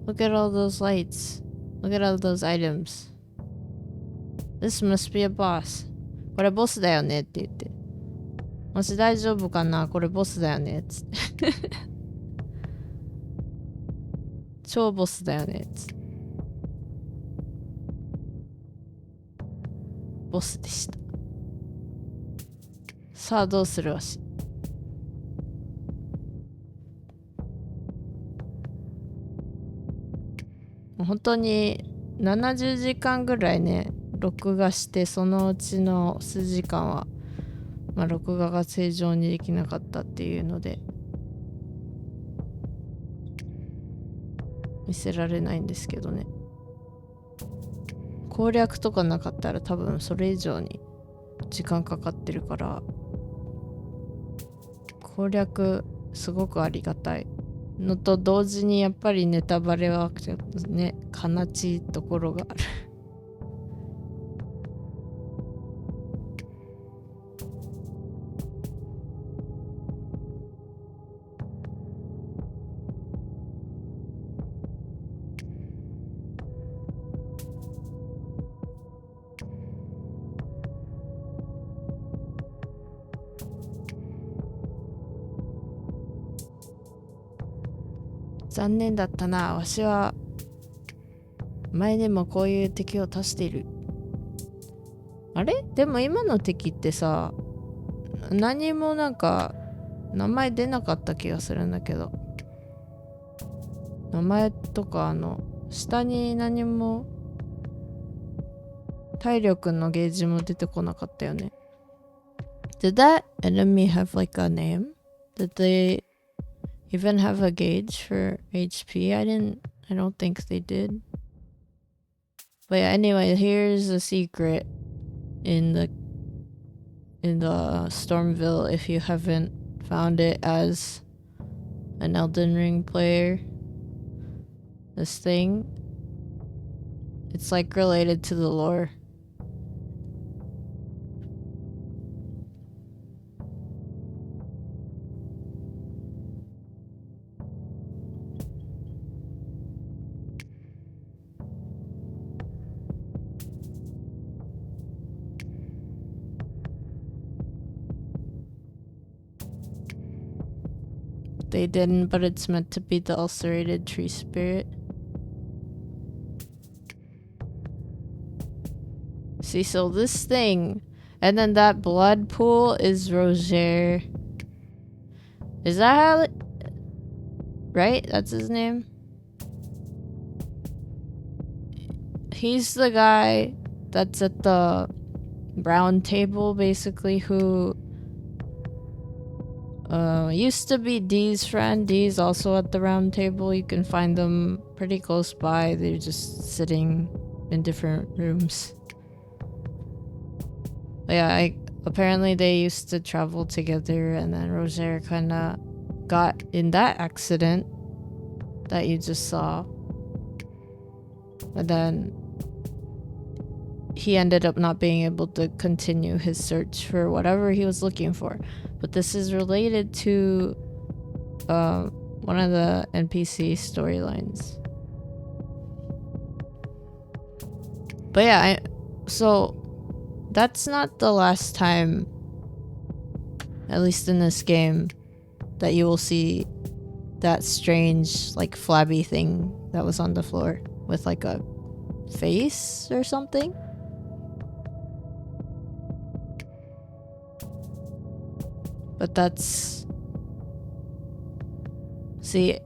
Look at all those lights. Look at all those items. This must be a boss. これボスだよねって言って。もし大丈夫かな？これボスだよねっつって。超ボスだよねっつって。ボスでした。さあどうするわし。本当に70時間ぐらいね録画して、そのうちの数時間は、まあ、録画が正常にできなかったっていうので見せられないんですけどね。攻略とかなかったら多分それ以上に時間かかってるから、攻略すごくありがたいのと同時に、やっぱりネタバレはちょっとね悲しいところがある。残念だったな。わしは前でもこういう敵を足している。あれ？でも今の敵ってさ、何もなんか名前出なかった気がするんだけど、名前とか下に何も体力のゲージも出てこなかったよね。Did that enemy have like a name? Did they even have a gauge for HP? I don't think they did. But yeah, anyway, here's a secret in the Stormville if you haven't found it as an Elden Ring player. This thing, it's like related to the lore. They didn't, but it's meant to be the ulcerated tree spirit. See, so this thing, and then that blood pool is Roger. Is that how it... Right? That's his name? He's the guy that's at the round table, basically, who... used to be Dee's friend. Dee's also at the round table. You can find them pretty close by. They're just sitting in different rooms. Yeah, apparently they used to travel together, and then Roger kind of got in that accident that you just saw. And then he ended up not being able to continue his search for whatever he was looking for. But this is related to one of the NPC storylines. But yeah, so that's not the last time, at least in this game, that you will see that strange, like, flabby thing that was on the floor with, like, a face or something. But that's... See,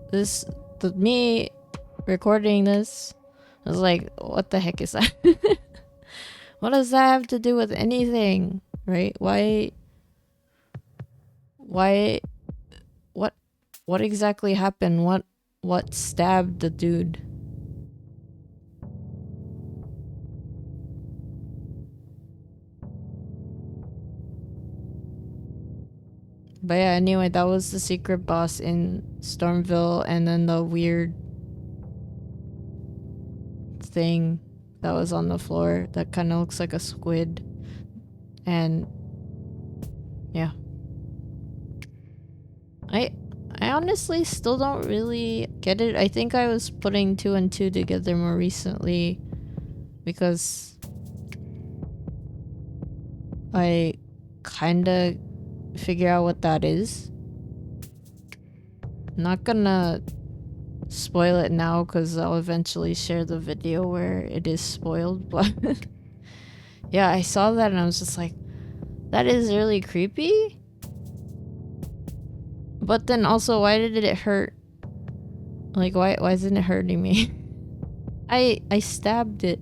me recording this, I was like, what the heck is that? What does that have to do with anything, right? What exactly happened? What stabbed the dude? But yeah, anyway, that was the secret boss in Stormville, and then the weird thing that was on the floor that kind of looks like a squid. And yeah, I honestly still don't really get it. I think I was putting 2 and 2 together more recently because I kind of figure out what that is. I'm not gonna spoil it now because I'll eventually share the video where it is spoiled, but yeah, I saw that and I was just like, that is really creepy. But then also, why did it hurt? Like, why isn't it hurting me? I stabbed it.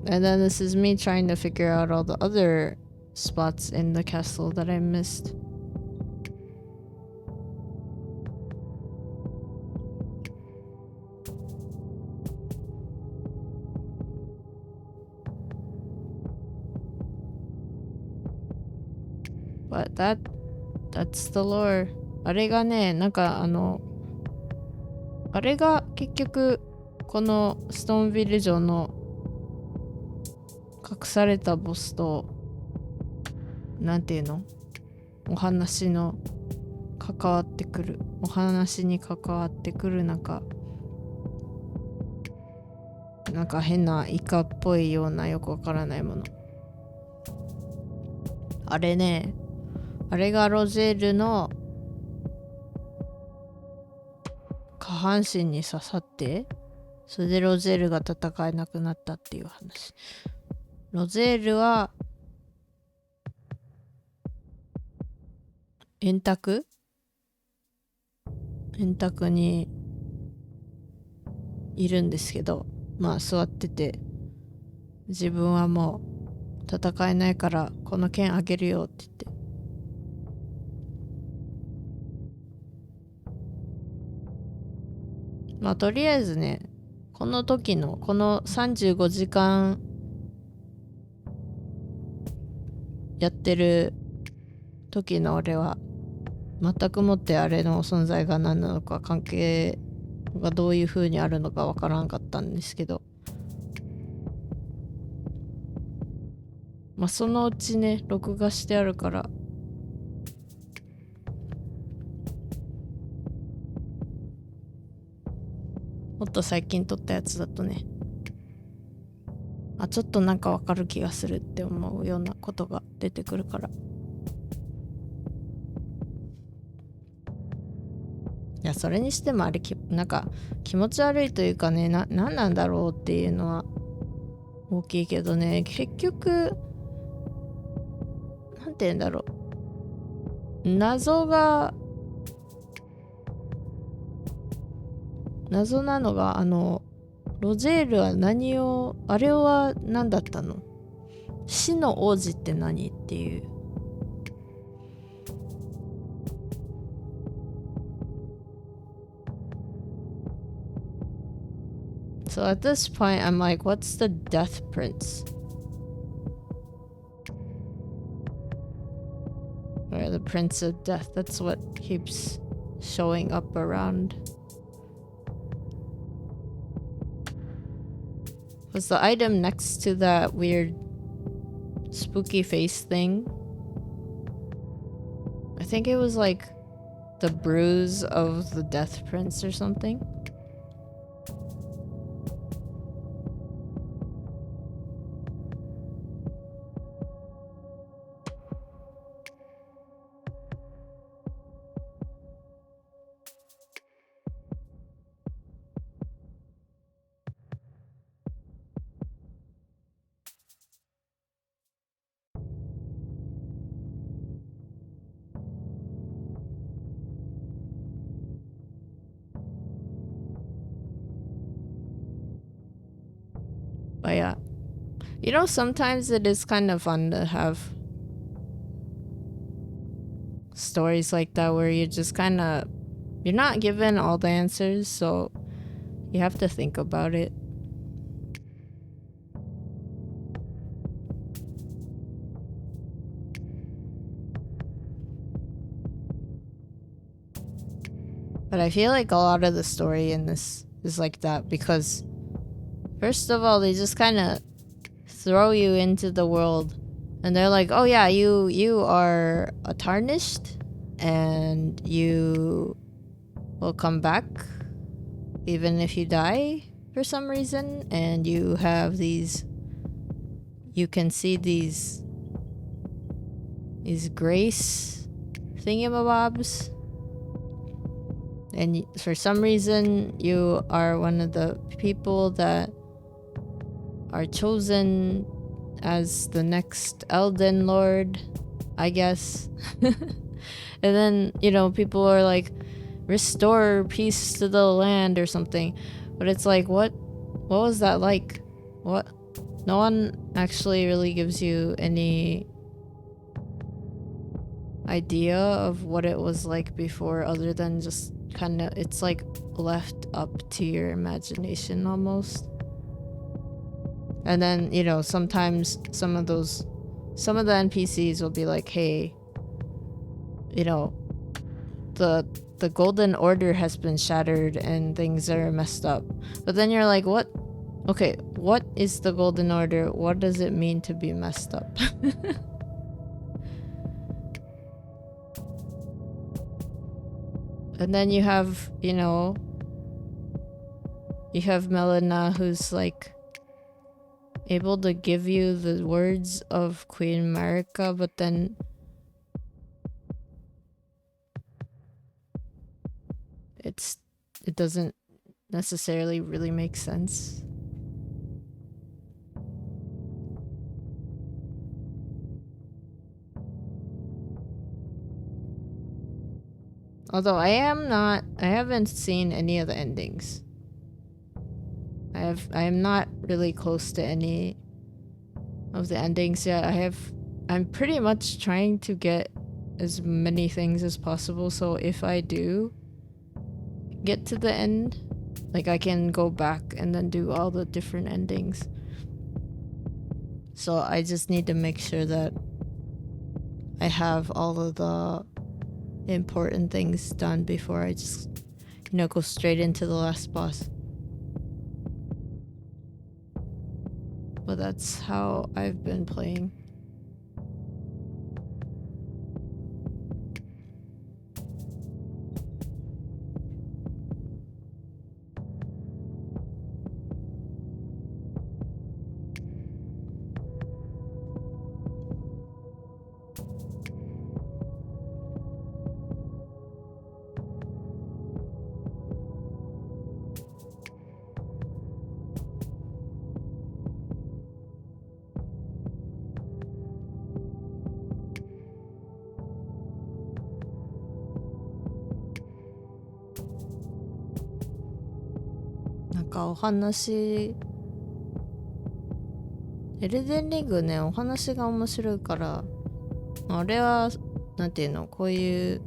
And then this is me trying to figure out all the other spots in the castle that I missed. But that's the lore. あれがね、なんかあれが結局このストーンビル城の隠されたボスと、なんていうの、お話に関わってくるなんか変なイカっぽいようなよくわからないもの。あれね、あれがロジェールの下半身に刺さって、それでロジェールが戦えなくなったっていう話。ロゼールは円卓にいるんですけど、まあ座ってて、自分はもう戦えないからこの剣あげるよって言って、まあとりあえずね、この時のこの35時間やってる時の俺は全くもってあれの存在が何なのか、関係がどういう風にあるのかわからんかったんですけど、まあそのうちね、録画してあるから、もっと最近撮ったやつだとね、ちょっとなんかわかる気がするって思うようなことが出てくるから。いや、それにしてもあれなんか気持ち悪いというかね、なんなんだろうっていうのは大きいけどね、結局なんて言うんだろう、謎なのが、ロジェールは何を、あれは何だったの？死の王子って何っていう。So at this point, I'm like, what's the Death Prince? Or the Prince of Death. That's what keeps showing up around. Was the item next to that weird spooky face thing? I think it was like the bruise of the Death Prince or something. But yeah, you know, sometimes it is kind of fun to have stories like that where you just kind of, you're not given all the answers, so you have to think about it. But I feel like a lot of the story in this is like that because first of all, they just kind of throw you into the world and they're like, oh yeah, you are a tarnished and you will come back even if you die for some reason, and you have these, you can see these grace thingamabobs, and for some reason you are one of the people that are chosen as the next Elden Lord, I guess. And then, you know, people are like, restore peace to the land or something. But it's like, what was that like? What? No one actually really gives you any idea of what it was like before, other than just kind of, it's like left up to your imagination almost. And then, you know, sometimes some of the NPCs will be like, hey, you know, the Golden Order has been shattered and things are messed up. But then you're like, what? Okay, what is the Golden Order? What does it mean to be messed up? And then you have, you know, you have Melina, who's like able to give you the words of Queen Marika, but then it doesn't necessarily really make sense. Although I haven't seen any of the endings. I am not really close to any of the endings yet. I'm pretty much trying to get as many things as possible, so if I do get to the end, like, I can go back and then do all the different endings. So I just need to make sure that I have all of the important things done before I just, you know, go straight into the last boss. But that's how I've been playing.お話、エルデンリングね、お話が面白いから、あれはなんていうの、こういう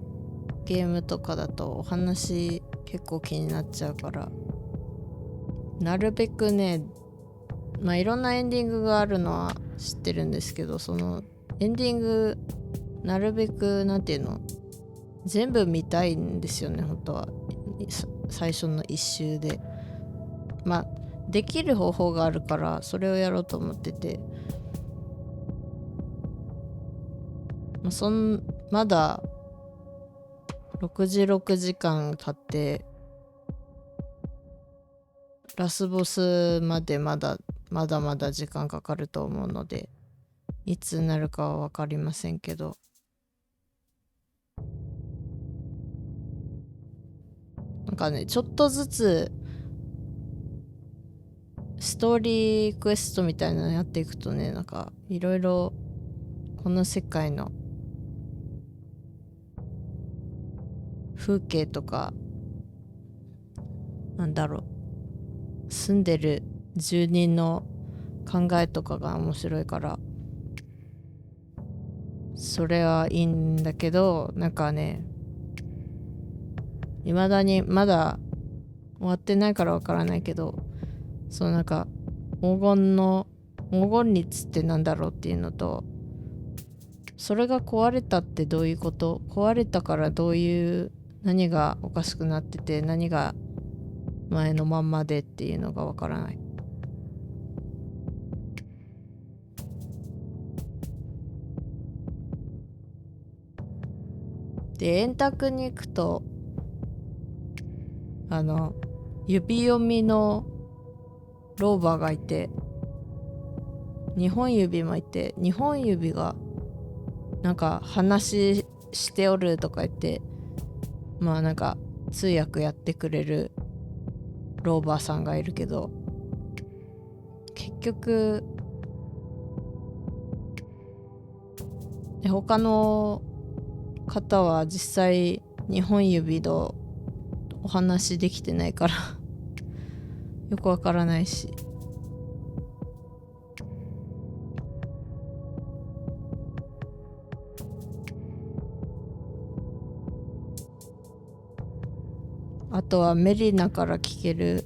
ゲームとかだとお話結構気になっちゃうからなるべくね、まあいろんなエンディングがあるのは知ってるんですけど、そのエンディングなるべくなんていうの、全部見たいんですよね本当は。最初の一周でまあできる方法があるからそれをやろうと思ってて、まだ66時間経ってラスボスまでまだ時間かかると思うので、いつになるかは分かりませんけど、なんかねちょっとずつストーリークエストみたいなのやっていくとね、なんかいろいろこの世界の風景とか、なんだろう、住んでる住人の考えとかが面白いからそれはいいんだけど、なんかね未だにまだ終わってないからわからないけど、そのなんか黄金律ってなんだろうっていうのと、それが壊れたってどういうこと、壊れたからどういう何がおかしくなってて何が前のまんまでっていうのがわからない。で円卓に行くと指読みの老婆がいて、2本指もいて、2本指がなんか話しておるとか言って、まあなんか通訳やってくれる老婆さんがいるけど、結局他の方は実際2本指のお話できてないからよくわからないし、あとはメリナから聞ける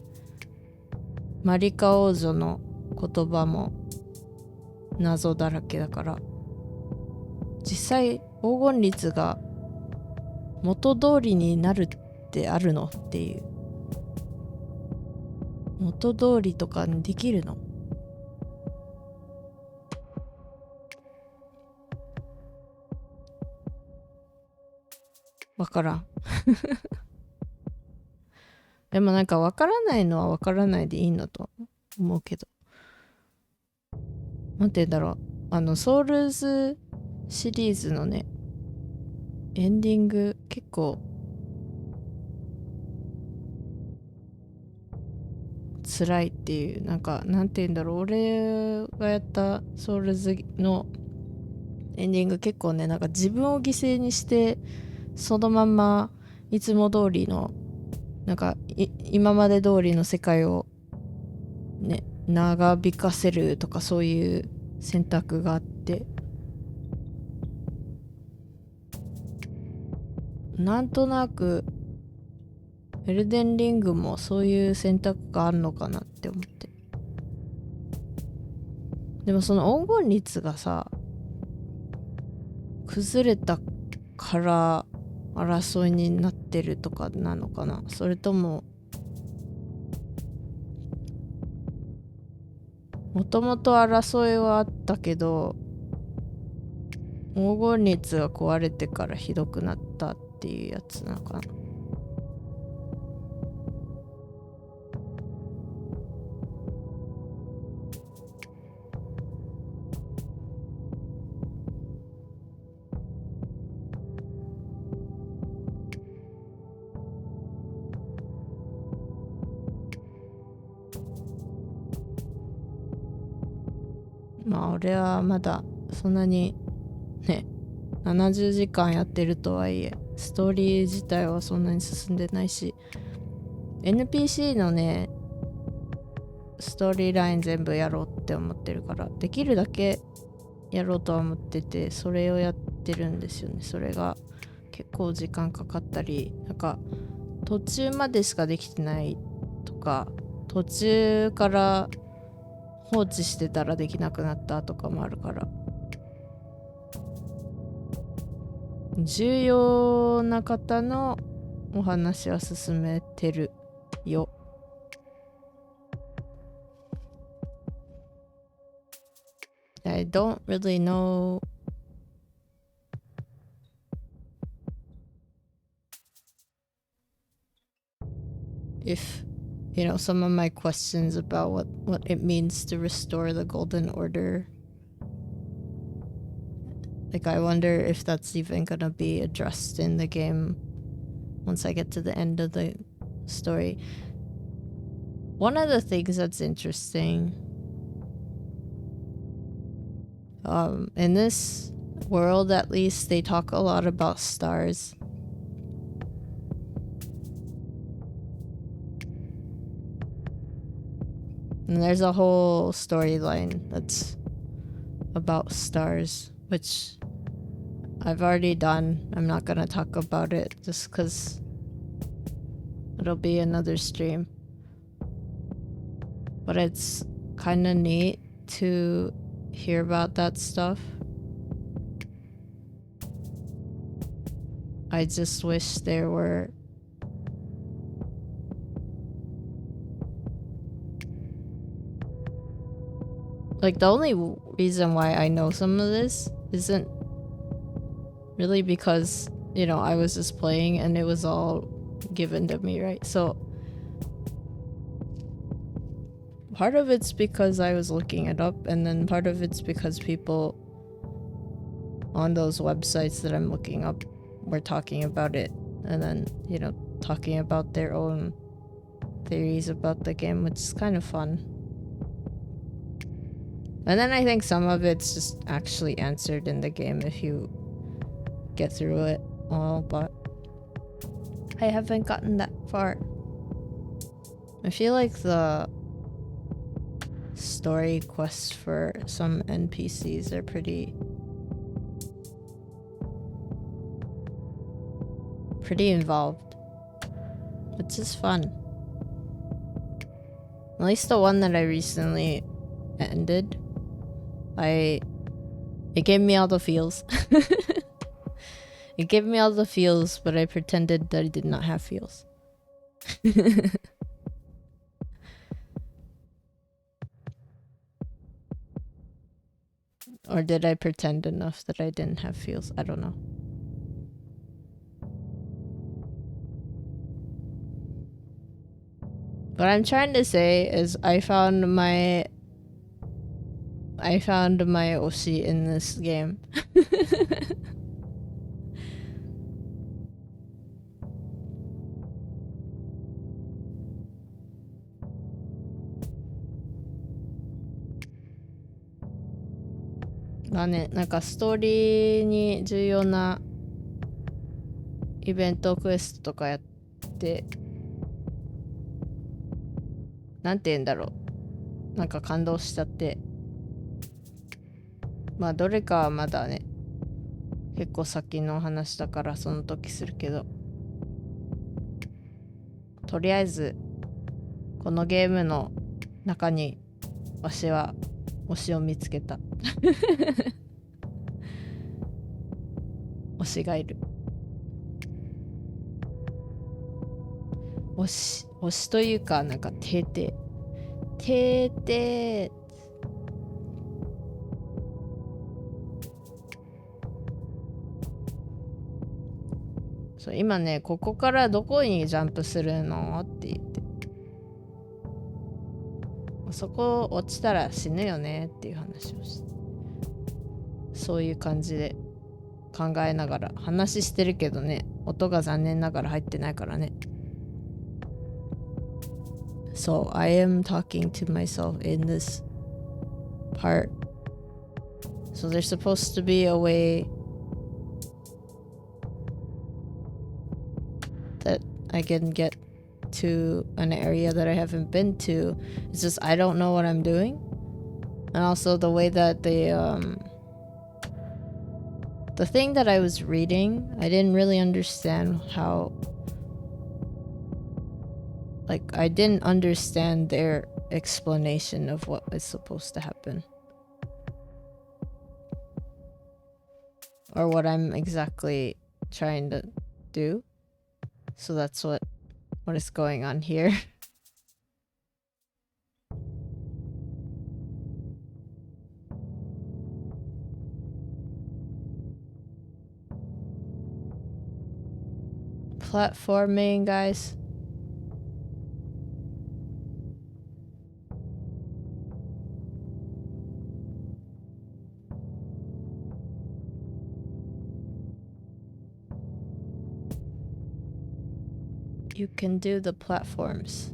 マリカ王女の言葉も謎だらけだから、実際黄金律が元通りになるってあるのっていう、元通りとかにできるの？わからんでもなんかわからないのはわからないでいいのと思うけど、なんて言うんだろう、ソウルズシリーズのねエンディング結構辛いっていう、なんて言うんだろう、俺がやったソウルズのエンディング結構ね、なんか自分を犠牲にしてそのまんまいつも通りのなんか今まで通りの世界をね長引かせるとか、そういう選択があって、なんとなくエルデンリングもそういう選択があるのかなって思って。でもその黄金律がさ崩れたから争いになってるとかなのかな、それとももともと争いはあったけど黄金律が壊れてからひどくなったっていうやつなのかな。まあ俺はまだそんなにね70時間やってるとはいえストーリー自体はそんなに進んでないし、 NPC のねストーリーライン全部やろうって思ってるから、できるだけやろうとは思ってて、それをやってるんですよね。それが結構時間かかったり、なんか途中までしかできてないとか途中から放置してたらできなくなったとかもあるから、重要な方のお話は進めてるよ。I don't really know if, you know, some of my questions about what it means to restore the Golden Order. Like, I wonder if that's even gonna be addressed in the game once I get to the end of the story. One of the things that's interesting, in this world at least, they talk a lot about stars. And there's a whole storyline that's about stars, which I've already done. I'm not gonna talk about it just because it'll be another stream. But it's kind of neat to hear about that stuff. I just wish there were like, the only reason why I know some of this isn't really because, you know, I was just playing and it was all given to me, right? So part of it's because I was looking it up, and then part of it's because people on those websites that I'm looking up were talking about it, and then, you know, talking about their own theories about the game, which is kind of fun. And then I think some of it's just actually answered in the game if you get through it all, but I haven't gotten that far. I feel like the story quests for some NPCs are pretty involved, which is fun. At least the one that I recently ended, it gave me all the feels. It gave me all the feels, but I pretended that I did not have feels. Or did I pretend enough that I didn't have feels? I don't know. What I'm trying to say is I found my Oshi in this game. Like, なんかストーリーに重要なイベントクエストとかやって、なんて言うんだろう、なんか感動しちゃって、まあどれかはまだね、結構先の話だからその時するけど、とりあえずこのゲームの中に推しを見つけた。推しがいる。推しというか、なんかてーてーそう、今ね、ここからどこにジャンプするのって言って、そこ落ちたら死ぬよねっていう話をして、そういう感じで考えながら話してるけどね、音が残念ながら入ってないからね。So I am talking to myself in this part. So there's supposed to be a way that I can get to an area that I haven't been to. It's just I don't know what I'm doing. And also the way that the thing that I was reading, I didn't really understand how like I didn't understand their explanation of what was supposed to happen. Or what I'm exactly trying to do. So that's what is going on here. Platforming, guys. You can do the platforms.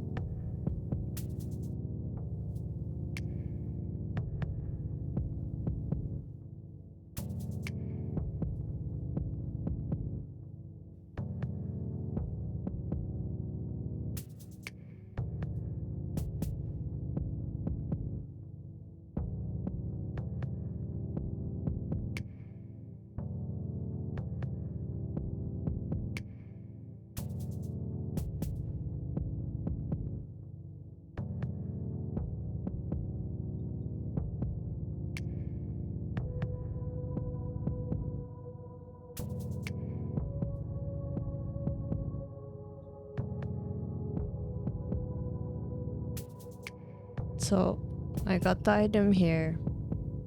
So I got the item here.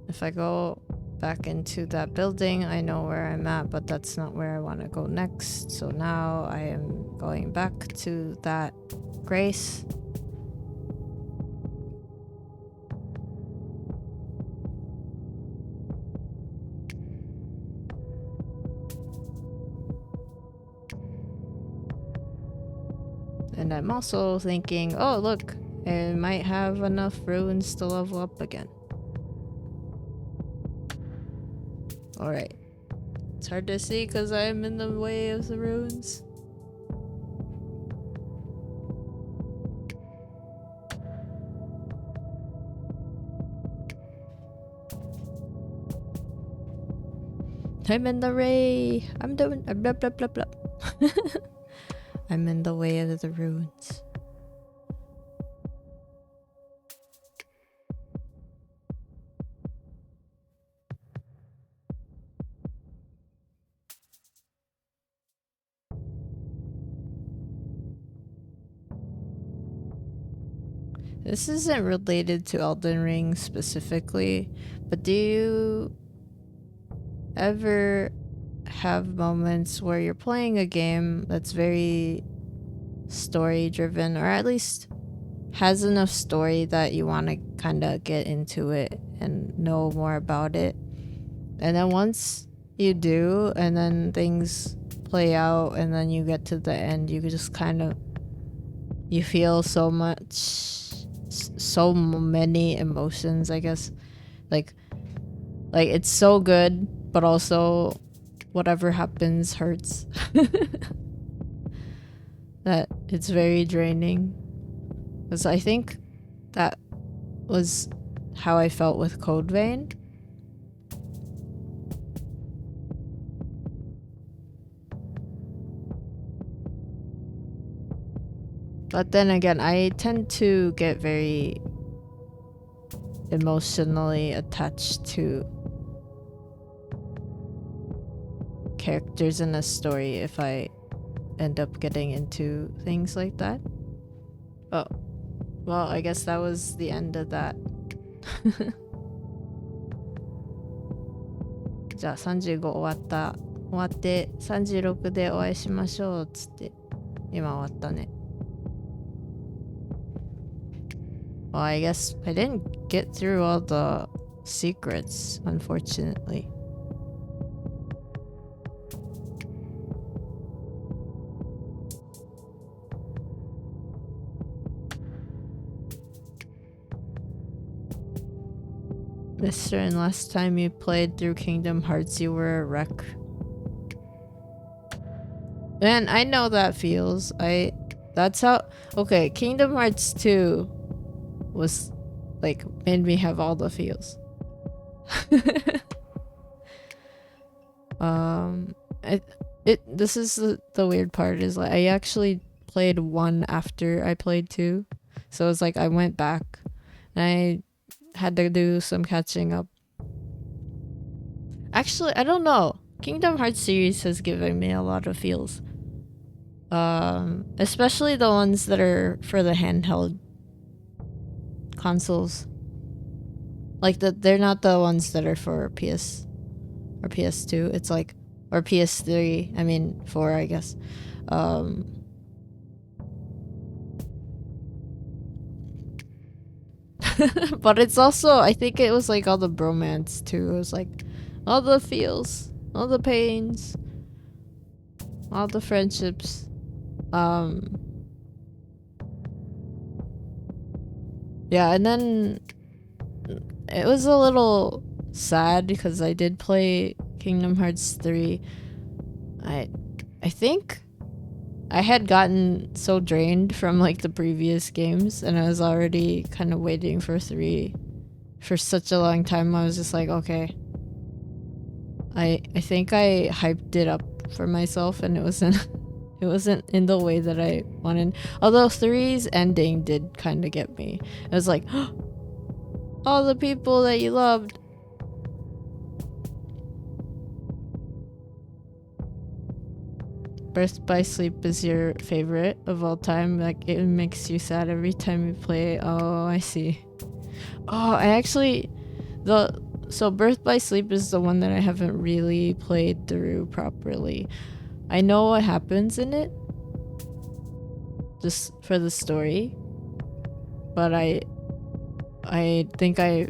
If I go back into that building, I know where I'm at, but that's not where I want to go next. So now I am going back to that Grace. And I'm also thinking, oh look, I might have enough runes to level up again. Alright. It's hard to see because I'm in the way of the runes. I'm in the way. I'm doing blah blah blah blah. I'm in the way of the runes. This isn't related to Elden Ring specifically, but do you ever have moments where you're playing a game that's very story driven, or at least has enough story that you want to kind of get into it and know more about it, and then once you do and then things play out and then you get to the end, you just kind of, you feel so many emotions, I guess. Like it's so good, but also whatever happens hurts. That it's very draining. Because I think that was how I felt with Code Vein. But then again, I tend to get very emotionally attached to characters in a story if I end up getting into things like that. Oh, well, I guess that was the end of that. じゃあ35終わって36でお会いしましょうっつって今終わったね。Well, I guess I didn't get through all the secrets, unfortunately. Mister, and last time you played through Kingdom Hearts, you were a wreck. Man, I know that feels. That's how. Okay, Kingdom Hearts 2 was like made me have all the feels. This is the weird part, is like I actually played 1 after I played 2. So it's like I went back and I had to do some catching up. Actually, I don't know. Kingdom Hearts series has given me a lot of feels. Especially the ones that are for the handheld consoles. Like they're not the ones that are for PS or PS2. It's like, or PS3. I mean 4, I guess. But it's also, I think it was like all the bromance too. It was like all the feels, all the pains, all the friendships. Yeah, and then it was a little sad because I did play Kingdom Hearts 3. I think I had gotten so drained from like the previous games, and I was already kind of waiting for 3 for such a long time. I was just like, okay. I think I hyped it up for myself, and it wasn't it wasn't in the way that I wanted. Although 3's ending did kind of get me. It was like, all the people that you loved. Birth by Sleep is your favorite of all time. Like, it makes you sad every time you play. Oh, I see. Oh, I actually... So Birth by Sleep is the one that I haven't really played through properly. I know what happens in it, just for the story, but I think I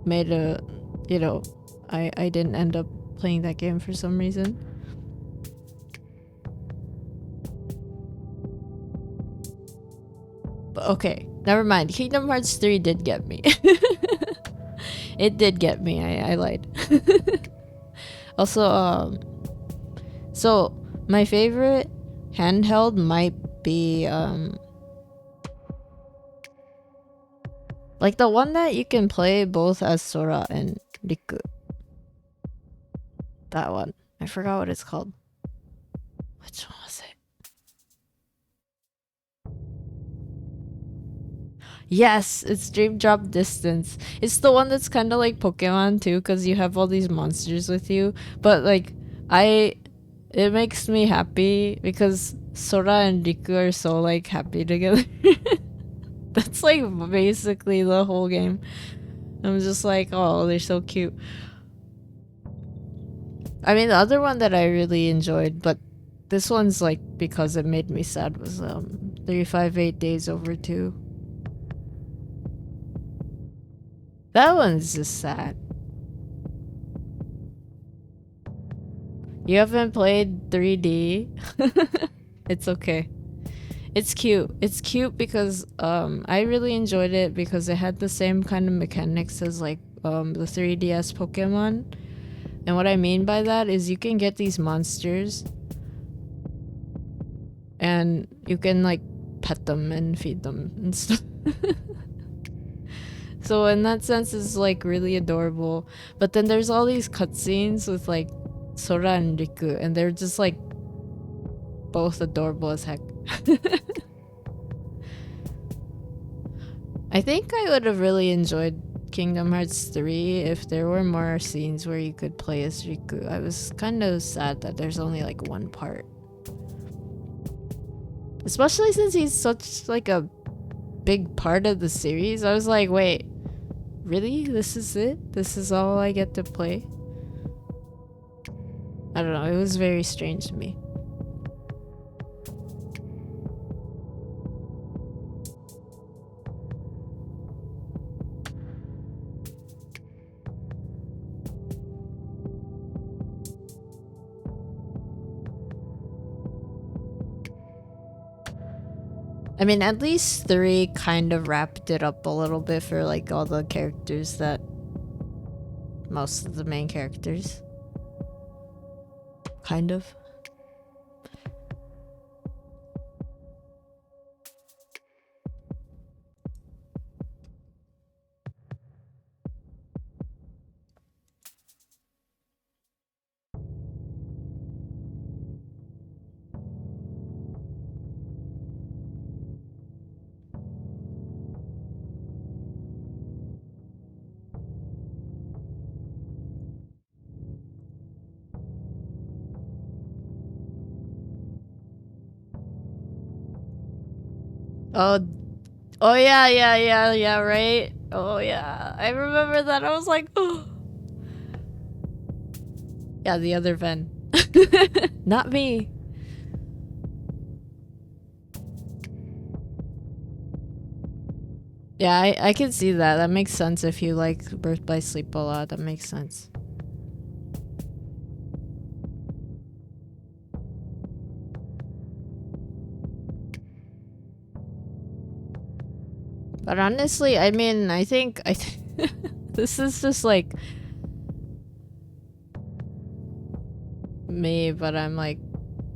made a, I didn't end up playing that game for some reason. But okay, never mind. Kingdom Hearts 3 did get me. It did get me. I lied. Also, so my favorite handheld might be like the one that you can play both as Sora and Riku. That one. I forgot what it's called. Which one was it? Yes, it's Dream Drop Distance. It's the one that's kind of like Pokemon too, because you have all these monsters with you. But like, it makes me happy because Sora and Riku are so like happy together. That's like basically the whole game. I'm just like, oh, they're so cute. I mean, the other one that I really enjoyed, but this one's like because it made me sad, was 358 Days Over 2. That one's just sad. You haven't played 3D? It's okay. It's cute. It's cute because I really enjoyed it because it had the same kind of mechanics as like the 3DS Pokemon. And what I mean by that is you can get these monsters and you can like pet them and feed them and stuff. So in that sense, it's like really adorable. But then there's all these cutscenes with like Sora and Riku, and they're just like both adorable as heck. I think I would have really enjoyed Kingdom Hearts 3 if there were more scenes where you could play as Riku. I was kind of sad that there's only like one part. Especially since he's such like a big part of the series. I was like, wait, really? This is it? This is all I get to play? I don't know, it was very strange to me. I mean, at least 3 kind of wrapped it up a little bit for like all the characters that... most of the main characters. Kind of. Oh, oh yeah, right? Oh yeah, I remember that. I was like, oh. Yeah, the other Ven. Not me. Yeah, I can see that. That makes sense if you like Birth by Sleep a lot. That makes sense. But honestly, I mean, I think this is just like me, but I'm like,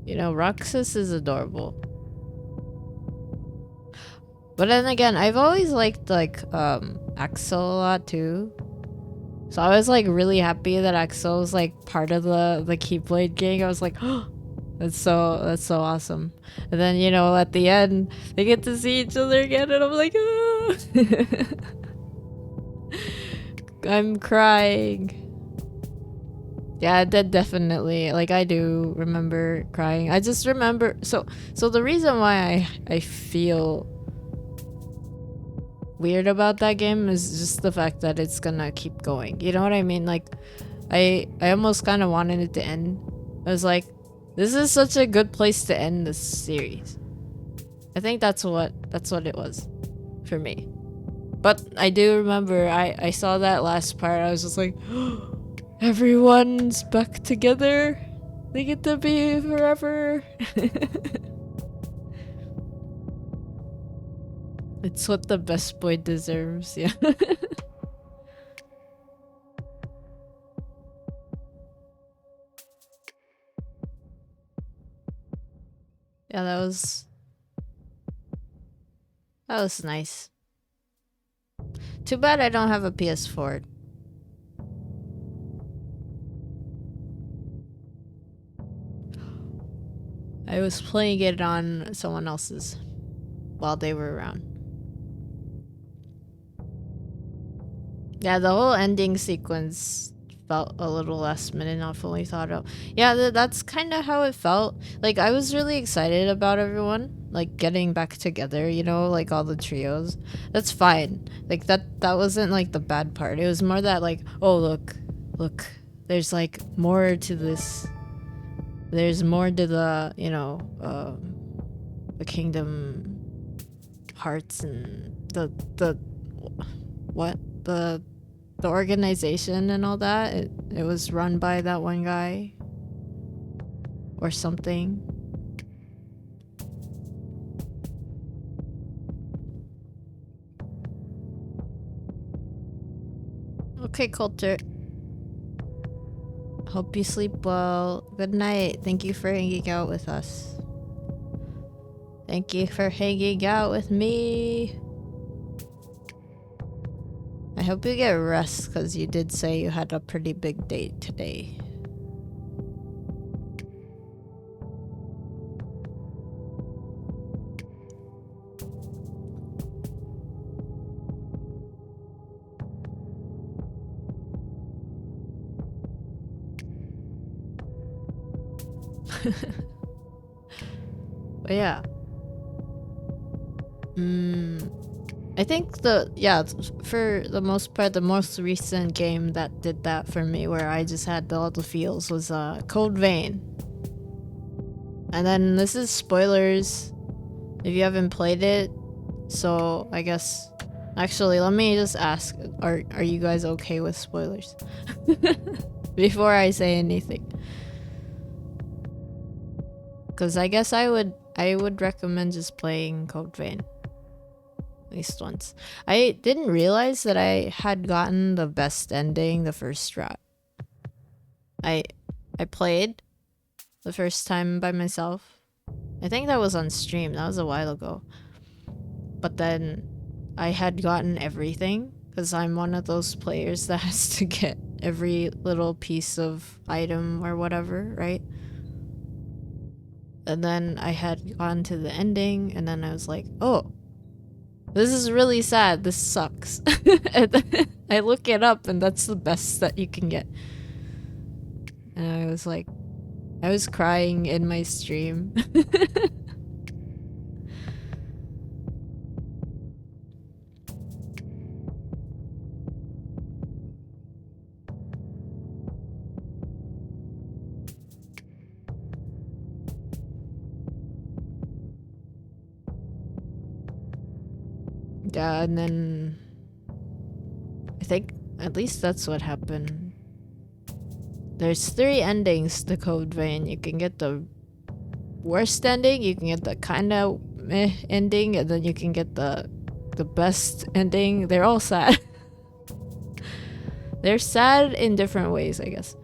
you know, Roxas is adorable. But then again, I've always liked like Axel a lot too. So I was like really happy that Axel was like part of the Keyblade gang. I was like, oh, that's so awesome. And then, you know, at the end, they get to see each other again, and I'm like, oh. I'm crying. Yeah, that definitely. Like, I do remember crying. I just remember. So the reason why I feel weird about that game is just the fact that it's gonna keep going. You know what I mean? Like, I almost kind of wanted it to end. I was like, this is such a good place to end this series. I think that's what it was for me. But I do remember I saw that last part. I was just like, oh, everyone's back together. They get to be forever. It's what the best boy deserves, yeah. Yeah, that was nice. Too bad I don't have a PS4. I was playing it on someone else's while they were around. Yeah, the whole ending sequence felt a little last minute, not fully thought out. Yeah, that's kind of how it felt. Like, I was really excited about everyone, like, getting back together, you know, like, all the trios. That's fine. Like, that wasn't, like, the bad part. It was more that, like, oh, look, there's, like, more to this. There's more to the, you know, the Kingdom Hearts and the organization and all that. It was run by that one guy or something. Okay, Coulter. Hope you sleep well. Good night. Thank you for hanging out with us. Thank you for hanging out with me. I hope you get rest, because you did say you had a pretty big date today. But yeah. I think for the most part, the most recent game that did that for me, where I just had all the feels, was Code Vein. And then this is spoilers if you haven't played it. So I guess, actually, let me just ask: Are you guys okay with spoilers? Before I say anything, because I guess I would recommend just playing Code Vein. At least once. I didn't realize that I had gotten the best ending the first route. I played the first time by myself. I think that was on stream. That was a while ago. But then I had gotten everything, because I'm one of those players that has to get every little piece of item or whatever, right? And then I had gone to the ending, and then I was like, oh, this is really sad. This sucks. And then I look it up, and that's the best that you can get. And I was like, I was crying in my stream. Yeah, and then I think at least that's what happened. There's 3 endings to Code Vein. You can get the worst ending, you can get the kind of meh ending, and then you can get the best ending. They're all sad. They're sad in different ways, I guess.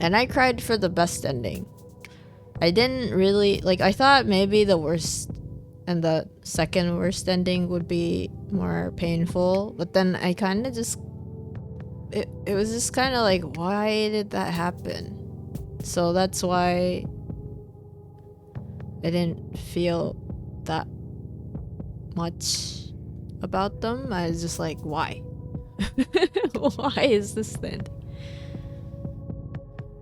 And I cried for the best ending. I didn't really like, I thought maybe the worst and the second worst ending would be more painful, but then I kind of just it was just kind of like, why did that happen? So that's why I didn't feel that much about them. I was just like, why? Why is this then?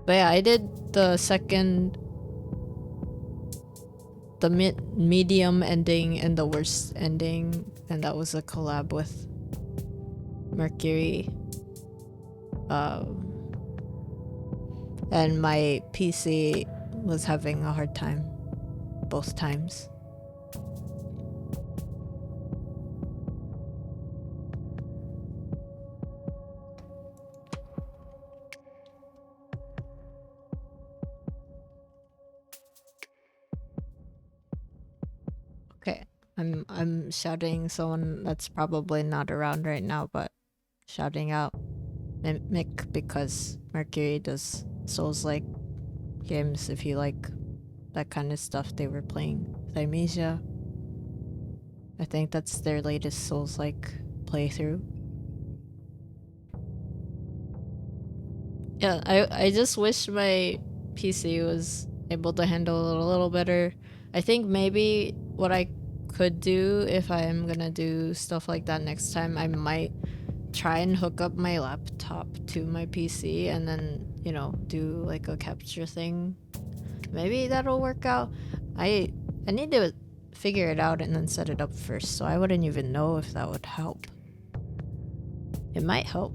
But yeah, I did the second, the medium ending and the worst ending, and that was a collab with Mercury. And my PC was having a hard time both times. Okay, I'm shouting someone that's probably not around right now, but shouting out Mick because Mercury does Souls-like games. If you like that kind of stuff, they were playing Thymesia. I think that's their latest Souls-like playthrough. Yeah, I just wish my PC was able to handle it a little better. I think maybe what I could do if I am gonna do stuff like that next time, I might try and hook up my laptop to my PC and then, you know, do like a capture thing. Maybe that'll work out. I need to figure it out and then set it up first, so I wouldn't even know if that would help. It might help.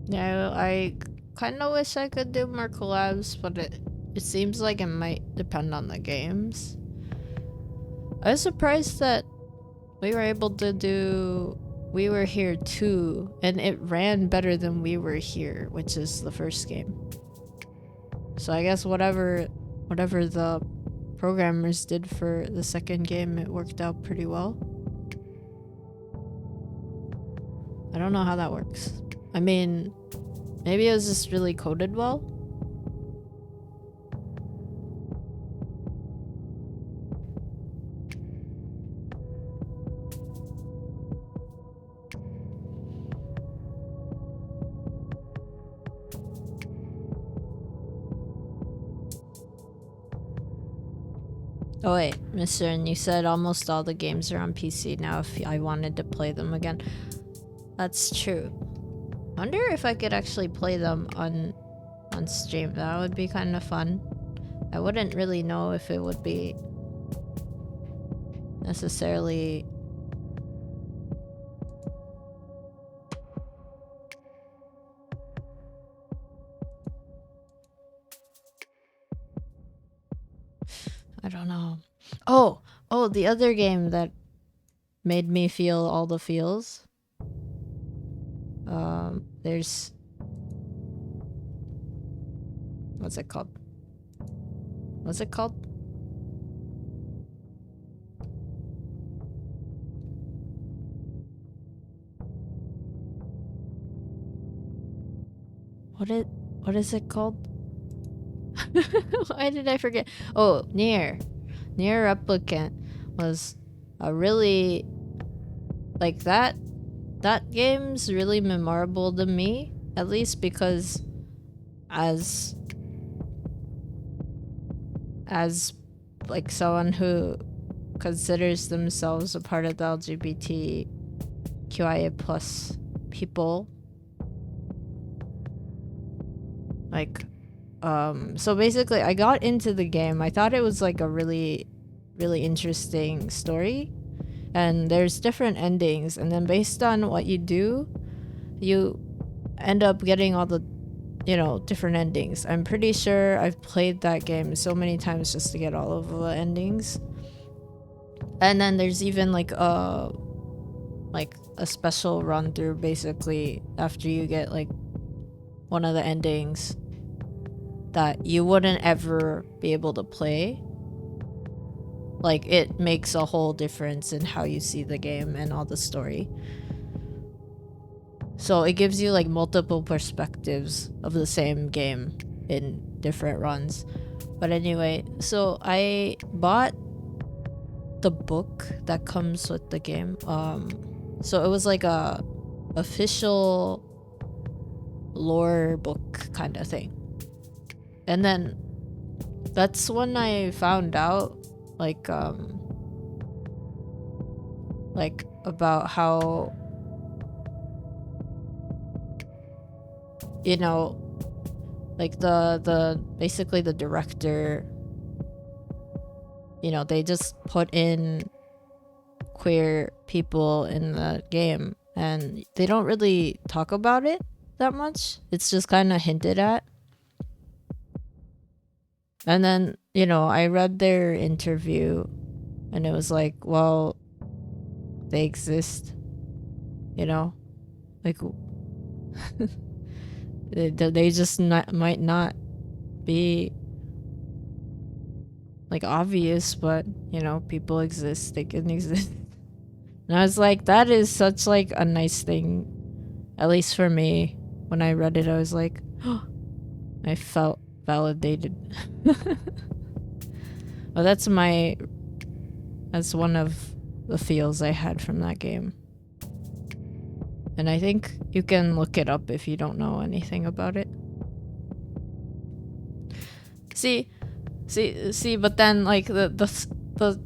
Yeah, I kind of wish I could do more collabs, but it seems like it might depend on the games. I was surprised that we were able to do We Were Here 2, and it ran better than We Were Here, which is the first game. So I guess whatever the programmers did for the second game, it worked out pretty well. I don't know how that works. I mean, maybe it was just really coded well. Oh wait, Mr. And you said almost all the games are on PC now if I wanted to play them again. That's true. I wonder if I could actually play them on stream. That would be kind of fun. I wouldn't really know if it would be necessarily I don't know. Oh, the other game that made me feel all the feels. There's what's it called? What's it called? What is it called? Why did I forget? Oh, Nier Replicant was a really like that game's really memorable to me, at least because as like someone who considers themselves a part of the LGBTQIA plus people, like so basically I got into the game. I thought it was like a really interesting story, and there's different endings, and then based on what you do, you end up getting all the, you know, different endings. I'm pretty sure I've played that game so many times just to get all of the endings. And then there's even like a special run through basically after you get like one of the endings that you wouldn't ever be able to play. Like, it makes a whole difference in how you see the game and all the story. So it gives you like multiple perspectives of the same game in different runs. But anyway, so I bought the book that comes with the game. So it was like a official lore book kind of thing. And then that's when I found out like about how, you know, like the basically the director, you know, they just put in queer people in the game and they don't really talk about it that much. It's just kind of hinted at. And then, you know, I read their interview and it was like, well, they exist, you know, like they just might not be like obvious, but you know, people exist, they can exist. And I was like, that is such like a nice thing, at least for me. When I read it, I was like, oh, I felt validated. Well, that's one of the feels I had from that game. And I think you can look it up if you don't know anything about it. See, but then like the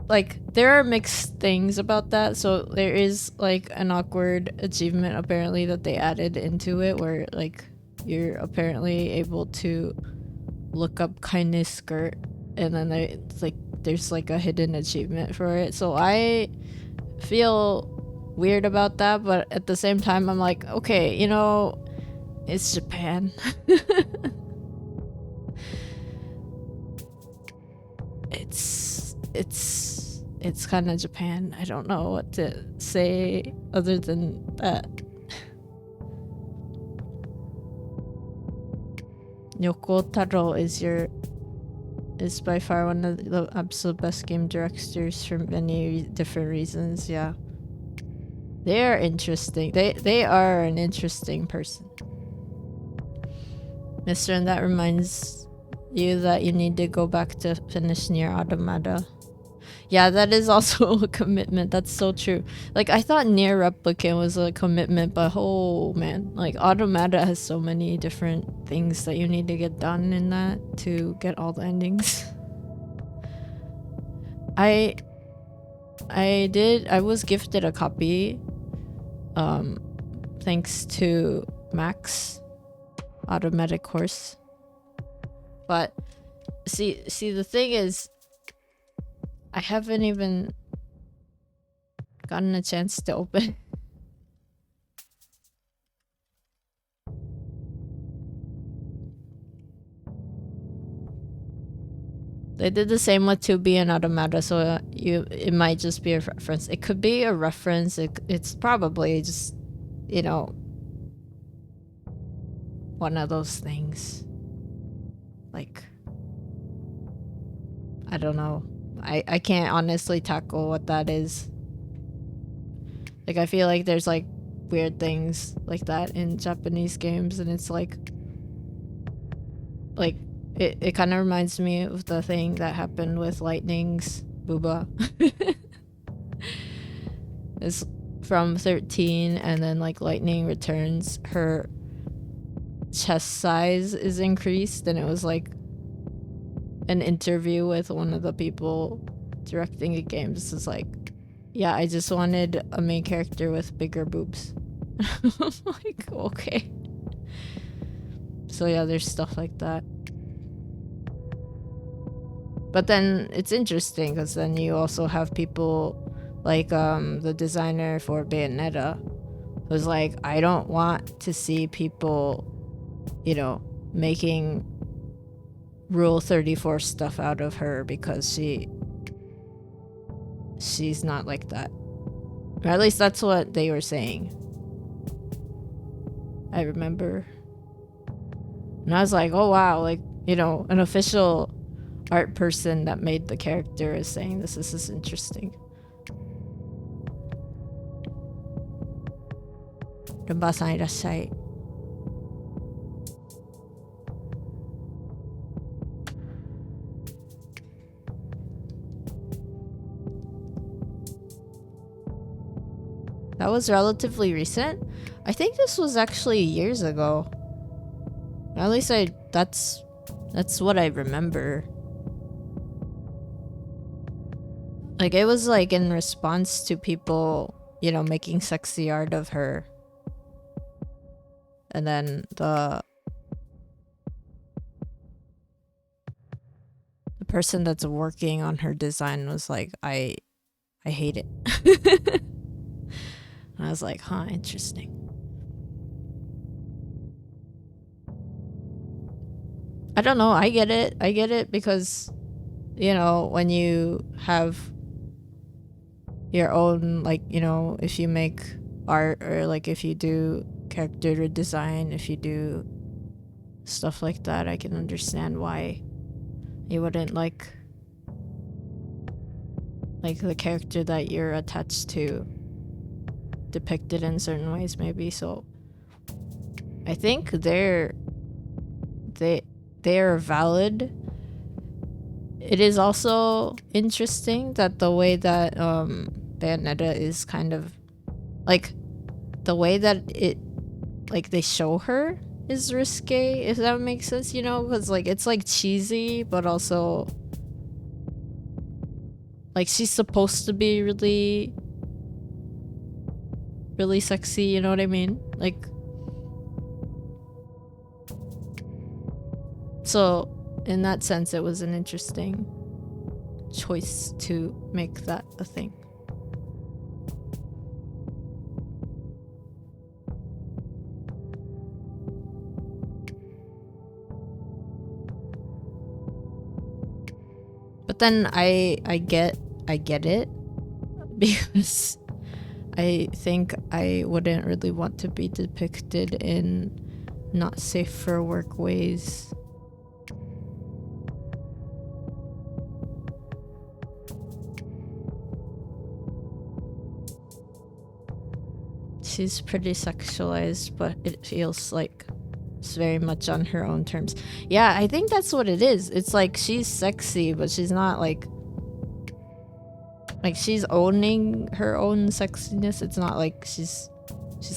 like there are mixed things about that. So there is like an awkward achievement apparently that they added into it where like you're apparently able to look up kindness skirt, and then there's like a hidden achievement for it. So I feel weird about that, but at the same time I'm like, okay, you know, it's Japan. It's kind of Japan. I don't know what to say other than that. Yoko Taro is by far one of the absolute best game directors for many different reasons. Yeah, they are interesting. They are an interesting person. Mister, and that reminds you that you need to go back to finish Nier Automata. Yeah, that is also a commitment. That's so true. Like, I thought Nier Replicant was a commitment, but oh man, like Automata has so many different things that you need to get done in that to get all the endings. I was gifted a copy thanks to Max, Automatic Horse. But see the thing is, I haven't even gotten a chance to open. They did the same with 2B and Automata, so it might just be a reference. It could be a reference. It's probably just, you know, one of those things. Like, I don't know. I can't honestly tackle what that is. Like, I feel like there's like weird things like that in Japanese games, and it's like it kind of reminds me of the thing that happened with Lightning's Booba. It's from 13, and then like Lightning returns, her chest size is increased, and it was like an interview with one of the people directing the game. This is like, yeah, I just wanted a main character with bigger boobs. I'm like, okay. So yeah, there's stuff like that. But then it's interesting because then you also have people like the designer for Bayonetta, was like, I don't want to see people, you know, making Rule 34 stuff out of her because she's not like that. Or at least that's what they were saying. I remember. And I was like, oh wow, like, you know, an official art person that made the character is saying this. This is interesting. Rumba-san, いらっしゃい。That was relatively recent. I think this was actually years ago. At least that's what I remember. Like it was like in response to people, you know, making sexy art of her. And then the person that's working on her design was like, I hate it. And I was like, huh, interesting. I don't know, I get it because, you know, when you have your own, like, you know, if you make art or like if you do character design, if you do stuff like that, I can understand why you wouldn't like the character that you're attached to depicted in certain ways, maybe. So I think they're valid. It is also interesting that the way that Bayonetta is kind of like the way that it like they show her is risque, if that makes sense, you know, because like it's like cheesy but also like she's supposed to be really sexy, you know what I mean? Like, so in that sense it was an interesting choice to make that a thing. But then I get it because I think I wouldn't really want to be depicted in not safe for work ways. She's pretty sexualized, but it feels like it's very much on her own terms. Yeah, I think that's what it is. It's like she's sexy, but she's not like she's owning her own sexiness. It's not like she's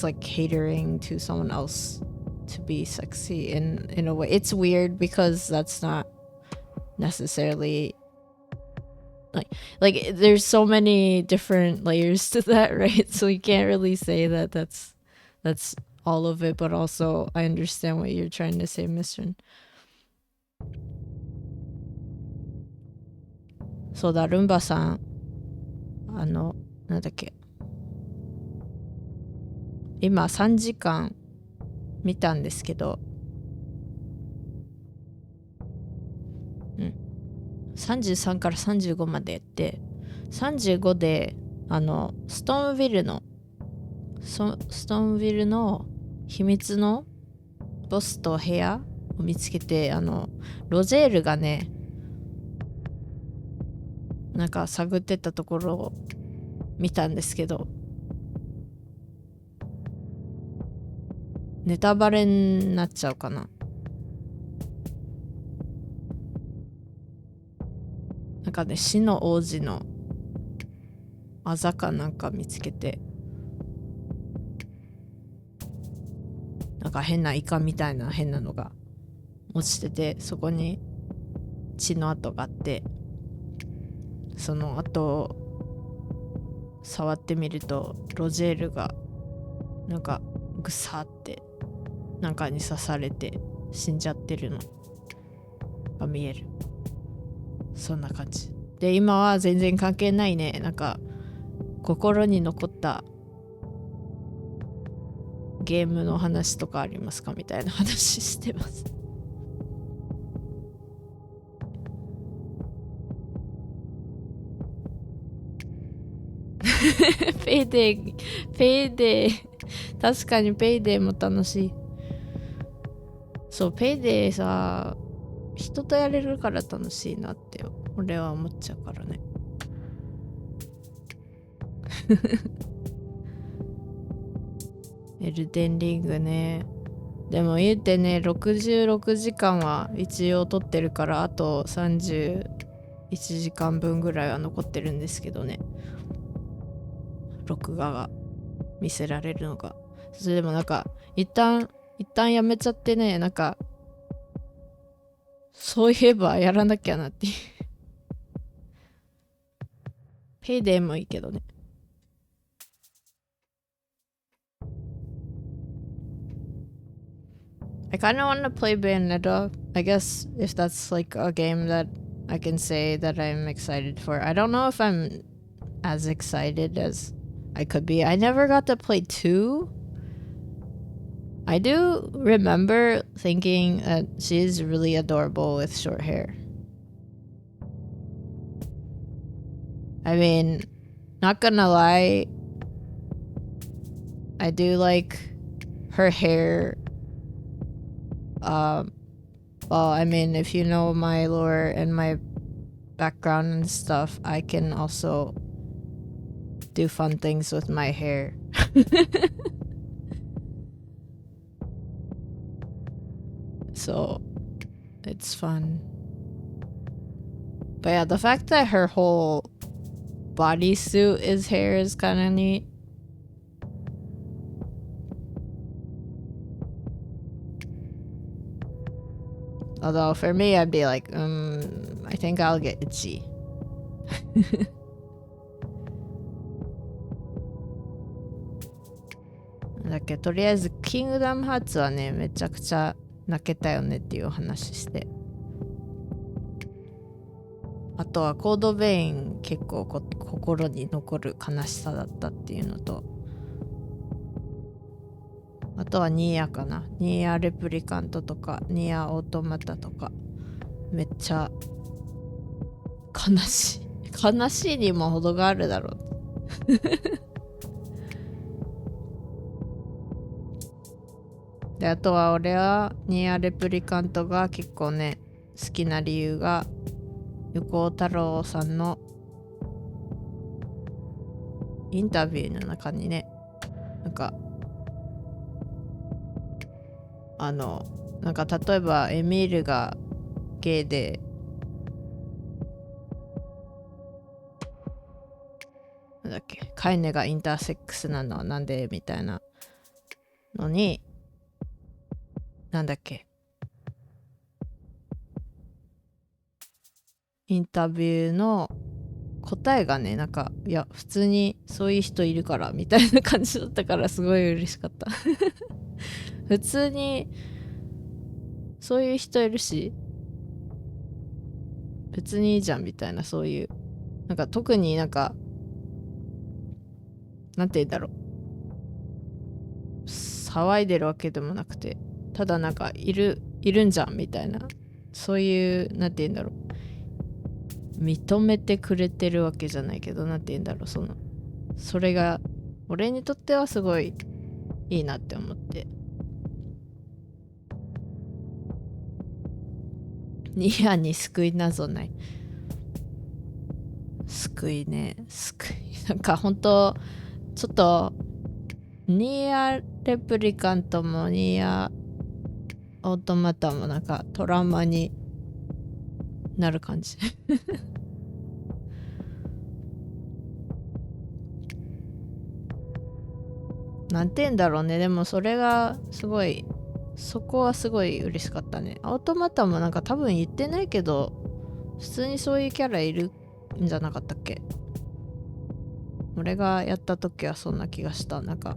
like catering to someone else to be sexy in a way. It's weird because that's not necessarily like there's so many different layers to that, right? So you can't really say that that's all of it, but also I understand what you're trying to say, Mr. そうだ、ルンバさん、なんだっけ、今3時間見たんですけど、33から35までやって、35でストーンヴィルの秘密のボスと部屋を見つけて、ロジェールがね、なんか探ってたところを見たんですけど、ネタバレになっちゃうかな。なんかね、死の王子のあざかなんか見つけて、なんか変なイカみたいな変なのが落ちてて、そこに血の跡があって、その跡を触ってみるとロジェールがなんかぐさってなんかに刺されて死んじゃってるのが見える。そんな感じで、今は全然関係ないね。なんか心に残ったゲームの話とかありますかみたいな話してますペイデー確かにペイデーも楽しい。そう、ペイデーさ、人とやれるから楽しいなって俺は思っちゃうからねエルデンリングね。でも言うてね、66時間は一応撮ってるから、あと31時間分ぐらいは残ってるんですけどね、録画が見せられるのが。それでもなんか一旦やめちゃってね、なんかそういえばやらなきゃなっていうペイデーもいいけどね。I kind of want to play Bayonetta. I guess if that's like a game that I can say that I'm excited for. I don't know if I'm as excited as I could be. I never got to play 2. I do remember thinking that she is really adorable with short hair. I mean, not gonna lie, I do like her hair. Well, I mean, if you know my lore and my background and stuff, I can also do fun things with my hair. So, it's fun. But yeah, the fact that her whole bodysuit is hair is kind of neat. Although for me, I'd be like, I think I'll get itchy. だけどとりあえずキングダムハーツはね、めちゃくちゃ泣けたよねっていうお話して、あとはコードベイン結構心に残る悲しさだったっていうのと、あとはニーヤかな、ニーヤレプリカントとかニーヤオートマタとかめっちゃ悲しいにも程があるだろうで、あとは俺はニーヤレプリカントが結構ね好きな理由が、横尾太郎さんのインタビューの中にね、なんか例えばエミールがゲイで、なんだっけ、カイネがインターセックスなのはなんでみたいなのに、なんだっけ、インタビューの答えがね、なんかいや普通にそういう人いるからみたいな感じだったから、すごい嬉しかった普通にそういう人いるし別にいいじゃんみたいな、そういうなんか特になんかなんて言うんだろう、騒いでるわけでもなくて、ただなんかいるんじゃんみたいな、そういうなんて言うんだろう、認めてくれてるわけじゃないけど、なんて言うんだろう、それが俺にとってはすごいいいなって思って、ニアに救いなぞない。救いなんかほんとちょっとニアレプリカントもニアオートマタもなんかトラウマになる感じなんて言うんだろうね。でもそれがすごい、そこはすごい嬉しかったね。オートマタもなんか多分言ってないけど普通にそういうキャラいるんじゃなかったっけ。俺がやった時はそんな気がした。なんか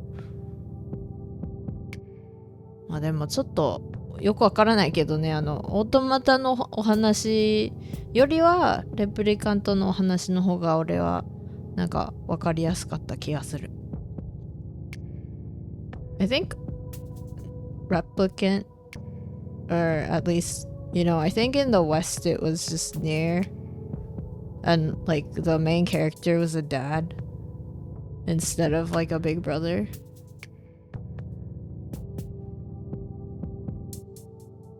まあでもちょっとよくわからないけどね、オートマタのお話よりはレプリカントのお話の方が俺はなんかわかりやすかった気がする。I think replicant, or at least, you know, I think in the West it was just near, and like the main character was a dad instead of like a big brother.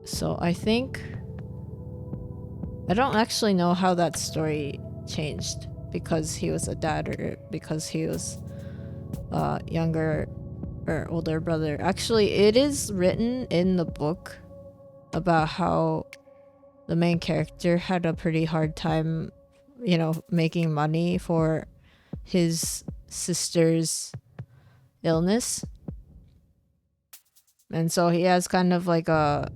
So I think I don't actually know how that story changed because he was a dad or because he was younger or older brother. Actually, it is written in the book about how the main character had a pretty hard time, you know, making money for his sister's illness. And so he has kind of like a,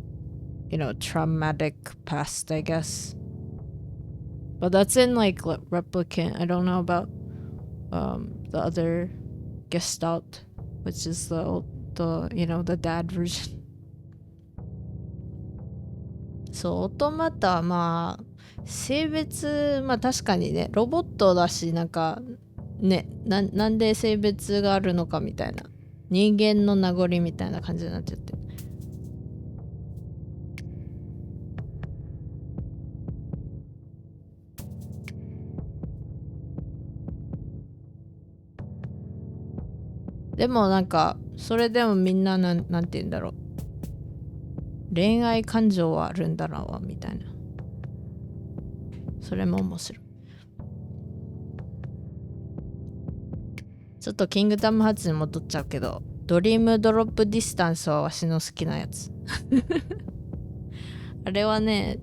you know, traumatic past, I guess. But that's in like Replicant. I don't know about the other Gestalt, which is the you know, the dad version. そう、オートマタはまあ性別、まあ確かにね、ロボットだし、なんかね、なんで性別があるのかみたいな、人間の名残みたいな感じになっちゃって。でもなんかそれでもみんななんて言うんだろう、恋愛感情はあるんだろうみたいな、それも面白い。ちょっとキングダムハーツに戻っちゃうけど、ドリームドロップディスタンスはわしの好きなやつあれはね、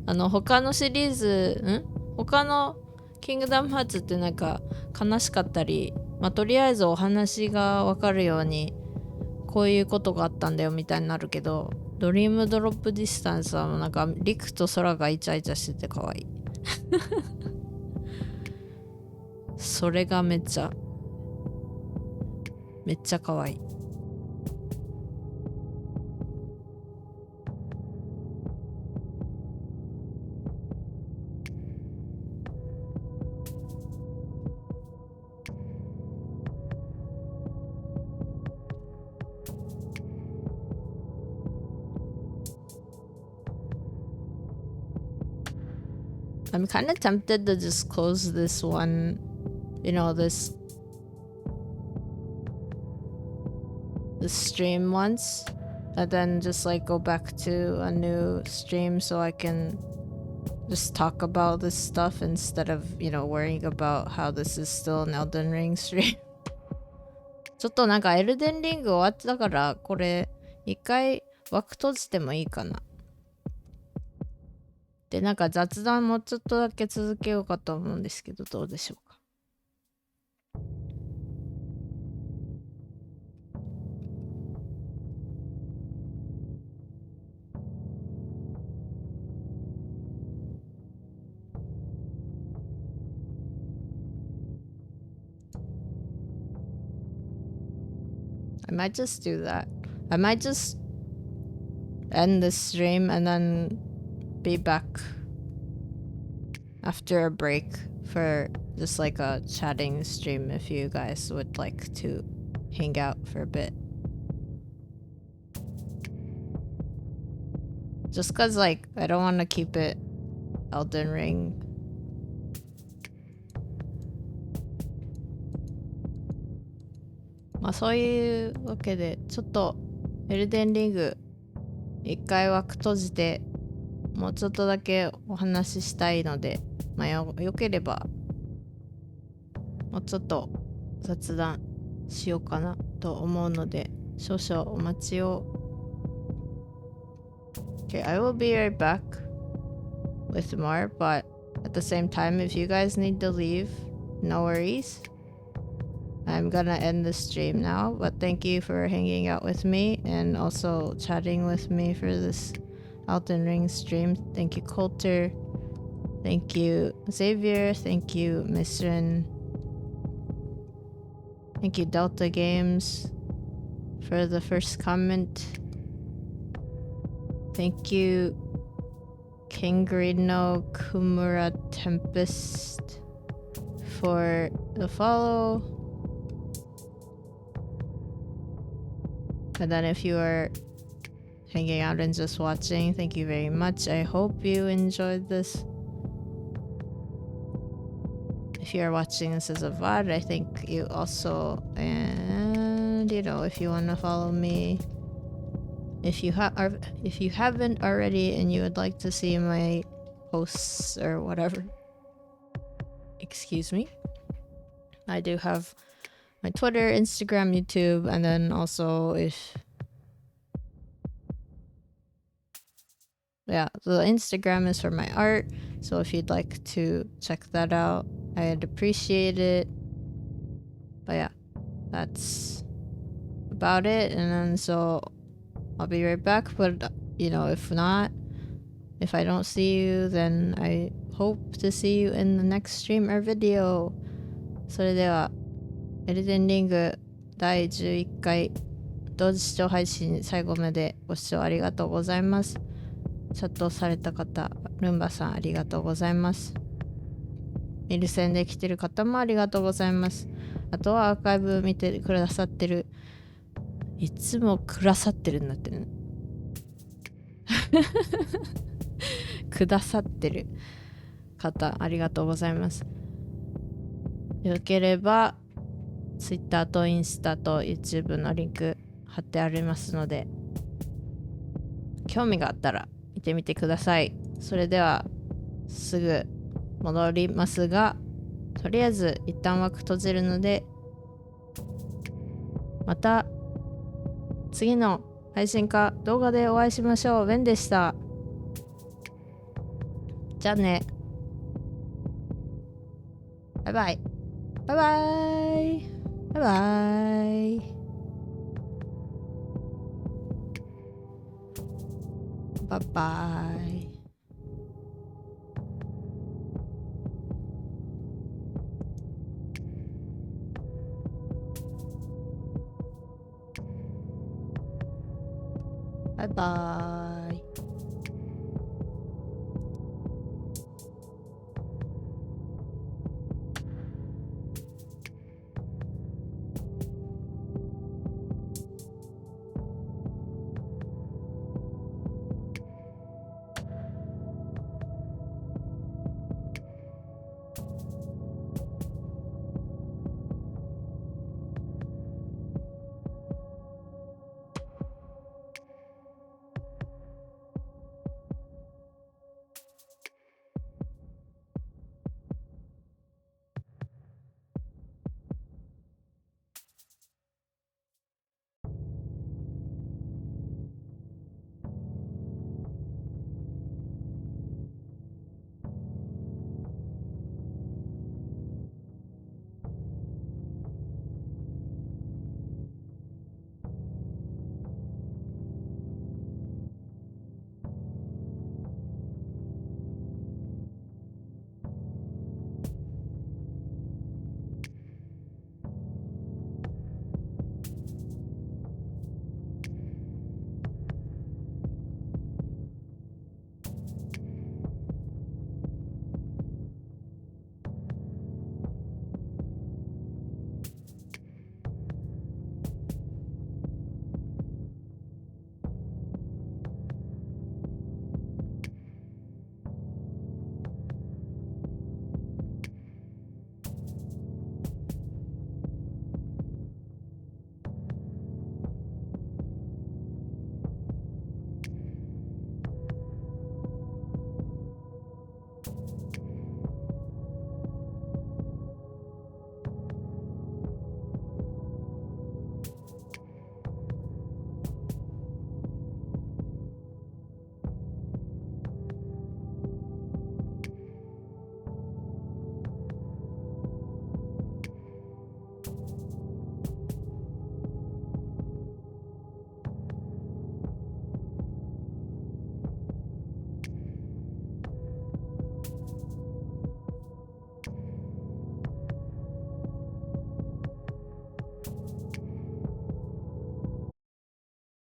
他のシリーズ他のキングダムハーツってなんか悲しかったり、まあとりあえずお話がわかるようにこういうことがあったんだよみたいになるけど、ドリームドロップディスタンスはなんか陸と空がイチャイチャしてて可愛いそれがめっちゃ可愛い。I'm kind of tempted to just close this one, you know, this stream once, and then just like go back to a new stream so I can just talk about this stuff instead of, you know, worrying about how this is still an Elden Ring stream ちょっとなんかエルデンリング終わったから、これ一回枠閉じてもいいかな。で、なんか雑談もちょっとだけ続けようかと思うんですけど、どうでしょうか。I might just do that. I might just end the stream and then be back after a break for just like a chatting stream if you guys would like to hang out for a bit. Just cause like I don't want to keep it Elden Ring.まあそういうわけでちょっとエルデンリング一回枠閉じてもうちょっとだけお話ししたいので、まあよければもうちょっと雑談しようかなと思うので少々お待ちを。Okay, I will be right back with more, but at the same time, if you guys need to leave, no worries. I'm gonna end the stream now, but thank you for hanging out with me and also chatting with me for this Elden Ring stream. Thank you, Coulter. Thank you, Xavier. Thank you, Misrin. Thank you, Delta Games, for the first comment. Thank you, Kingrino Kumura Tempest, for the follow. And then if you are hanging out and just watching, thank you very much. I hope you enjoyed this. If you are watching this as a VOD, I think you also, and you know, if you want to follow me, if you haven't already and you would like to see my posts or whatever, excuse me, I do have my Twitter, Instagram, YouTube, and then also the Instagram is for my art, so if you'd like to check that out, I'd appreciate it. But yeah, that's about it. And then so I'll be right back, but you know, if not, if I don't see you, then I hope to see you in the next stream or video. それではエルデンリング第11回同時視聴配信最後までご視聴ありがとうございます。チャットされた方、ルンバさんありがとうございます。ミルセンで来てる方もありがとうございます。あとはアーカイブ見てくださってる、いつもくださってるんだってね。くださってる方ありがとうございます。よければ Twitter とインスタと YouTube のリンク貼ってありますので、興味があったら見てみてください。それではすぐ戻りますが、とりあえず一旦枠閉じるので、また次の配信か動画でお会いしましょう。ベンでした。じゃあね。バイバイ。バイバイ。バイバイ。バイバイ。バイバイ。